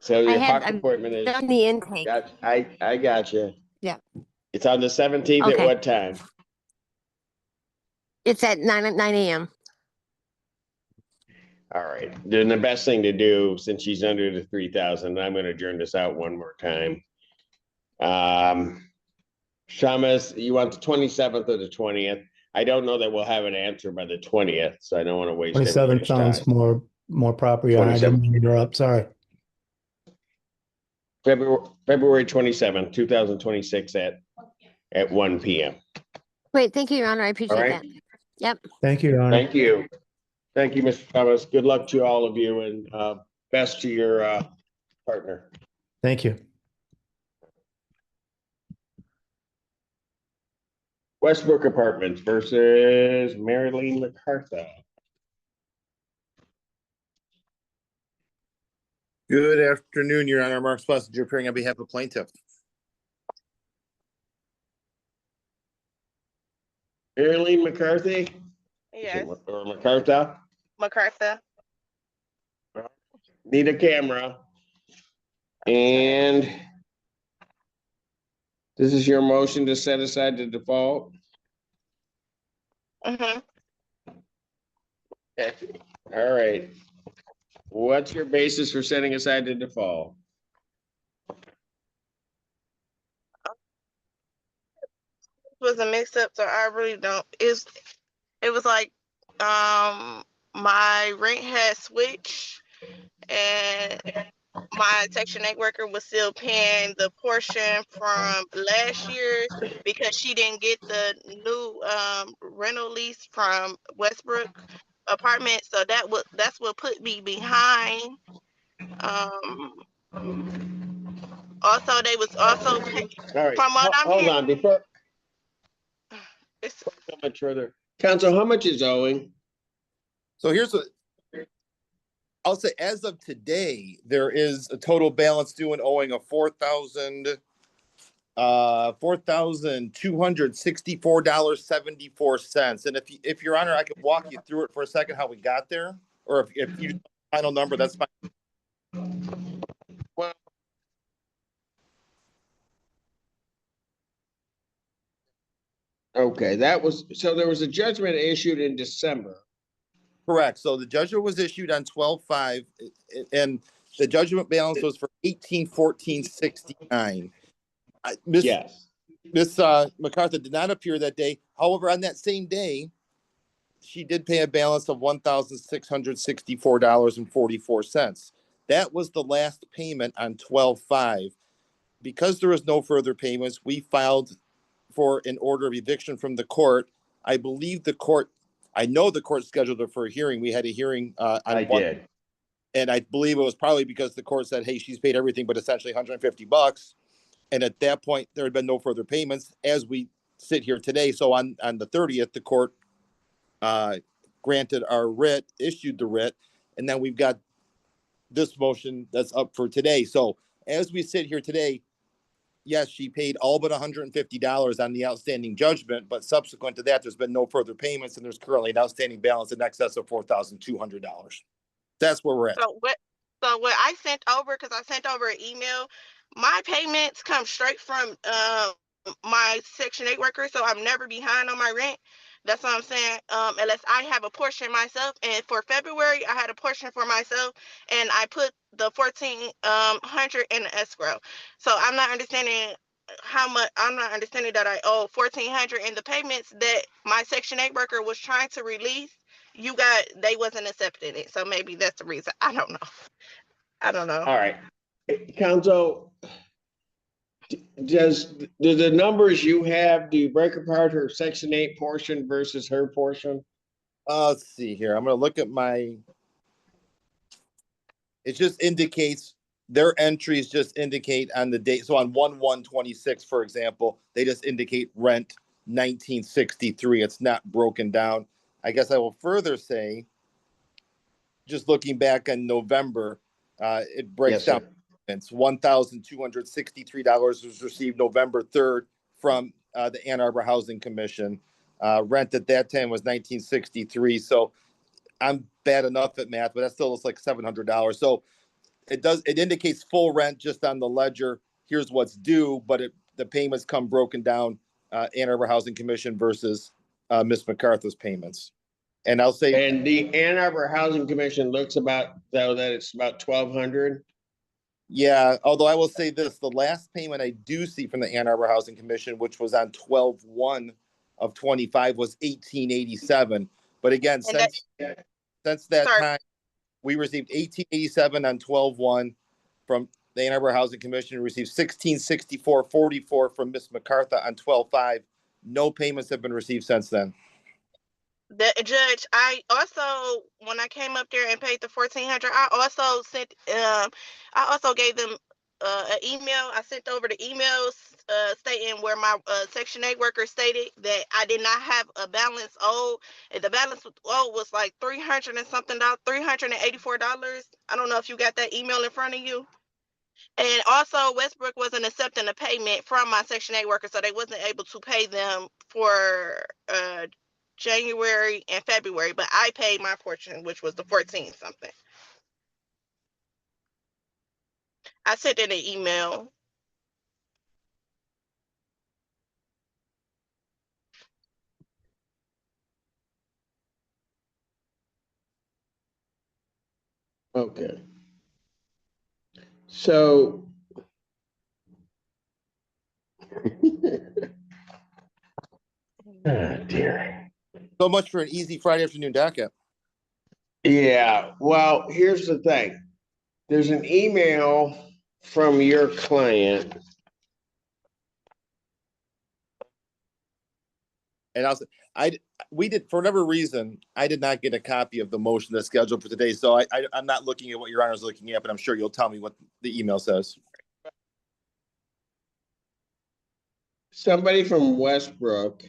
So I your had, Hawk I've appointment is, done the intake. I got you. Yeah. It's on the 17th at Okay. what time? It's at 9 a.m. All right. Then the best thing to do, since she's under the 3,000, I'm going to adjourn this out one more time. Shamus, you want the 27th or the 20th? I don't know that we'll have an answer by the 20th, so I don't want to waste 27 everybody's sounds time. more proper. Your Honor. I didn't 27th. mean to interrupt. Sorry. February 27th, 2026 at 1 p.m. Great. Thank you, Your Honor. I All appreciate right. that. Yep. Thank you, Your Honor. Thank you. Thank you, Mr. Thomas. Good luck to all of you and best to your partner. Thank you. Westbrook Apartments versus Marilyn McCarthy. Good afternoon, Your Honor. Mark Schlesinger appearing on behalf of plaintiff. Marilyn McCarthy? Yes. Or McCarthy? MacArthur. Need a camera. And this is your motion to set aside the default? Mm-hmm. Okay. All right. What's your basis for setting aside the default? Was a mix up, so I really don't. It was like my rent had switched and my Section 8 worker was still paying the portion from last year because she didn't get the new rental lease from Westbrook Apartment. So that's what put me behind. Also, they was also paying, All right. from what I'm Hold hearing. on before so much further. Council, how much is owing? So here's what I'll say. As of today, there is a total balance due and owing of $4,264.74. And if Your Honor, I could walk you through it for a second how we got there, or if you final number, that's fine. Well, okay, there was a judgment issued in December. Correct. So the judgment was issued on 12/5, and the judgment balance was for 1814.69. Yes. Miss MacArthur did not appear that day. However, on that same day, she did pay a balance of $1,664.44. That was the last payment on 12/5. Because there was no further payments, we filed for an order of eviction from the court. I believe I know the court scheduled her for a hearing. We had a hearing did. And I believe it was probably because the court said, hey, she's paid everything but essentially $150. And at that point, there had been no further payments as we sit here today. So on the 30th, the court granted our writ, issued the writ, and then we've got this motion that's up for today. So as we sit here today, yes, she paid all but $150 on the outstanding judgment, but subsequent to that, there's been no further payments, and there's currently an outstanding balance in excess of $4,200. That's where we're at. So what I sent over, because I sent over an email, my payments come straight from my Section 8 worker, so I'm never behind on my rent. That's what I'm saying. Unless I have a portion myself, and for February I had a portion for myself, and I put the $1,400 in the escrow. So I'm not understanding how much. I'm not understanding that I owe $1,400 in the payments that my Section 8 worker was trying to release. They wasn't accepting it, so maybe that's the reason. I don't know. All right. Council, do the numbers you have, do you break apart her Section 8 portion versus her portion? Let's see here. I'm going to look at it just indicates their entries just indicate on the date. So on 1/1/26, for example, they just indicate rent 1963. It's not broken down. I guess I will further say, just looking back in November, It breaks Yes, sir. down. It's $1,263 was received November 3rd from the Ann Arbor Housing Commission. Rent at that time was $1,963. So I'm bad enough at math, but that still looks like $700. So it indicates full rent just on the ledger. Here's what's due, but the payments come broken down, Ann Arbor Housing Commission versus Miss MacArthur's payments. And I'll say, and the Ann Arbor Housing Commission looks about, though, that it's about 1,200. yeah, although I will say this, the last payment I do see from the Ann Arbor Housing Commission, which was on 12/1 of 25, was $1,887. But again, since that Sorry. time, we received $1,887 on 12/1 from the Ann Arbor Housing Commission. We received $1,664.44 from Miss MacArthur on 12/5. No payments have been received since then. The judge, I also, when I came up there and paid the $1,400, I also sent, I also gave them an email. I sent over the emails stating where my Section 8 worker stated that I did not have a balance owed. The balance owed was like $300 and something, $384. I don't know if you got that email in front of you. And also, Westbrook wasn't accepting a payment from my Section 8 worker, so they wasn't able to pay them for January and February, but I paid my portion, which was the 14 something. I sent in an email. Okay. So. Oh, dear. So much for an easy Friday afternoon docket. Yeah, well, here's the thing. There's an email from your client. And we did, for whatever reason, I did not get a copy of the motion that's scheduled for today. So I'm not looking at what your Honor is looking at, but I'm sure you'll tell me what the email says. Somebody from Westbrook,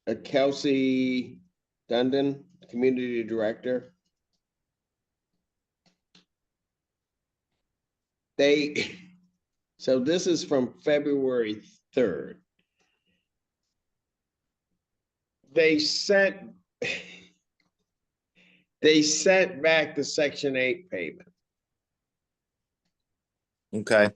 a Kelsey Dundon, community director. So this is from February 3rd. They sent back the Section 8 payment. Okay.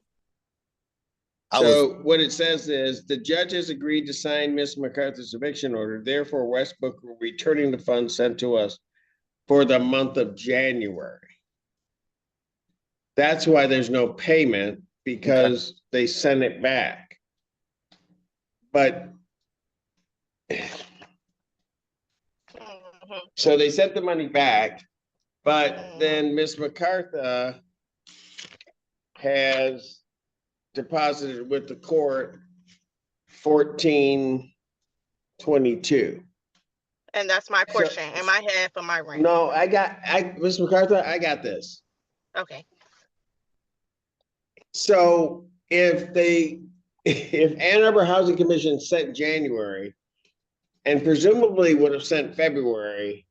So what it says is the judge has agreed to sign Miss MacArthur's eviction order. Therefore, Westbrook will be returning the funds sent to us for the month of January. That's why there's no payment, because they sent it back. But so they sent the money back, but then Miss MacArthur has deposited with the court $1,422. And that's my portion and my half of my rent. No, Miss MacArthur, I got this. Okay. So if Ann Arbor Housing Commission sent January and presumably would have sent February,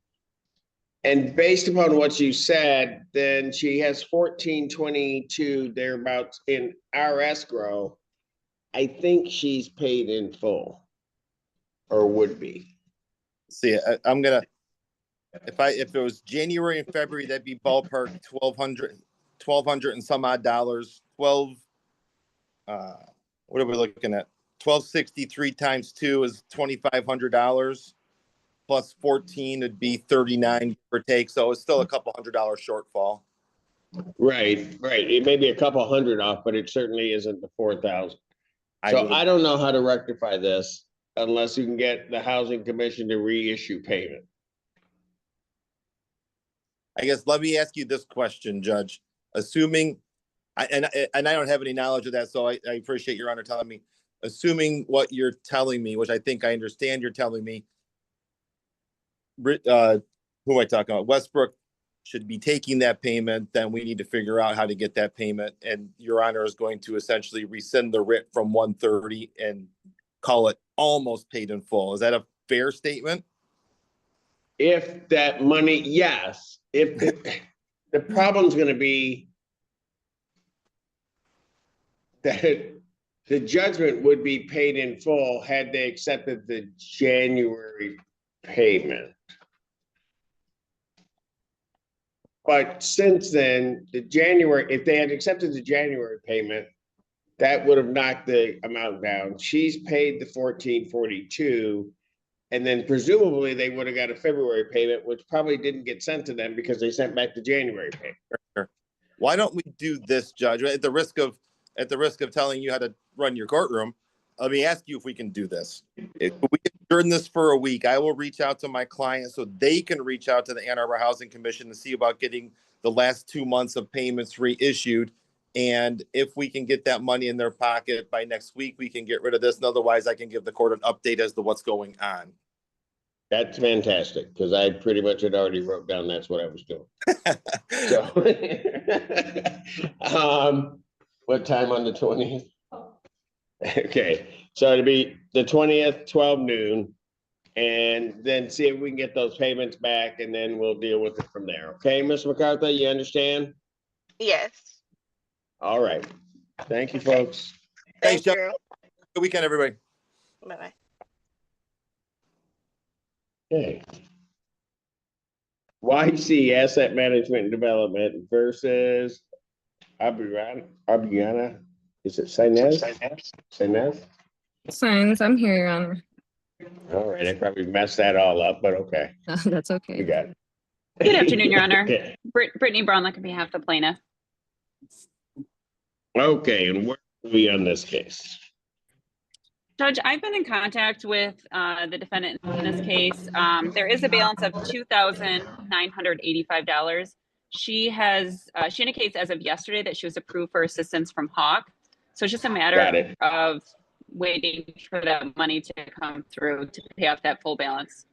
and based upon what you said, then she has $1,422 thereabouts in our escrow. I think she's paid in full, or would be. See, I'm gonna, if it was January and February, that'd be ballpark $1,200 and some odd dollars. What are we looking at? 1,263 times 2 is $2,500. Plus 14 would be 39 per take. So it's still a couple $100 shortfall. Right. It may be a couple hundred off, but it certainly isn't the 4,000. So I don't know how to rectify this unless you can get the Housing Commission to reissue payment. I guess let me ask you this question, Judge. Assuming, and I don't have any knowledge of that, so I appreciate Your Honor telling me. Assuming what you're telling me, which I think I understand you're telling me, who am I talking about? Westbrook should be taking that payment. Then we need to figure out how to get that payment. And Your Honor is going to essentially rescind the writ from 130 and call it almost paid in full. Is that a fair statement? If that money, yes. If the problem's going to be that the judgment would be paid in full had they accepted the January payment. But since then, if they had accepted the January payment, that would have knocked the amount down. She's paid the 1442, and then presumably they would have got a February payment, which probably didn't get sent to them because they sent back the January payment. Sure. Why don't we do this, Judge? At the risk of telling you how to run your courtroom, let me ask you if we can do this. If we adjourn this for a week, I will reach out to my clients so they can reach out to the Ann Arbor Housing Commission to see about getting the last 2 months of payments reissued. And if we can get that money in their pocket by next week, we can get rid of this. And otherwise, I can give the court an update as to what's going on. That's fantastic, because I pretty much had already wrote down that's what I was doing. So, what time on the 20th? Okay, so it'll be the 20th, 12 noon, and then see if we can get those payments back, and then we'll deal with it from there. Okay, Ms. MacArthur, you understand? Yes. All right. Thank you, folks. Thank you. Good weekend, everybody. Bye-bye. Okay. YC Asset Management and Development versus Abiana. Is it Sainez? Sainez? Signs, I'm here, Your Honor. All right, I probably messed that all up, but okay. That's okay. You got it. Good afternoon, Your Honor. Okay. Brittany Brownlock on behalf of the plaintiff. Okay, and where are we on this case? Judge, I've been in contact with the defendant in this case. There is a balance of $2,985. She indicates as of yesterday that she was approved for assistance from Hawk. So it's just a matter of waiting for that money to come through to pay off that full balance.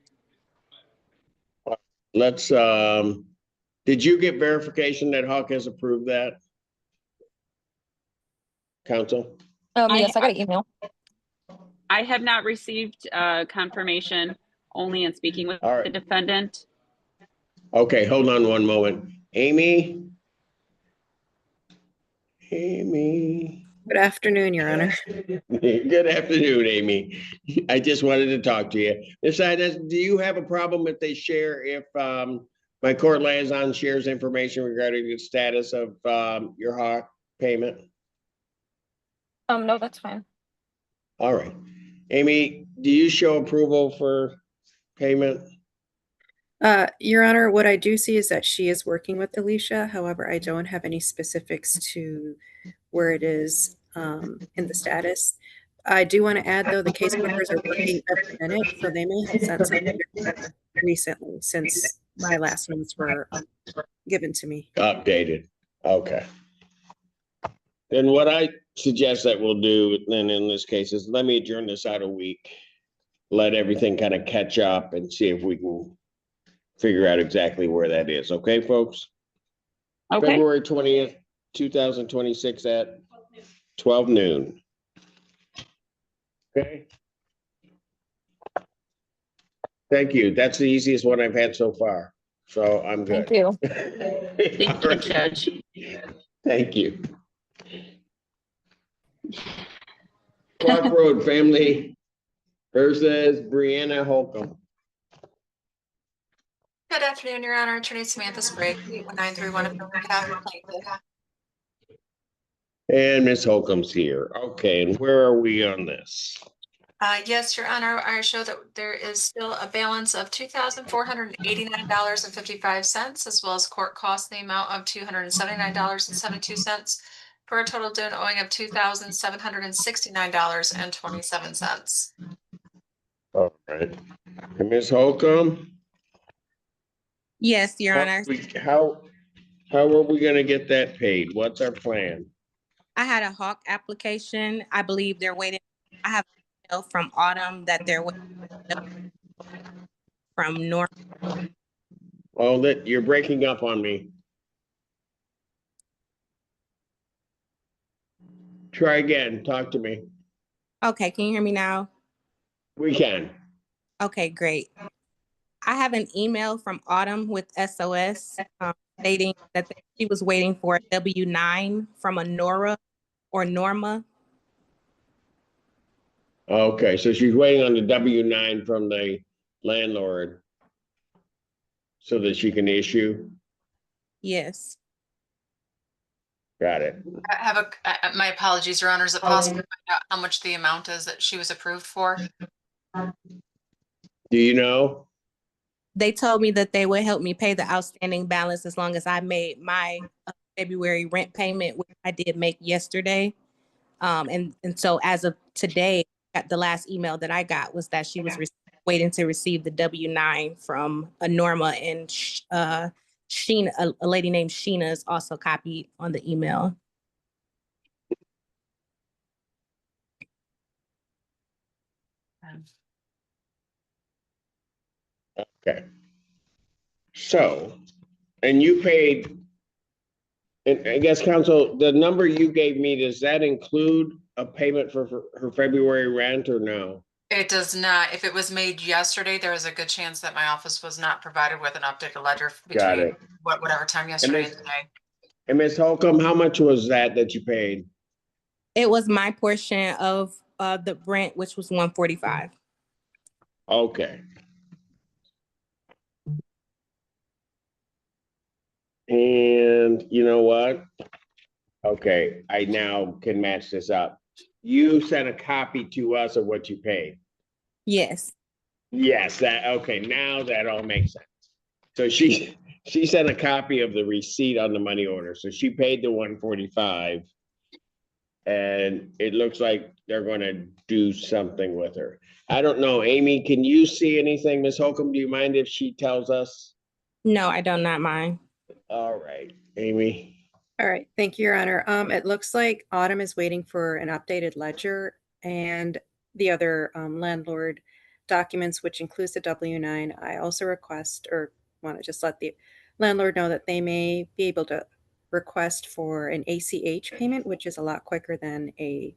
Let's, did you get verification that Hawk has approved that? Counsel? Yes, I got an email. I have not received confirmation, only in speaking with the defendant. Okay, hold on one moment. Amy? Amy? Good afternoon, Your Honor. Good afternoon, Amy. I just wanted to talk to you. Besides, do you have a problem if they share, if my court liaison shares information regarding the status of your Hawk payment? No, that's fine. All right. Amy, do you show approval for payment? Your Honor, what I do see is that she is working with Alicia. However, I don't have any specifics to where it is in the status. I do want to add, though, the caseworkers are working every minute, so they may have sent something recently since my last notes were given to me. Updated. Okay. Then what I suggest that we'll do then in this case is let me adjourn this out a week. Let everything kind of catch up and see if we can figure out exactly where that is. Okay, folks? Okay. February 20th, 2026 at 12 noon. Okay. Thank you. That's the easiest one I've had so far. So I'm good. Thank you. Thank you, Judge. Thank you. Clark Road family versus Brianna Holcomb. Good afternoon, Your Honor. Attorney Samantha Sprague, 81931 on behalf of the plaintiff. And Ms. Holcomb's here. Okay, and where are we on this? Yes, Your Honor, I show that there is still a balance of $2,489.55, as well as court costs in the amount of $279.72, for a total due owing of $2,769.27. All right. And Ms. Holcomb? Yes, Your Honor. How are we gonna get that paid? What's our plan? I had a Hawk application. I believe they're waiting. I have an email from Autumn that they're waiting from North. Oh, that you're breaking up on me. Try again. Talk to me. Okay, can you hear me now? We can. Okay, great. I have an email from Autumn with SOS stating that she was waiting for a W-9 from Honora or Norma. Okay, so she's waiting on the W-9 from the landlord so that she can issue. Yes. Got it. I have my apologies, Your Honor. Is it possible to find out how much the amount is that she was approved for? Do you know? They told me that they would help me pay the outstanding balance as long as I made my February rent payment, which I did make yesterday. And so as of today, the last email that I got was that she was waiting to receive the W-9 from Norma, and Sheena, a lady named Sheena, is also copied on the email. Okay. So, and you paid, and I guess counsel, the number you gave me, does that include a payment for her February rent or no? It does not. If it was made yesterday, there is a good chance that my office was not provided with an updated ledger Got between it. whatever time yesterday and today. And Ms. Holcomb, how much was that you paid? It was my portion of the rent, which was $145. Okay. And you know what? Okay, I now can match this up. You sent a copy to us of what you paid. Yes. Yes, that, okay, now that all makes sense. So she sent a copy of the receipt on the money order. So she paid the 145. And it looks like they're gonna do something with her. I don't know, Amy, can you see anything? Ms. Holcomb, do you mind if she tells us? No, I do not mind. All right, Amy. All right, thank you, Your Honor. It looks like Autumn is waiting for an updated ledger and the other landlord documents, which includes the W-9. I also request or want to just let the landlord know that they may be able to request for an ACH payment, which is a lot quicker than a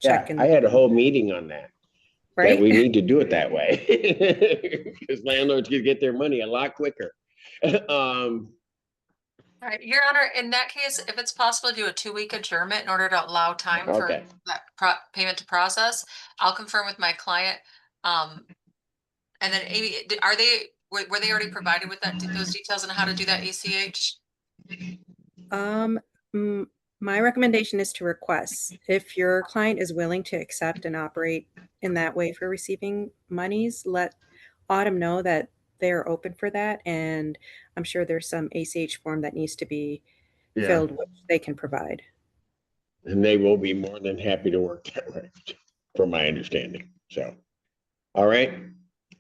check. Yeah, I had a whole meeting on that. Right? That we need to do it that way. Because landlords can get their money a lot quicker. All right, Your Honor, in that case, if it's possible to do a 2-week adjournment in order to allow time for Okay. that payment to process, I'll confirm with my client. And then Amy, were they already provided with those details on how to do that ACH? My recommendation is to request. If your client is willing to accept and operate in that way for receiving monies, let Autumn know that they're open for that. And I'm sure there's some ACH form that needs to be filled, which they can provide. And they will be more than happy to work that way, from my understanding. So, all right.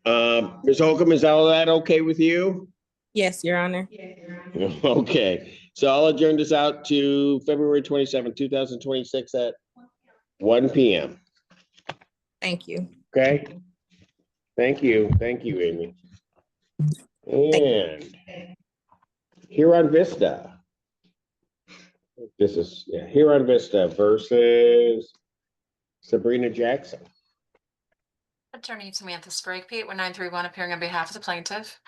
Ms. Holcomb, is all that okay with you? Yes, Your Honor. Okay, so I'll adjourn this out to February 27, 2026 at 1 p.m. Thank you. Okay? Thank you, Amy. And Huron Vista. This is, yeah, Huron Vista versus Sabrina Jackson. Attorney Samantha Sprague, P81931, appearing on behalf of the plaintiff.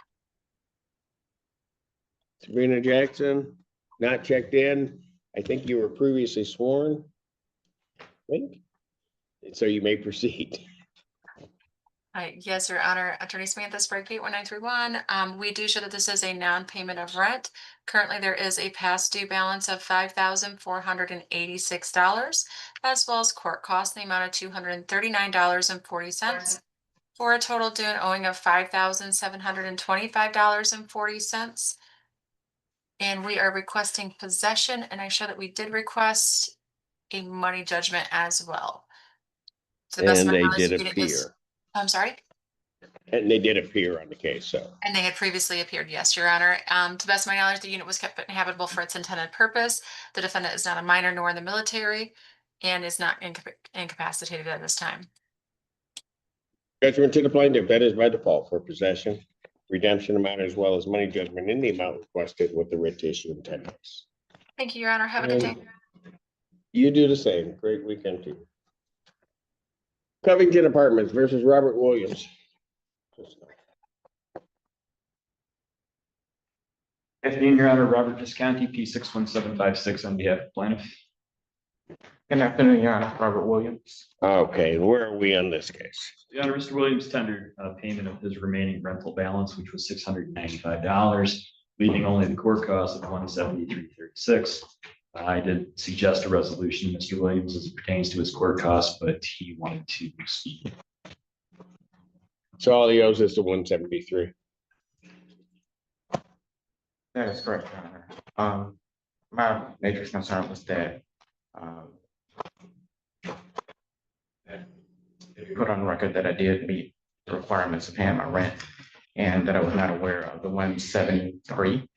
Sabrina Jackson, not checked in. I think you were previously sworn. I think. So you may proceed. Yes, Your Honor. Attorney Samantha Sprague, P81931. We do show that this is a non-payment of rent. Currently, there is a past due balance of $5,486, as well as court costs in the amount of $239.40, for a total due and owing of $5,725.40. And we are requesting possession, and I show that we did request a money judgment as well. To the best of And my they knowledge, did it is- appear. I'm sorry? And they did appear on the case, so. And they had previously appeared, yes, Your Honor. To the best of my knowledge, the unit was kept inhabitable for its intended purpose. The defendant is not a minor nor in the military and is not incapacitated at this time. Judgment to the plaintiff, that is by default for possession, redemption amount, as well as money judgment in the amount requested with the writ to issue in 10 days. Thank you, Your Honor. Have a good day. You do the same. Great weekend to you. Covington Apartments versus Robert Williams. Afternoon, Your Honor. Robert Visconti, P61756 on behalf of plaintiff. Good afternoon, Your Honor. Robert Williams. Okay, where are we on this case? Your Honor, Mr. Williams tendered payment of his remaining rental balance, which was $695, leaving only the court cost of $173.36. I did suggest a resolution, Mr. Williams, as it pertains to his court costs, but he wanted to speak. So all he owes is the 173. That is correct, Your Honor. My major concern was that put on record that I did meet the requirements of paying my rent and that I was not aware of the 173.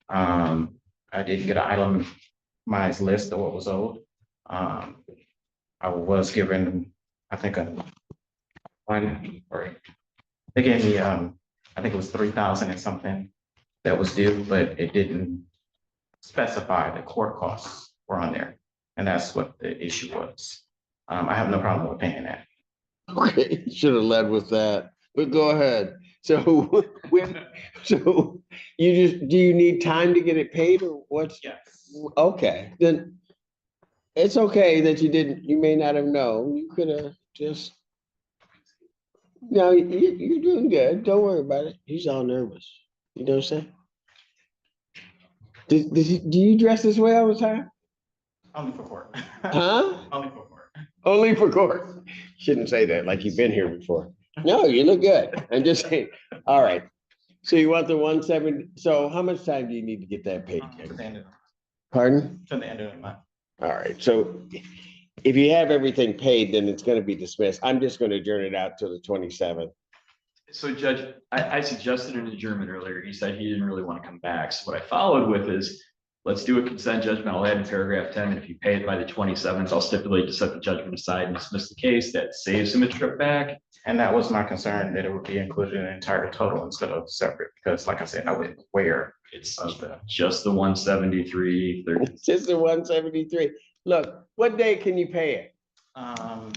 I didn't get an itemized list of what was owed. I was given, I think, they gave me, I think it was 3,000 and something that was due, but it didn't specify the court costs were on there. And that's what the issue was. I have no problem with paying that. Okay, should have led with that, but go ahead. So so do you need time to get it paid or what's? Yes. Okay, then it's okay that you may not have known. You could have just, no, you're doing good. Don't worry about it. He's all nervous. You know what I'm saying? Do you dress this way all the time? Only for court. Huh? Only for court. Only for court. Shouldn't say that like you've been here before. No, you look good. I'm just saying. All right. So you want the 170. So how much time do you need to get that paid? To the end of Pardon? to the end of the month. All right. So if you have everything paid, then it's going to be dismissed. I'm just going to adjourn it out to the 27th. So Judge, I suggested an adjournment earlier. He said he didn't really want to come back. So what I followed with is, let's do a consent judgment. I'll add in paragraph 10. And if you pay it by the 27th, I'll stipulate to set the judgment aside and dismiss the case. That saves him a trip back. And that was my concern, that it would be included in the entire total instead of separate, because like I said, I wasn't aware. It's just the 173. It's just the 173. Look, what day can you pay it? The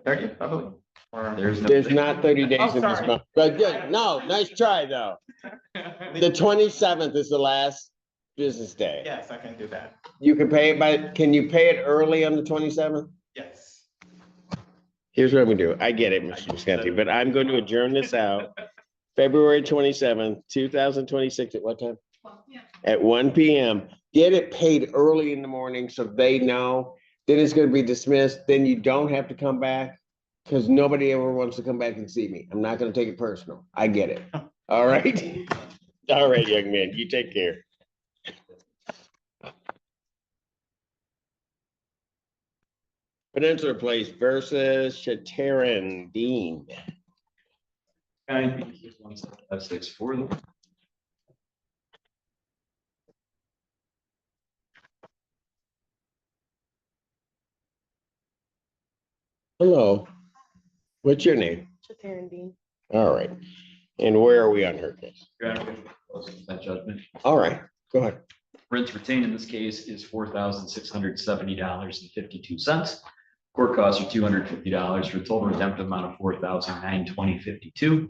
30th, I believe. There's not 30 days Oh, in this sorry. month. But good. No, nice try though. The 27th is the last business day. Yes, I can do that. You can pay it can you pay it early on the 27th? Yes. Here's what I'm gonna do. I get it, Mr. Muscanti, but I'm going to adjourn this out. February 27th, 2026 at what time? At 1 p.m. Get it paid early in the morning so they know. Then it's gonna be dismissed. Then you don't have to come back because nobody ever wants to come back and see me. I'm not gonna take it personal. I get it. All right? All right, young man, you take care. Peninsula Place versus Shataran Dean. 9 for them. Hello. What's your name? Shataran Dean. All right. And where are we on her case? Your Honor, consent judgment. All right, go ahead. Rent retained in this case is $4,670.52. Court costs are $250 for a total redemptive amount of $4,920.52.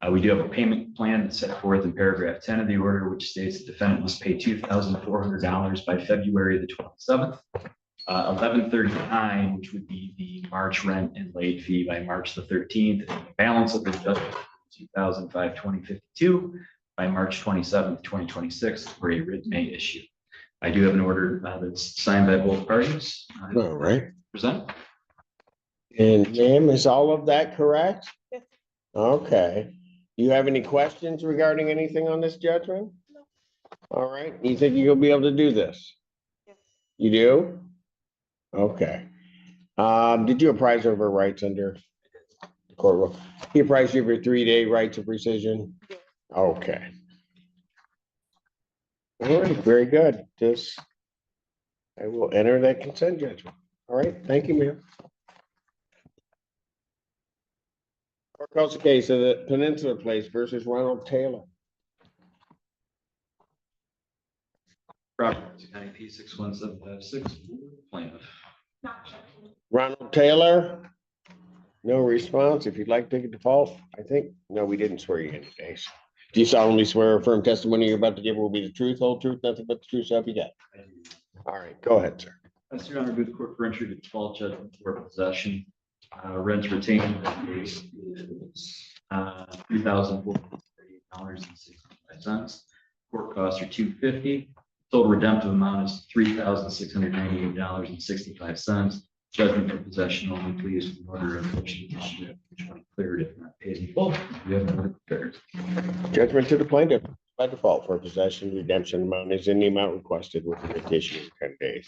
We do have a payment plan that's set forth in paragraph 10 of the order, which states the defendant must pay $2,400 by February the 27th. 11/39, which would be the March rent and late fee by March the 13th. And the balance of the judgment, $2,520.52 by March 27th, 2026, for a writ may issue. I do have an order that's signed by both parties. All right. Present. And ma'am, is all of that correct? Yes. Okay. You have any questions regarding anything on this judgment? No. All right. You think you'll be able to do this? Yes. You do? Okay. Did you apprise her of her rights under the court rule? He apprised you of your 3-day rights of rescission? Yes. Okay. All right, very good. Just, I will enter that consent judgment. All right, thank you, ma'am. Court calls the case of the Peninsula Place versus Ronald Taylor. Property County P 61756, plaintiff. Ronald Taylor, no response. If you'd like to take a default, I think, no, we didn't swear you in today. So, do you solemnly swear or affirm testimony you're about to give will be the truth, whole truth, nothing but the truth, so help you God? All right, go ahead, sir. Yes, Your Honor, move the court for entry to default judgment for possession. Rent retained is $3,438.65. Court costs are $250. Total redemptive amount is $3,698.65. Judgment for possession only, please, in order of eviction issue, which one cleared if not paid in full. We have no prepared. Judgment to the plaintiff by default for possession redemption amount is in the amount requested with the petition in 10 days.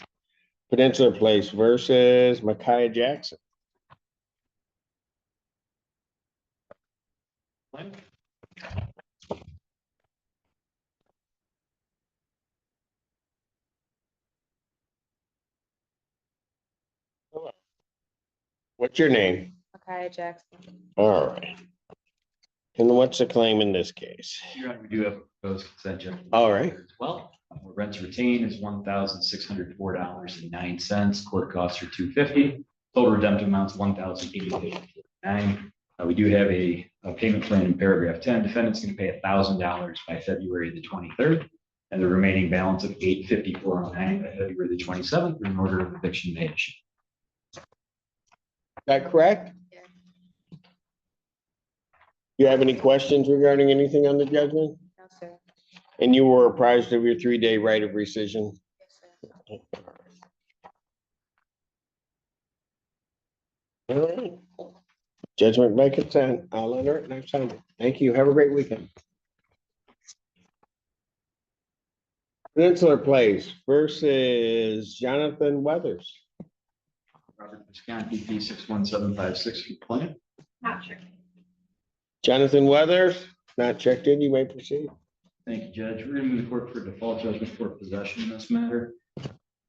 Peninsula Place versus Micaiah Jackson. What's your name? Okay, Jackson. All right. And what's the claim in this case? Your Honor, we do have a proposed consent judgment. All right. As well, rent retained is $1,604.09. Court costs are $250. Total redemptive amounts $1,088.09. We do have a payment plan in paragraph 10. Defendant's going to pay $1,000 by February the 23rd, and the remaining balance of $854.09 by February the 27th in order of eviction may issue. Is that correct? Yeah. You have any questions regarding anything on the judgment? No, sir. And you were apprised of your 3-day right of rescission? Yes, sir. All right. Judgment by consent. I'll enter it next time. Thank you. Have a great weekend. Peninsula Place versus Jonathan Weathers. Robert Visconti, P 61756 complaint. Not sure. Jonathan Weathers, not checked in. You may proceed. Thank you, Judge. We're going to move the court for default judgment for possession in this matter.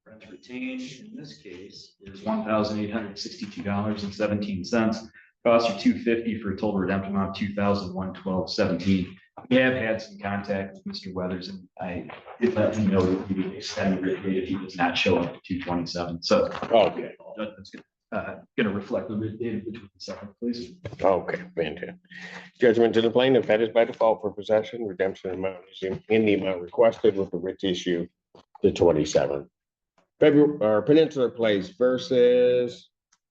Rent retained in this case is $1,862.17. Costs are $250 for a total redemption amount of $2,112.17. We have had some contact with Mr. Weathers, and I did let him know that we would extend the writ date if he does not show up to 2/27. So, Okay. Judgment's going to reflect the writ date between the second, please. Okay, fantastic. Judgment to the plaintiff, that is by default for possession. Redemption amount is in the amount requested with the writ issue the 27th. February or Peninsula Place versus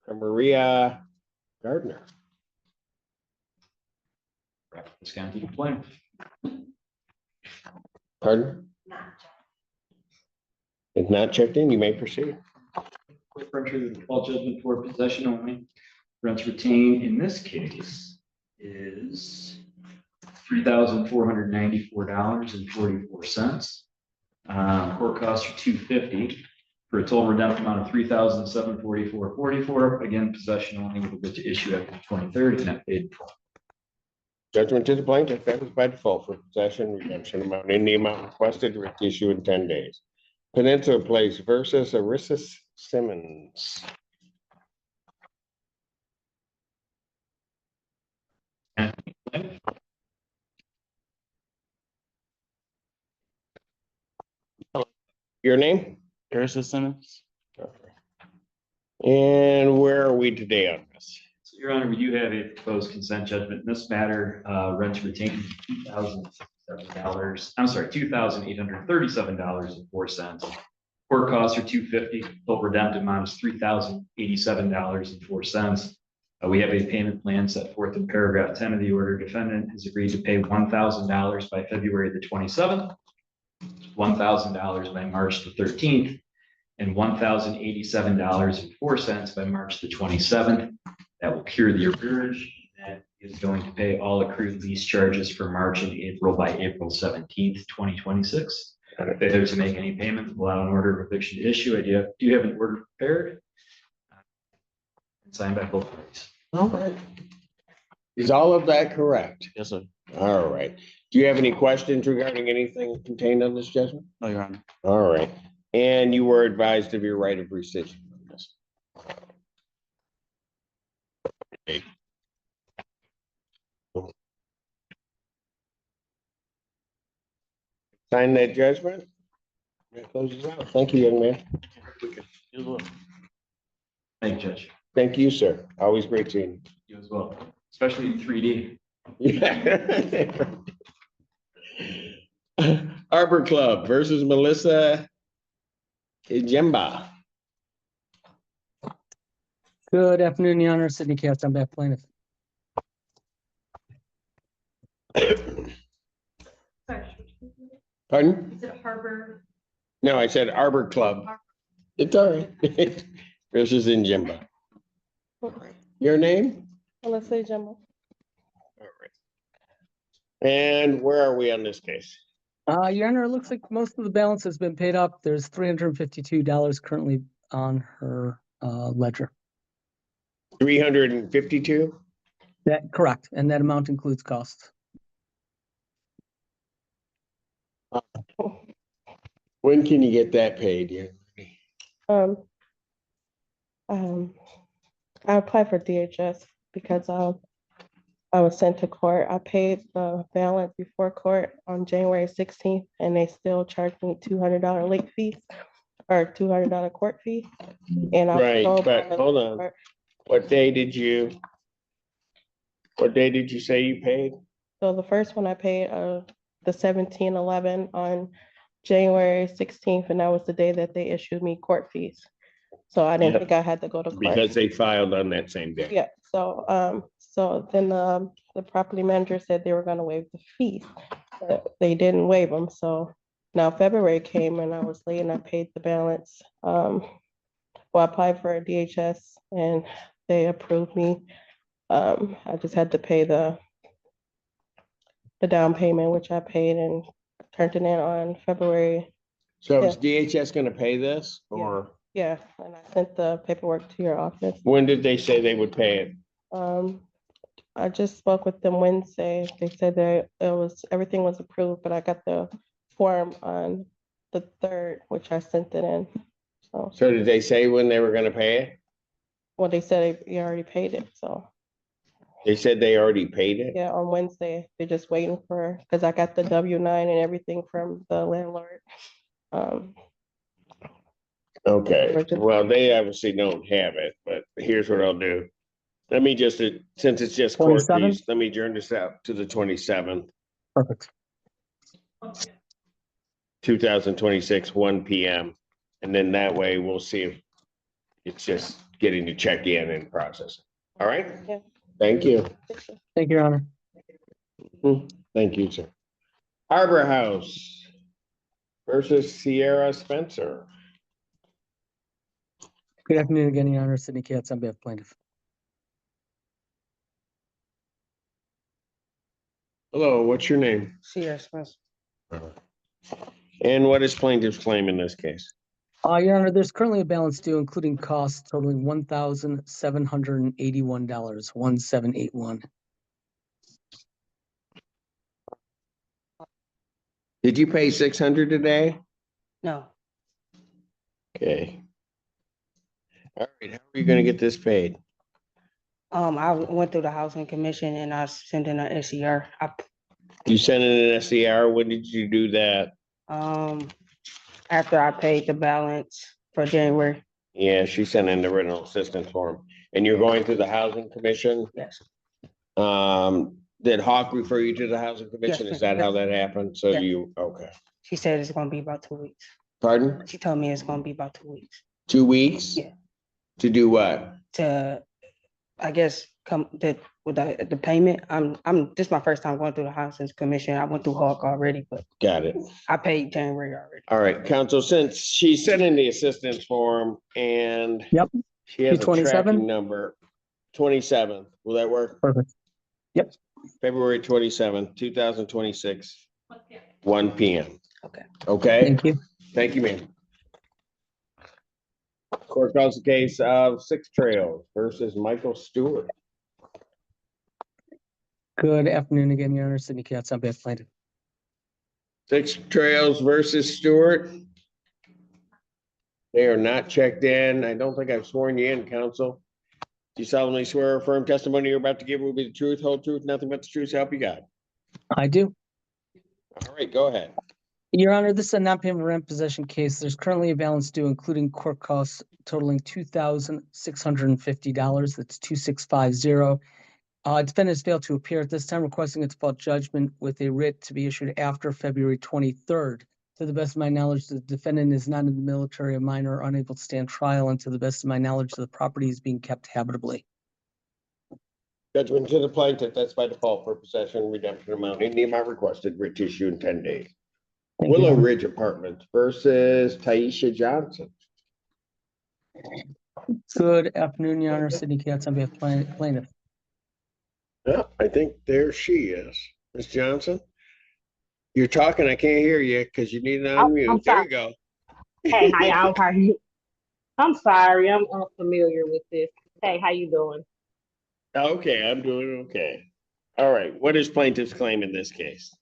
Maria Gardner. Robert Visconti complaint. Pardon? If not checked in, you may proceed. Quick entry of default judgment for possession only. Rents retained in this case is $3,494.44. Court costs are $250 for a total redemption amount of $3,744.44. Again, possession only with a writ to issue after the 23rd and not paid. Judgment to the plaintiff, that is by default for possession. Redemption amount in the amount requested, writ issue in 10 days. Peninsula Place versus Arissa Simmons. Your name? Arissa Simmons. And where are we today on this? So, Your Honor, we do have a proposed consent judgment in this matter. Rents retained $2,837.04. Court costs are $250. Total redemptive amount is $3,087.04. We have a payment plan set forth in paragraph 10 of the order. Defendant has agreed to pay $1,000 by February the 27th, $1,000 by March the 13th, and $1,087.04 by March the 27th. That will cure the arrearage. That is going to pay all accrued lease charges for March and April by April 17th, 2026. Failure to make any payment will allow an order of eviction to issue. I do have an order prepared and signed by both parties. All right. Is all of that correct? Yes, sir. All right. Do you have any questions regarding anything contained on this judgment? No, Your Honor. All right. And you were advised of your right of rescission on this. Okay. Sign that judgment. That closes out. Thank you, young man. Thank you, Judge. Thank you, sir. Always great seeing You as well, especially in 3D. you. Arbor Club versus Melissa Ijemba. Good afternoon, Your Honor. Sidney Katz, I'm back plaintiff. Pardon? Is it Harbor? No, I said Arbor Club. It's all right. This is in Jimbo. Your name? Let's say Jimbo. And where are we on this case? Your Honor, it looks like most of the balance has been paid up. There's $352 currently on her ledger. 352? That correct, and that amount includes costs. When can you get that paid? Yeah. I applied for DHS because I was sent to court. I paid the balance before court on January 16th, and they still charged me $200 late fees or $200 court fee. And I was Right, told but by the hold on. court- What day did you say you paid? So the first one I paid the 1711 on January 16th, and that was the day that they issued me court fees. So I didn't Yeah. think I had to go to court. Because they filed on that same day. Yeah, so then the property manager said they were gonna waive the fee, but they didn't waive them, so now February came and I was late and I paid the balance. Well, I applied for a DHS and they approved me. I just had to pay the down payment, which I paid and turned it in on February. So is DHS gonna pay this or Yeah, and I sent the paperwork to your office. when did they say they would pay it? I just spoke with them Wednesday. They said that everything was approved, but I got the form on the 3rd, which I sent it in. So did they say when they were gonna pay it? Well, they said you already paid it, so They said they already paid it? yeah, on Wednesday, they're just waiting because I got the W-9 and everything from the landlord. Okay, well, they obviously don't have it, but here's what I'll do. Let me just, since it's just court 27th? fees, let me adjourn this out to the 27th, Perfect. 2026, 1 PM. And then that way we'll see if it's just getting to check in and process. All right? Yeah. Thank you. Thank you, Your Honor. Thank you, sir. Harbor House versus Sierra Spencer. Good afternoon again, Your Honor. Sidney Katz, I'm back plaintiff. Hello, what's your name? Sierra Spencer. And what is plaintiff's claim in this case? Your Honor, there's currently a balance due, including costs totaling $1,781, 1781. Did you pay 600 today? No, Okay. All right, how are you gonna get this paid? I went through the housing commission and I sent in an SER. You sent in an SCR, when did you do that? After I paid the balance for January. Yeah, she sent in the rental assistance form, and you're going through the housing commission? Yes. Did Hawk refer you to the housing commission? Yes, Is that how that happened? So Yes. Okay. She said it's gonna be about 2 weeks. Pardon? She told me it's gonna be about 2 weeks 2 weeks? Yeah. To do what? to, I guess, come with the payment. This is my first time going through the housing commission. I went through Hawk already, but Got it. I paid January already. All right, counsel, since she sent in the assistance form and Yep. she has a 27? tracking number, 27, will that work? Perfect. Yep. February 27th, 2026, 1 PM. Okay. Okay? Thank you. Thank you, ma'am. Court calls the case of Six Trails versus Michael Stewart. Good afternoon again, Your Honor. Sidney Katz, I'm back plaintiff. Six Trails versus Stewart. They are not checked in. I don't think I've sworn you in, counsel. Do you solemnly swear or affirm testimony you're about to give will be the truth, whole truth, nothing but the truth, so help you God? I do. All right, go ahead. Your Honor, this is a non-payment rent possession case. There's currently a balance due, including court costs totaling $2,650. That's 2650. Defendant has failed to appear at this time, requesting its default judgment with a writ to be issued after February 23rd, To the best of my knowledge, the defendant is not in the military, a minor, unable to stand trial, and to the best of my knowledge, the property is being kept habitably. Judgment to the plaintiff, that's by default for possession, redemption amount, in the amount requested, writ issue in 10 days. Thank you, Willow Your Honor. Ridge Apartments versus Taisha Johnson. Good afternoon, Your Honor. Sidney Katz on behalf of plaintiff. Yeah, I think there she is. Ms. Johnson? You're talking, I can't hear you because you need to unmute. There you go. Hey, how y'all? How you? I'm sorry, I'm unfamiliar with this. Hey, how you doing? Okay, I'm doing okay. All right, what is plaintiff's claim in this case?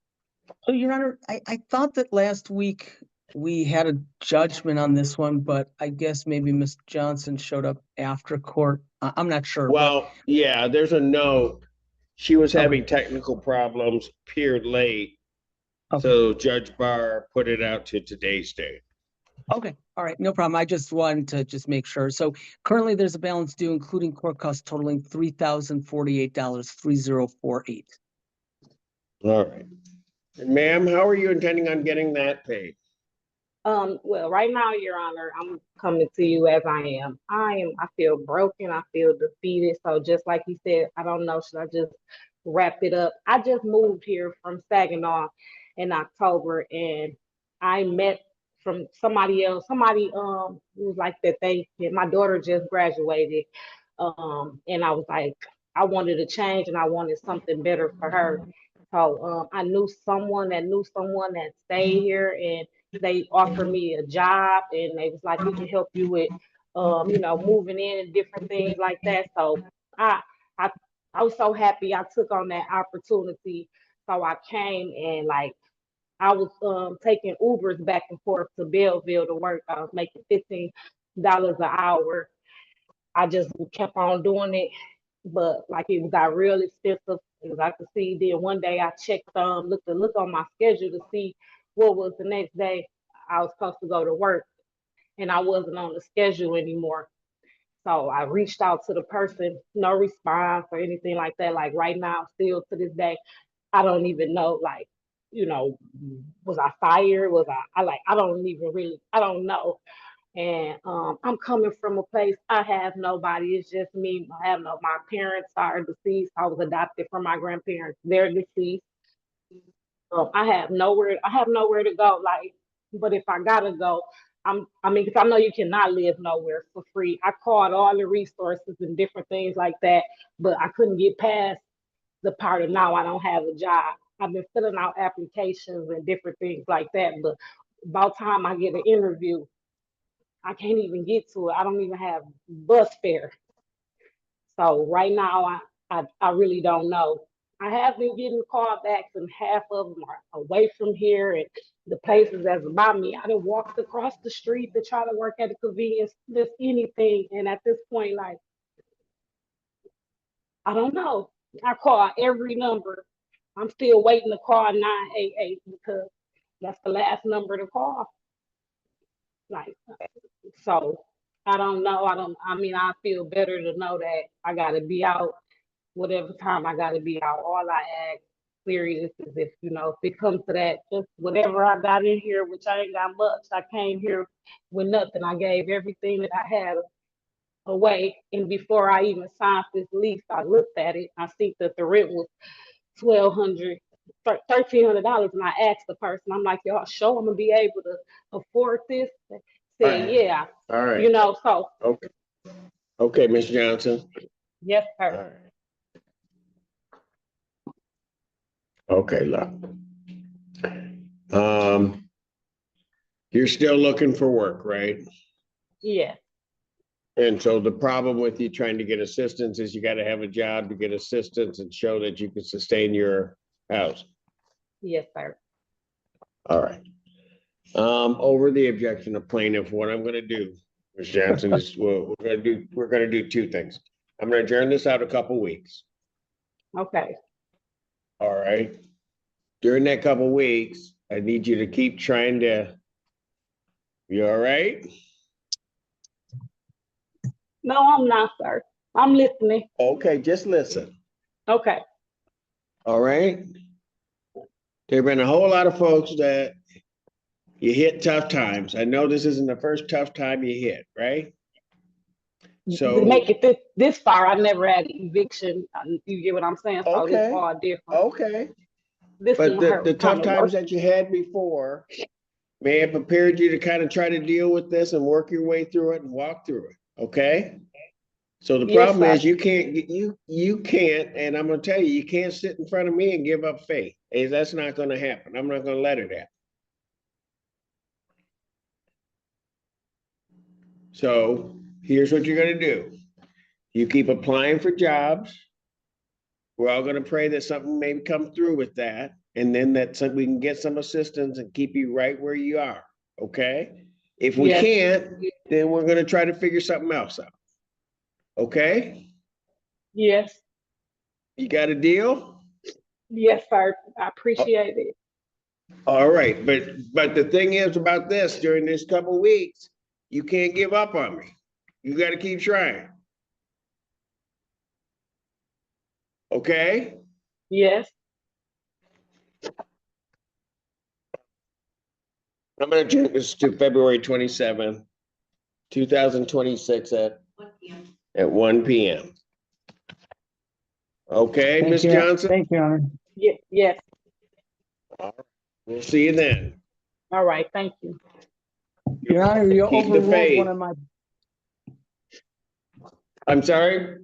Oh, Your Honor, I thought that last week we had a judgment on this one, but I guess maybe Ms. Johnson showed up after court. I'm not sure. Well, yeah, there's a note. She was having technical problems, appeared late. So Judge Barr put it out to today's date. Okay, all right, no problem. I just wanted to just make sure. So currently there's a balance due, including court costs totaling $3,048, 3048. All right. And ma'am, how are you intending on getting that paid? Well, right now, Your Honor, I'm coming to you as I am. I feel broken, I feel defeated. So just like he said, I don't know, should I just wrap it up? I just moved here from Saginaw in October, and I met from somebody else, who was like that my daughter just graduated. And I was like, I wanted to change and I wanted something better for her. So I knew someone that stayed here, and they offered me a job, and they was like, we can help you with moving in and different things like that. So I was so happy I took on that opportunity. So I came, and like I was taking Ubers back and forth to Belleville to work. I was making $15 an hour. I just kept on doing it, but like it got real expensive, as I could see. Then one day I checked, looked on my schedule to see what was the next day I was supposed to go to work, and I wasn't on the schedule anymore. So I reached out to the person, no response or anything like that. Like right now, still to this day, I don't even know, like, was I fired? I don't know. And I'm coming from a place, I have nobody. It's just me. My parents are deceased. I was adopted from my grandparents. They're deceased. I have nowhere to go. Like, but if I gotta go, because I know you cannot live nowhere for free. I called all the resources and different things like that, but I couldn't get past the part of now I don't have a job. I've been filling out applications and different things like that, but about time I get an interview, I can't even get to it. I don't even have bus fare. So right now, I really don't know. I have been getting callbacks, and half of them are away from here, and the places that's about me. I done walked across the street to try to work at a convenience, just anything. And at this point, like, I don't know. I call every number. I'm still waiting to call 988 because that's the last number to call. Like, so I don't know. I feel better to know that I gotta be out whatever time I gotta be out. All I ask serious is if it comes to that, just whatever I got in here, which I ain't got much. I came here with nothing. I gave everything that I had away. And before I even signed this lease, I looked at it. I see that the rent was $1,200, $1,300, and I asked the person, I'm like, y'all sure I'm gonna be able to afford this? They said, yeah. All right. So Okay, Ms. Johnson. yes, sir. Okay, look. You're still looking for work, right? Yeah. And so the problem with you trying to get assistance is you got to have a job to get assistance and show that you can sustain your house. Yes, sir. All right. Over the objection of plaintiff, what I'm going to do, Ms. Johnson, is we're going to do two things. I'm going to adjourn this out a couple weeks. Okay. All right. During that couple weeks, I need you to keep trying to. You all right? No, I'm not, sir. I'm listening. Okay, just listen. Okay. All right. There have been a whole lot of folks that You hit tough times. I know this isn't the first tough time you hit, right? To So, make it this far, I never had eviction. You get what I'm saying? So it's okay, all different. okay. This But one hurt the tough kind of times worse. that you had before may have prepared you to kind of try to deal with this and work your way through it and walk through it, okay? So the Yes, problem sir. is you can't, and I'm gonna tell you, you can't sit in front of me and give up faith. Hey, that's not gonna happen. I'm not gonna let it happen. So here's what you're gonna do. You keep applying for jobs. We're all gonna pray that something may come through with that, and then we can get some assistance and keep you right where you are, okay? If we Yes. can't, then we're gonna try to figure something else out. Okay? Yes. You got a deal? Yes, sir. I appreciate it. All right, but the thing is about this, during this couple weeks, you can't give up on me. You gotta keep trying. Okay? Yes. I'm gonna change this to February 27th, 2026 at 1 p.m. Okay, Thank Ms. you. Johnson? Thank you, Your Honor. Yes. We'll see you then. All right. Thank you. Your Honor, you Keep the overruled faith. one of my, I'm sorry?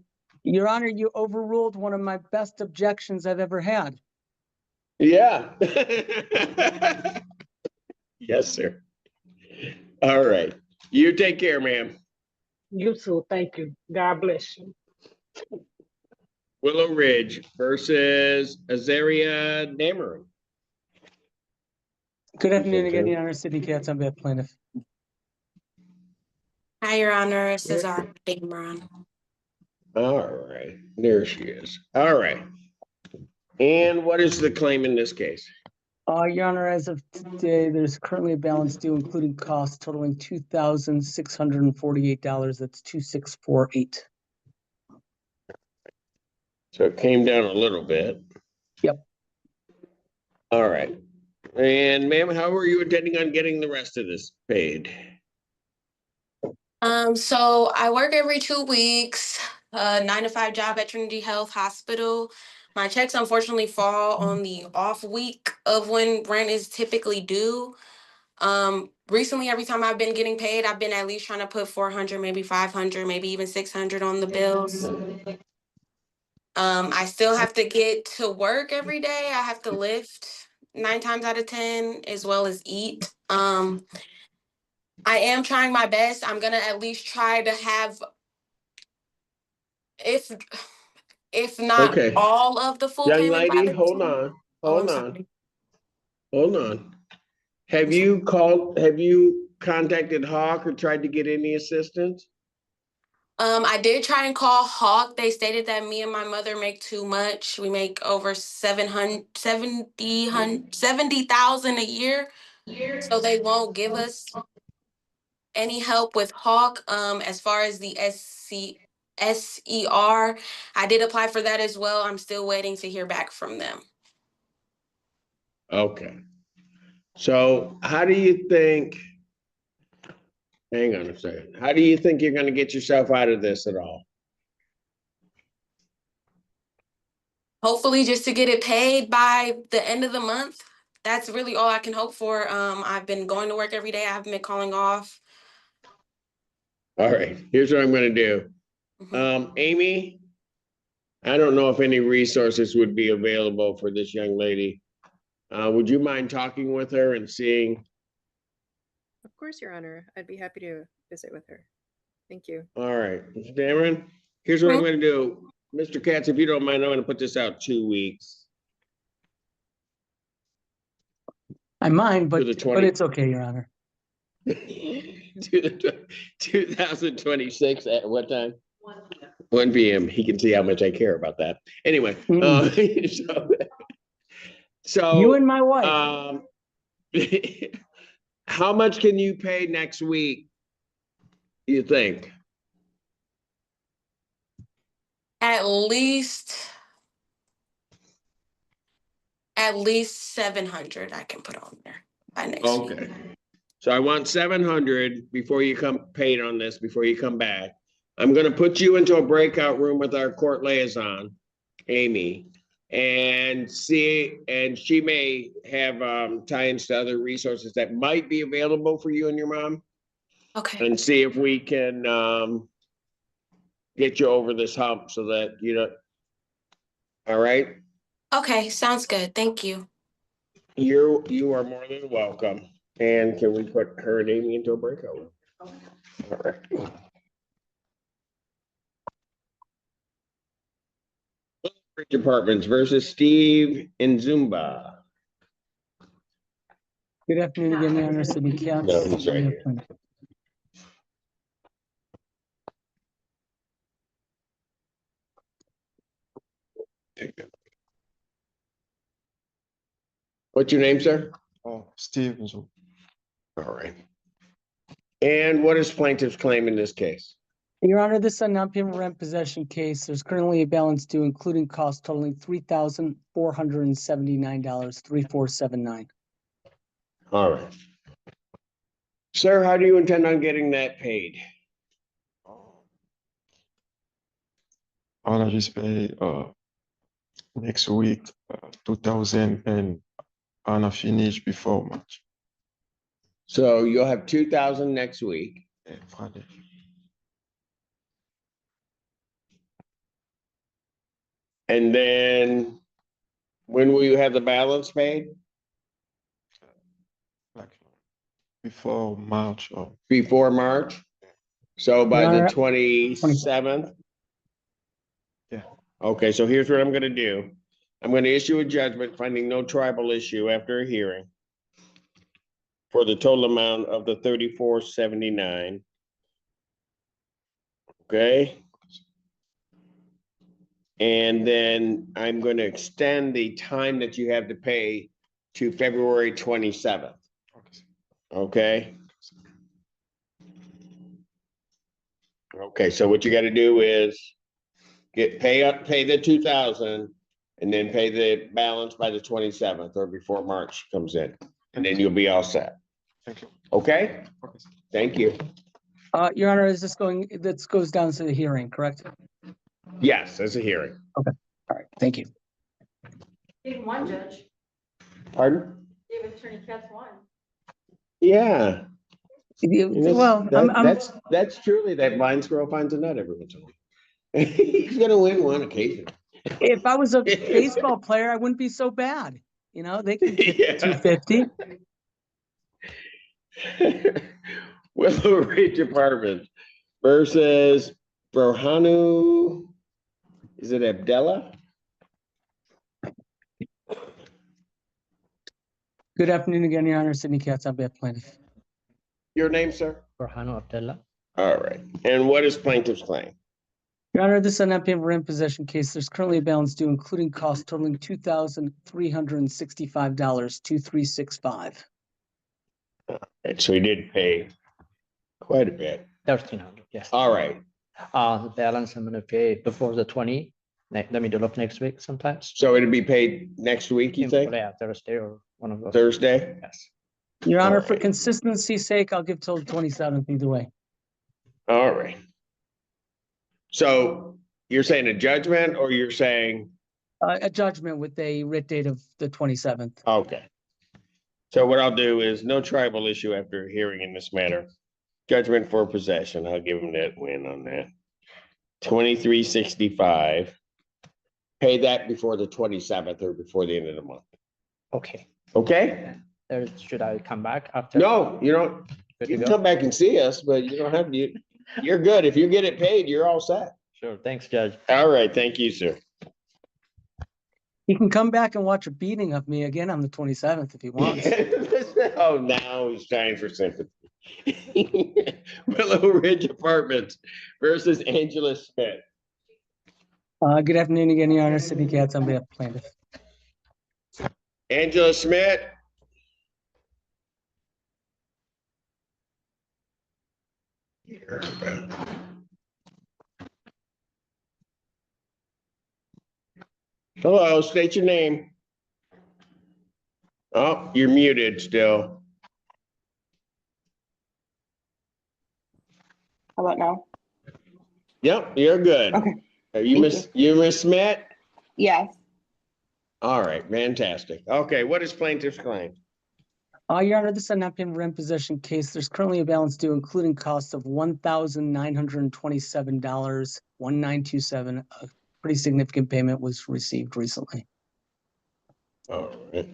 Your Honor, you overruled one of my best objections I've ever had. Yeah. Yes, sir. All right. You take care, ma'am. You too. Thank you. God bless you. Willow Ridge versus Azaria Dameron. Good afternoon again, Your Honor. Sidney Katz, on behalf of plaintiff. Hi, Your Honor. Cesar Dameron. All right. There she is. All right. And what is the claim in this case? Your Honor, as of today, there's currently a balance due, including costs totaling $2,648. That's 2,648. So it came down a little bit. Yep. All right. And ma'am, how are you intending on getting the rest of this paid? So I work every 2 weeks, 9 to 5 job at Trinity Health Hospital. My checks unfortunately fall on the off week of when rent is typically due. Recently, every time I've been getting paid, I've been at least trying to put 400, maybe 500, maybe even 600 on the bills. I still have to get to work every day. I have to lift 9 times out of 10, as well as eat. I am trying my best. I'm gonna at least try to have, if not Okay. all of the full Young payment by lady, the hold 10th. on. Oh, I'm Hold sorry. on. Hold on. Have you contacted Hawk or tried to get any assistance? I did try and call Hawk. They stated that me and my mother make too much. We make over 70,000 a year. So they won't give us any help with Hawk. As far as the SER, I did apply for that as well. I'm still waiting to hear back from them. Okay. So how do you think, hang on a second. How do you think you're gonna get yourself out of this at all? Hopefully just to get it paid by the end of the month. That's really all I can hope for. I've been going to work every day. I haven't been calling off. All right, here's what I'm gonna do. Amy, I don't know if any resources would be available for this young lady. Would you mind talking with her and seeing? Of course, Your Honor. I'd be happy to visit with her. Thank you. All right, Mr. Dameron, here's what I'm gonna do. Mr. Katz, if you don't mind, I'm gonna put this out 2 weeks. I mind, To but the 20 it's okay, Your Honor. To the 2026 at what time? 1 p.m. He can see how much I care about that. Anyway, so You and my wife. How much can you pay next week, you think? At least 700 I can put on there by next week. Okay. So I want 700 before you come paid on this, before you come back. I'm gonna put you into a breakout room with our court liaison, Amy. And see, and she may have tie-ins to other resources that might be available for you and your mom. Okay. And see if we can get you over this hump so that you know. All right. Okay, sounds good. Thank you. You are more than welcome. And can we put her and Amy into a breakout room? All right. Departments versus Steve and Zumba. Good afternoon again, Your Honor, Sidney Katz. No, he's right here. What's your name, sir? Oh, Steve. All right. And what is plaintiff's claim in this case? Your Honor, this is a non-payment rent possession case. There's currently a balance due, including costs totaling $3,479, 3479. All right. Sir, how do you intend on getting that paid? I'll just pay next week 2,000 and I'll finish before March. So you'll have 2,000 next week. Yeah, Friday. And then when will you have the balance paid? Like before March or Before March? So by the Your Honor, 27th? yeah. Okay, so here's what I'm gonna do. I'm gonna issue a judgment finding no tribal issue after a hearing for the total amount of the 3479. Okay? And then I'm gonna extend the time that you have to pay to February 27th. Okay? Okay, so what you gotta do is pay the 2,000 and then pay the balance by the 27th or before March comes in. And then you'll be all set. Thank you. Okay? Thank you. Your Honor, is this goes down to the hearing, correct? Yes, there's a hearing. Okay, all right, thank you. Even one judge. Pardon? David Attorney Katz won. Yeah. Well, that's truly that blind squirrel finds a nut every once in a while. He's gonna win one occasion. if I was a baseball player, I wouldn't be so bad. You know, they can get 250. Willow Ridge Apartments versus Brohanu. Is it Abdallah? Good afternoon again, Your Honor, Sidney Katz, on behalf of plaintiff. Your name, sir? Burhanu Abdullah. All right. And what is plaintiff's claim? Your Honor, this is an unpaid rent possession case. There's currently a balance due, including costs totaling $2,365, 2365. And so he did pay quite a bit. 1,300, yes. All right. The balance I'm gonna pay before the 20, the middle of next week sometimes. So it'll be paid next week, you think? Yeah, Thursday or one of those. Thursday? Yes. Your Honor, All for right. consistency's sake, I'll give till the 27th either way. All right. So you're saying a judgment or you're saying? A judgment with a writ date of the 27th. Okay. So what I'll do is no tribal issue after hearing in this matter. Judgment for possession. I'll give him that win on that. 2365. Pay that before the 27th or before the end of the month. Okay. Okay? Should I come back after? No, you don't. You can come back and see us, but you don't have to. You're good. If you get it paid, you're all set. Sure. Thanks, Judge. All right. Thank you, sir. He can come back and watch a beating of me again on the 27th if he wants. Oh, now he's trying for sympathy. Willow Ridge Apartments versus Angela Smith. Good afternoon again, Your Honor, Sidney Katz on behalf of plaintiff. Angela Smith. Hello, state your name. Oh, you're muted still. How about now? Yep, you're good. Okay. You Miss Smith? Yes. All right, fantastic. Okay, what is plaintiff's claim? Your Honor, this is an unpaid rent possession case. There's currently a balance due, including costs of $1,927, 1927. A pretty significant payment was received recently. All right.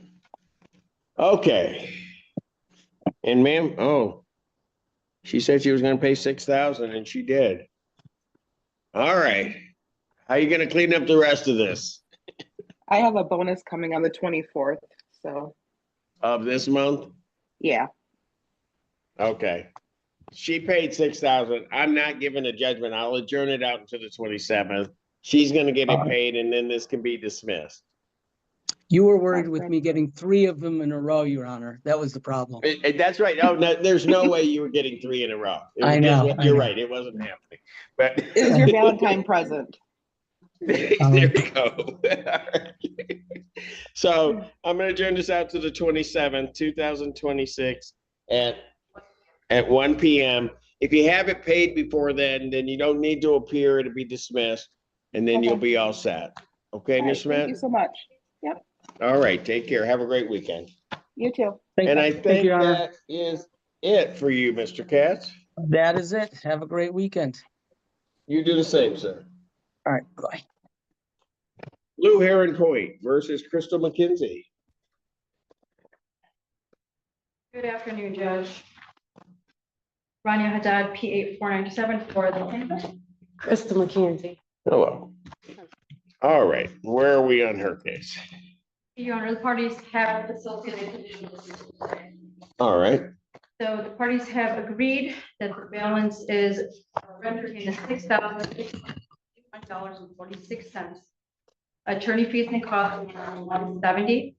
Okay. And ma'am, she said she was gonna pay 6,000 and she did. All right. How you gonna clean up the rest of this I have a bonus coming on the 24th. So of this month? yeah. Okay. She paid 6,000. I'm not giving a judgment. I'll adjourn it out until the 27th. She's gonna get it paid and then this can be dismissed. You were worried with me getting 3 of them in a row, Your Honor. That was the problem. That's right. Oh, no, there's no way you were getting 3 in a row. I know. You're right. It wasn't happening. But It was your Valentine present. there we go. So I'm gonna adjourn this out to the 27th, 2026 at 1 p.m. If you have it paid before then you don't need to appear to be dismissed, and then you'll be all set. Okay, Ms. Smith? Thank you so much. Yep. All right, take care. Have a great weekend. You too. And I think that is it for you, Mr. Katz. That is it. Have a great weekend. You do the same, sir. All right, bye. Lou Heron Coit versus Crystal McKenzie. Good afternoon, Judge. Rania Haddad, P8497 for the plaintiff. Crystal McKenzie. Hello. All right, where are we on her case? Your Honor, the parties have facilitated conditional dismissal today. All right, So the parties have agreed that the balance is rendered in $6,061.46. Attorney fees and costs are $170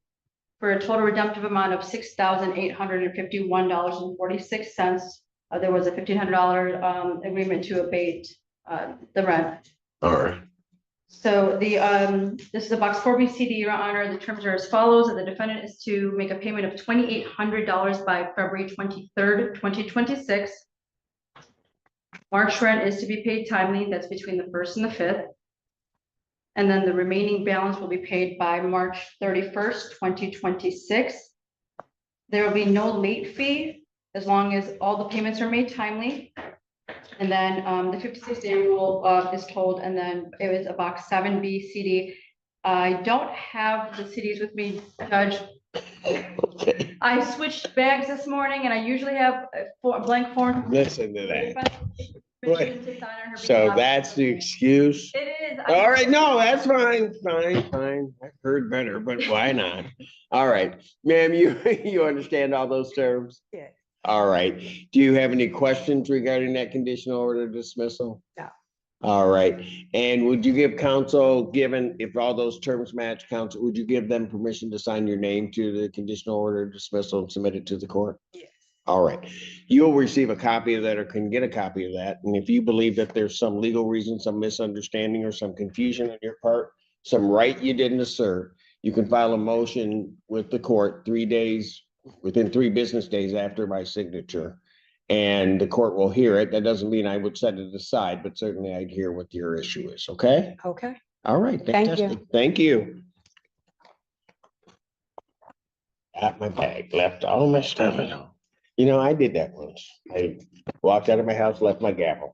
for a total redemptive amount of $6,851.46. There was a $1,500 agreement to abate the rent. all right. So this is a box 4B CD, Your Honor. The terms are as follows. The defendant is to make a payment of $2,800 by February 23rd, 2026. March rent is to be paid timely. That's between the 1st and the 5th. And then the remaining balance will be paid by March 31st, 2026. There will be no late fee as long as all the payments are made timely. And then the 56-day rule is told, and then it was a box 7B CD. I don't have the CDs with me, Judge. Okay. I switched bags this morning, and I usually have a blank form. Listen to that. So that's the excuse? It is. All right, no, that's fine, fine. I've heard better, but why not? All right, ma'am, you understand all those terms? Yes. All right. Do you have any questions regarding that conditional order dismissal? No. All right. And would you give counsel, given if all those terms match counsel, would you give them permission to sign your name to the conditional order dismissal and submit it to the court? Yes. All right. You'll receive a copy of that or can get a copy of that. And if you believe that there's some legal reason, some misunderstanding or some confusion on your part, some right you didn't assert, you can file a motion with the court 3 days, within 3 business days after my signature, and the court will hear it. That doesn't mean I would set it aside, but certainly I'd hear what your issue is. Okay. Okay. All right. Fantastic. Thank you. Got my bag, left all my stuff at home. You know, I did that once. I walked out of my house, left my gavel.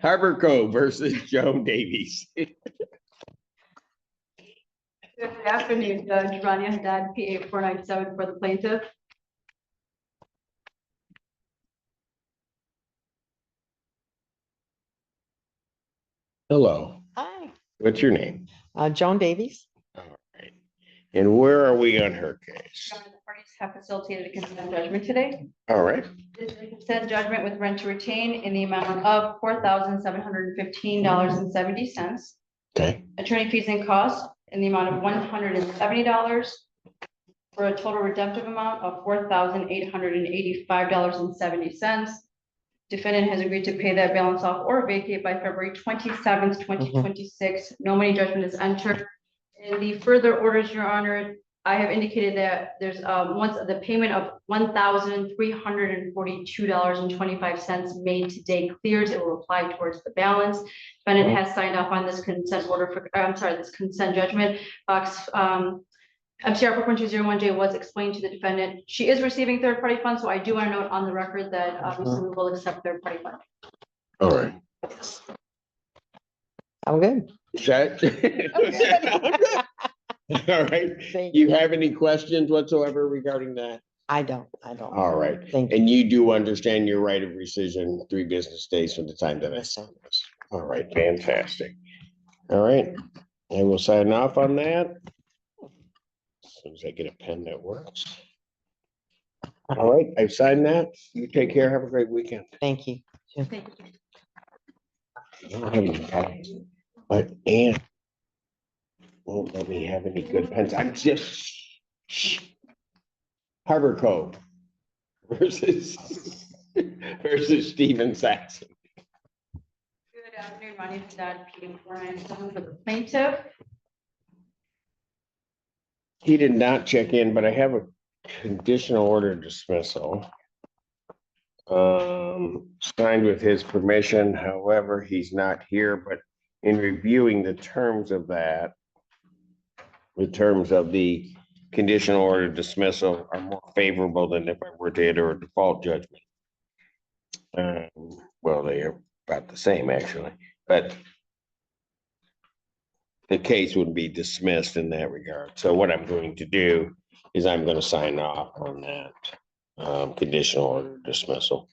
Harbor Cove versus Joan Davies. Good afternoon, Judge. Rania Haddad, P8497 for the plaintiff. Hello. Hi. What's your name? Joan Davies. All right. And where are we on her case? The parties have facilitated a consent judgment today. All right. This is a consent judgment with rent to retain in the amount of $4,715.70. Okay. Attorney fees and costs in the amount of $170 for a total redemptive amount of $4,885.70. Defendant has agreed to pay that balance off or vacate by February 27th, 2026. No money judgment is entered. In the further orders, Your Honor, I have indicated that there's once the payment of $1,342.25 made today clears, it will apply towards the balance. Defendant has signed off on this consent order for, this consent judgment. Box MCR 4.201J was explained to the defendant. She is receiving third-party funds, so I do want to note on the record that obviously we will accept third-party funds. All right. I'm good. Check. All right. You have any questions whatsoever regarding that? I don't. All right. Thank you. And you do understand your right of rescission 3 business days from the time that I Yes, sir. send this. All right, fantastic. All right, I will sign off on that. As soon as I get a pen that works. All right, I've signed that. You take care. Have a great weekend. Thank you. Thank you. I don't have any pens, but Ann won't let me have any good pens. I'm just Harbor Cove versus Stephen Saxon. Good afternoon, my name is Dad Peter Brian, for the plaintiff. He did not check in, but I have a conditional order dismissal. Signed with his permission. However, he's not here, but in reviewing the terms of that, the terms of the conditional order dismissal are more favorable than if I were to enter a default judgment. Well, they are about the same actually, but the case would be dismissed in that regard. So what I'm going to do is I'm going to sign off on that conditional order dismissal.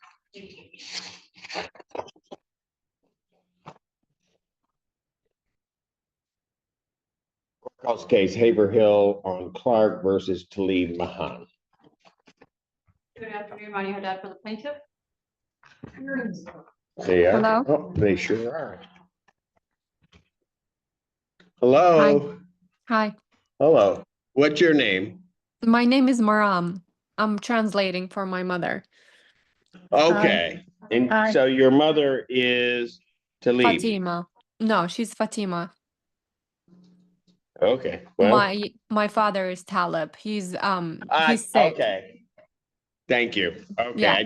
Courthouse case Haverhill on Clark versus Talib Mahan. Good afternoon, Ronnie Haddad for the plaintiff. They are. Hello? Oh, they sure are. Hello. Hi, Hello. What's your name? my name is Maram. I'm translating for my mother. Okay. And Hi. so your mother is Talib. Fatima. No, she's Fatima. Okay. Well, My father is Talib. He's sick. okay. Thank you. Okay. Yeah. I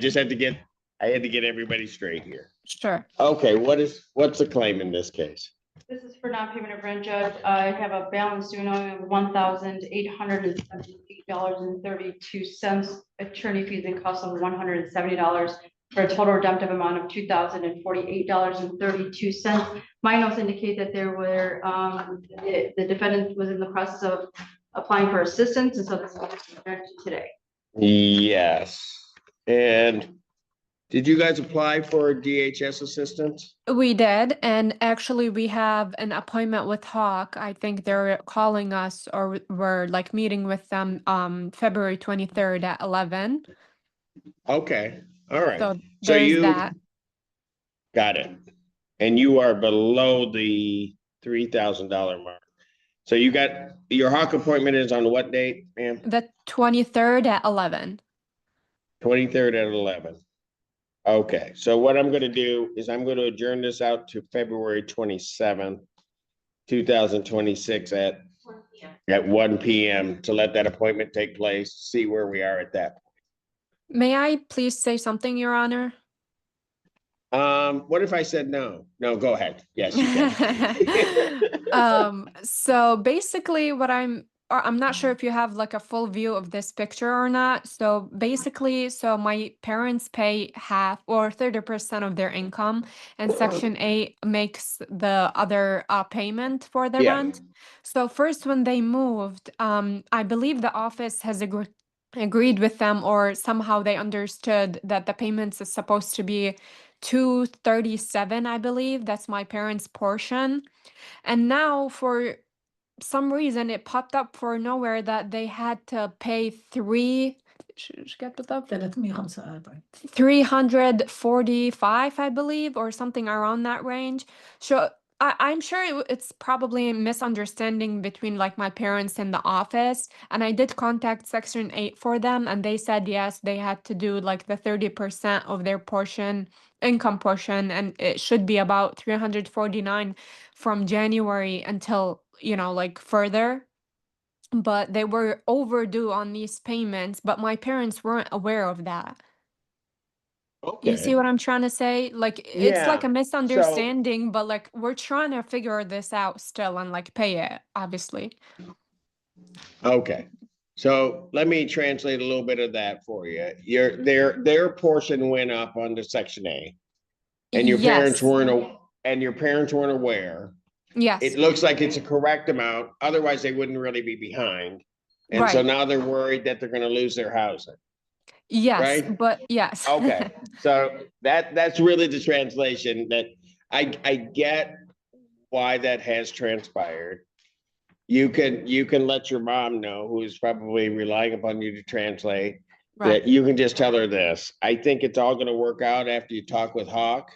had to get everybody straight here. Sure. Okay. What's the claim in this case? This is for non-payment of rent, Judge. I have a balance due of $1,878.32, attorney fees and costs of $170 for a total redemptive amount of $2,048.32. My notes indicate that there were the defendant was in the process of applying for assistance, and so this is today. Yes. And did you guys apply for DHS assistance? We did, and actually we have an appointment with Hawk. I think they're calling us, or we're like meeting with them February 23rd at 11. Okay. All right. So So there's you that. got it. And you are below the $3,000 mark. So you got your Hawk appointment is on what date, ma'am? The 23rd at 11. 23rd at 11. Okay, so what I'm gonna do is I'm gonna adjourn this out to February 27th, 2026 at 1 p.m. to let that appointment take place, see where we are at that. May I please say something, Your Honor? What if I said no? No, go ahead. Yes, you can. So basically I'm not sure if you have like a full view of this picture or not. So basically, my parents pay half or 30% of their income, and Section 8 makes the other payment for the rent. So first, when they moved, I believe the office has agreed with them, or somehow they understood that the payments is supposed to be $237, I believe. That's my parents' portion. And now for some reason it popped up for nowhere that they had to pay 345, I believe, or something around that range. So I'm sure it's probably a misunderstanding between like my parents and the office. And I did contact Section 8 for them, and they said yes, they had to do like the 30% of their income portion, and it should be about 349 from January until, like further. but they were overdue on these payments, but my parents weren't aware of that. You see Okay, what I'm trying to say? Like, it's like yeah, a so, misunderstanding, but like we're trying to figure this out still and like pay it, obviously. okay. So let me translate a little bit of that for you. Their portion went up under Section A. And your parents Yes. weren't aware. Yes. It looks like it's a correct amount, otherwise they wouldn't really be behind. And so Right. now they're worried that they're gonna lose their housing, Yes, right? but yes. Okay, so that's really the translation that I get why that has transpired. You can let your mom know, who's probably relying upon you to translate, Right. that you can just tell her this. I think it's all gonna work out after you talk with Hawk.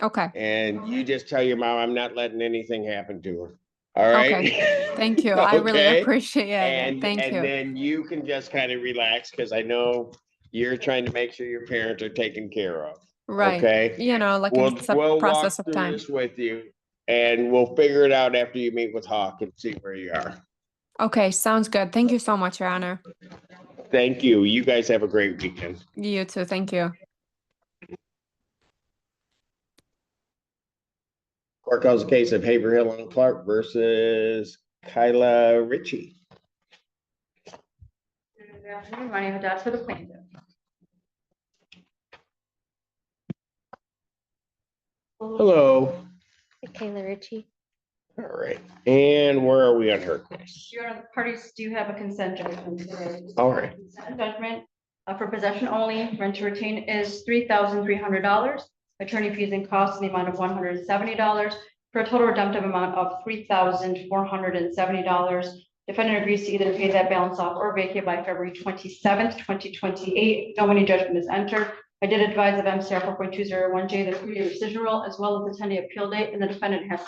Okay. And you just tell your mom, I'm not letting anything happen to her. All right? Okay. Thank you. I really Okay? appreciate it. Thank And you. then you can just kind of relax because I know you're trying to make sure your parents are taken care of. Right. Okay? You know, like We'll it's a we'll process walk of through time. this with you and we'll figure it out after you meet with Hawk and see where you are. Okay, sounds good. Thank you so much, Your Honor. Thank you. You guys have a great weekend. You too. Thank you. Court calls the case of Haverhill and Clark versus Kyla Ritchie. Good afternoon, my name is Dot for the plaintiff. Hello. Kayla Ritchie. All right. And where are we on her case? Your Honor, the parties do have a consent judgment today. All right. Consent judgment for possession only, rent to retain is $3,300. Attorney fees and costs in the amount of $170 for a total redemptive amount of $3,470. Defendant agrees to either pay that balance off or vacate by February 27th, 2028. No money judgment is entered. I did advise of MCR 4.201J, the 3-day residual, as well as the 10-day appeal date, and the defendant has.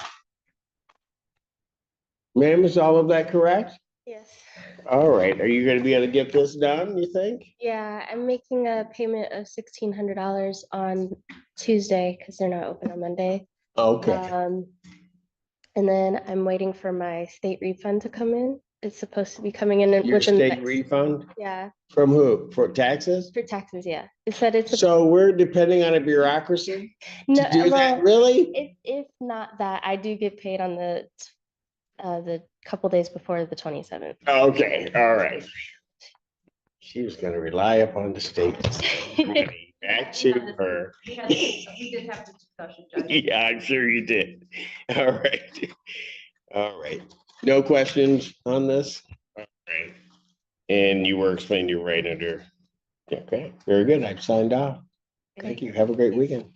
Ma'am, is all of that correct? Yes. All right. Are you going to be able to get this done, you think? Yeah, I'm making a payment of $1,600 on Tuesday because they're not open on Monday. Okay. And then I'm waiting for my state refund to come in. It's supposed to be coming in Your within the state next- refund? Yeah, From who? For taxes? for taxes, yeah. It said it's. So we're depending on a bureaucracy No, to do that, well, really? if not that, I do get paid on the couple days before the 27th. Okay, all right. She was going to rely upon the state. Back to her. We did have this discussion, Judge. Yeah, I'm sure you did. All right. All right. No questions on this? All right. And you were explaining your right under. Okay, very good. I've signed off. Thank you. Have a great weekend.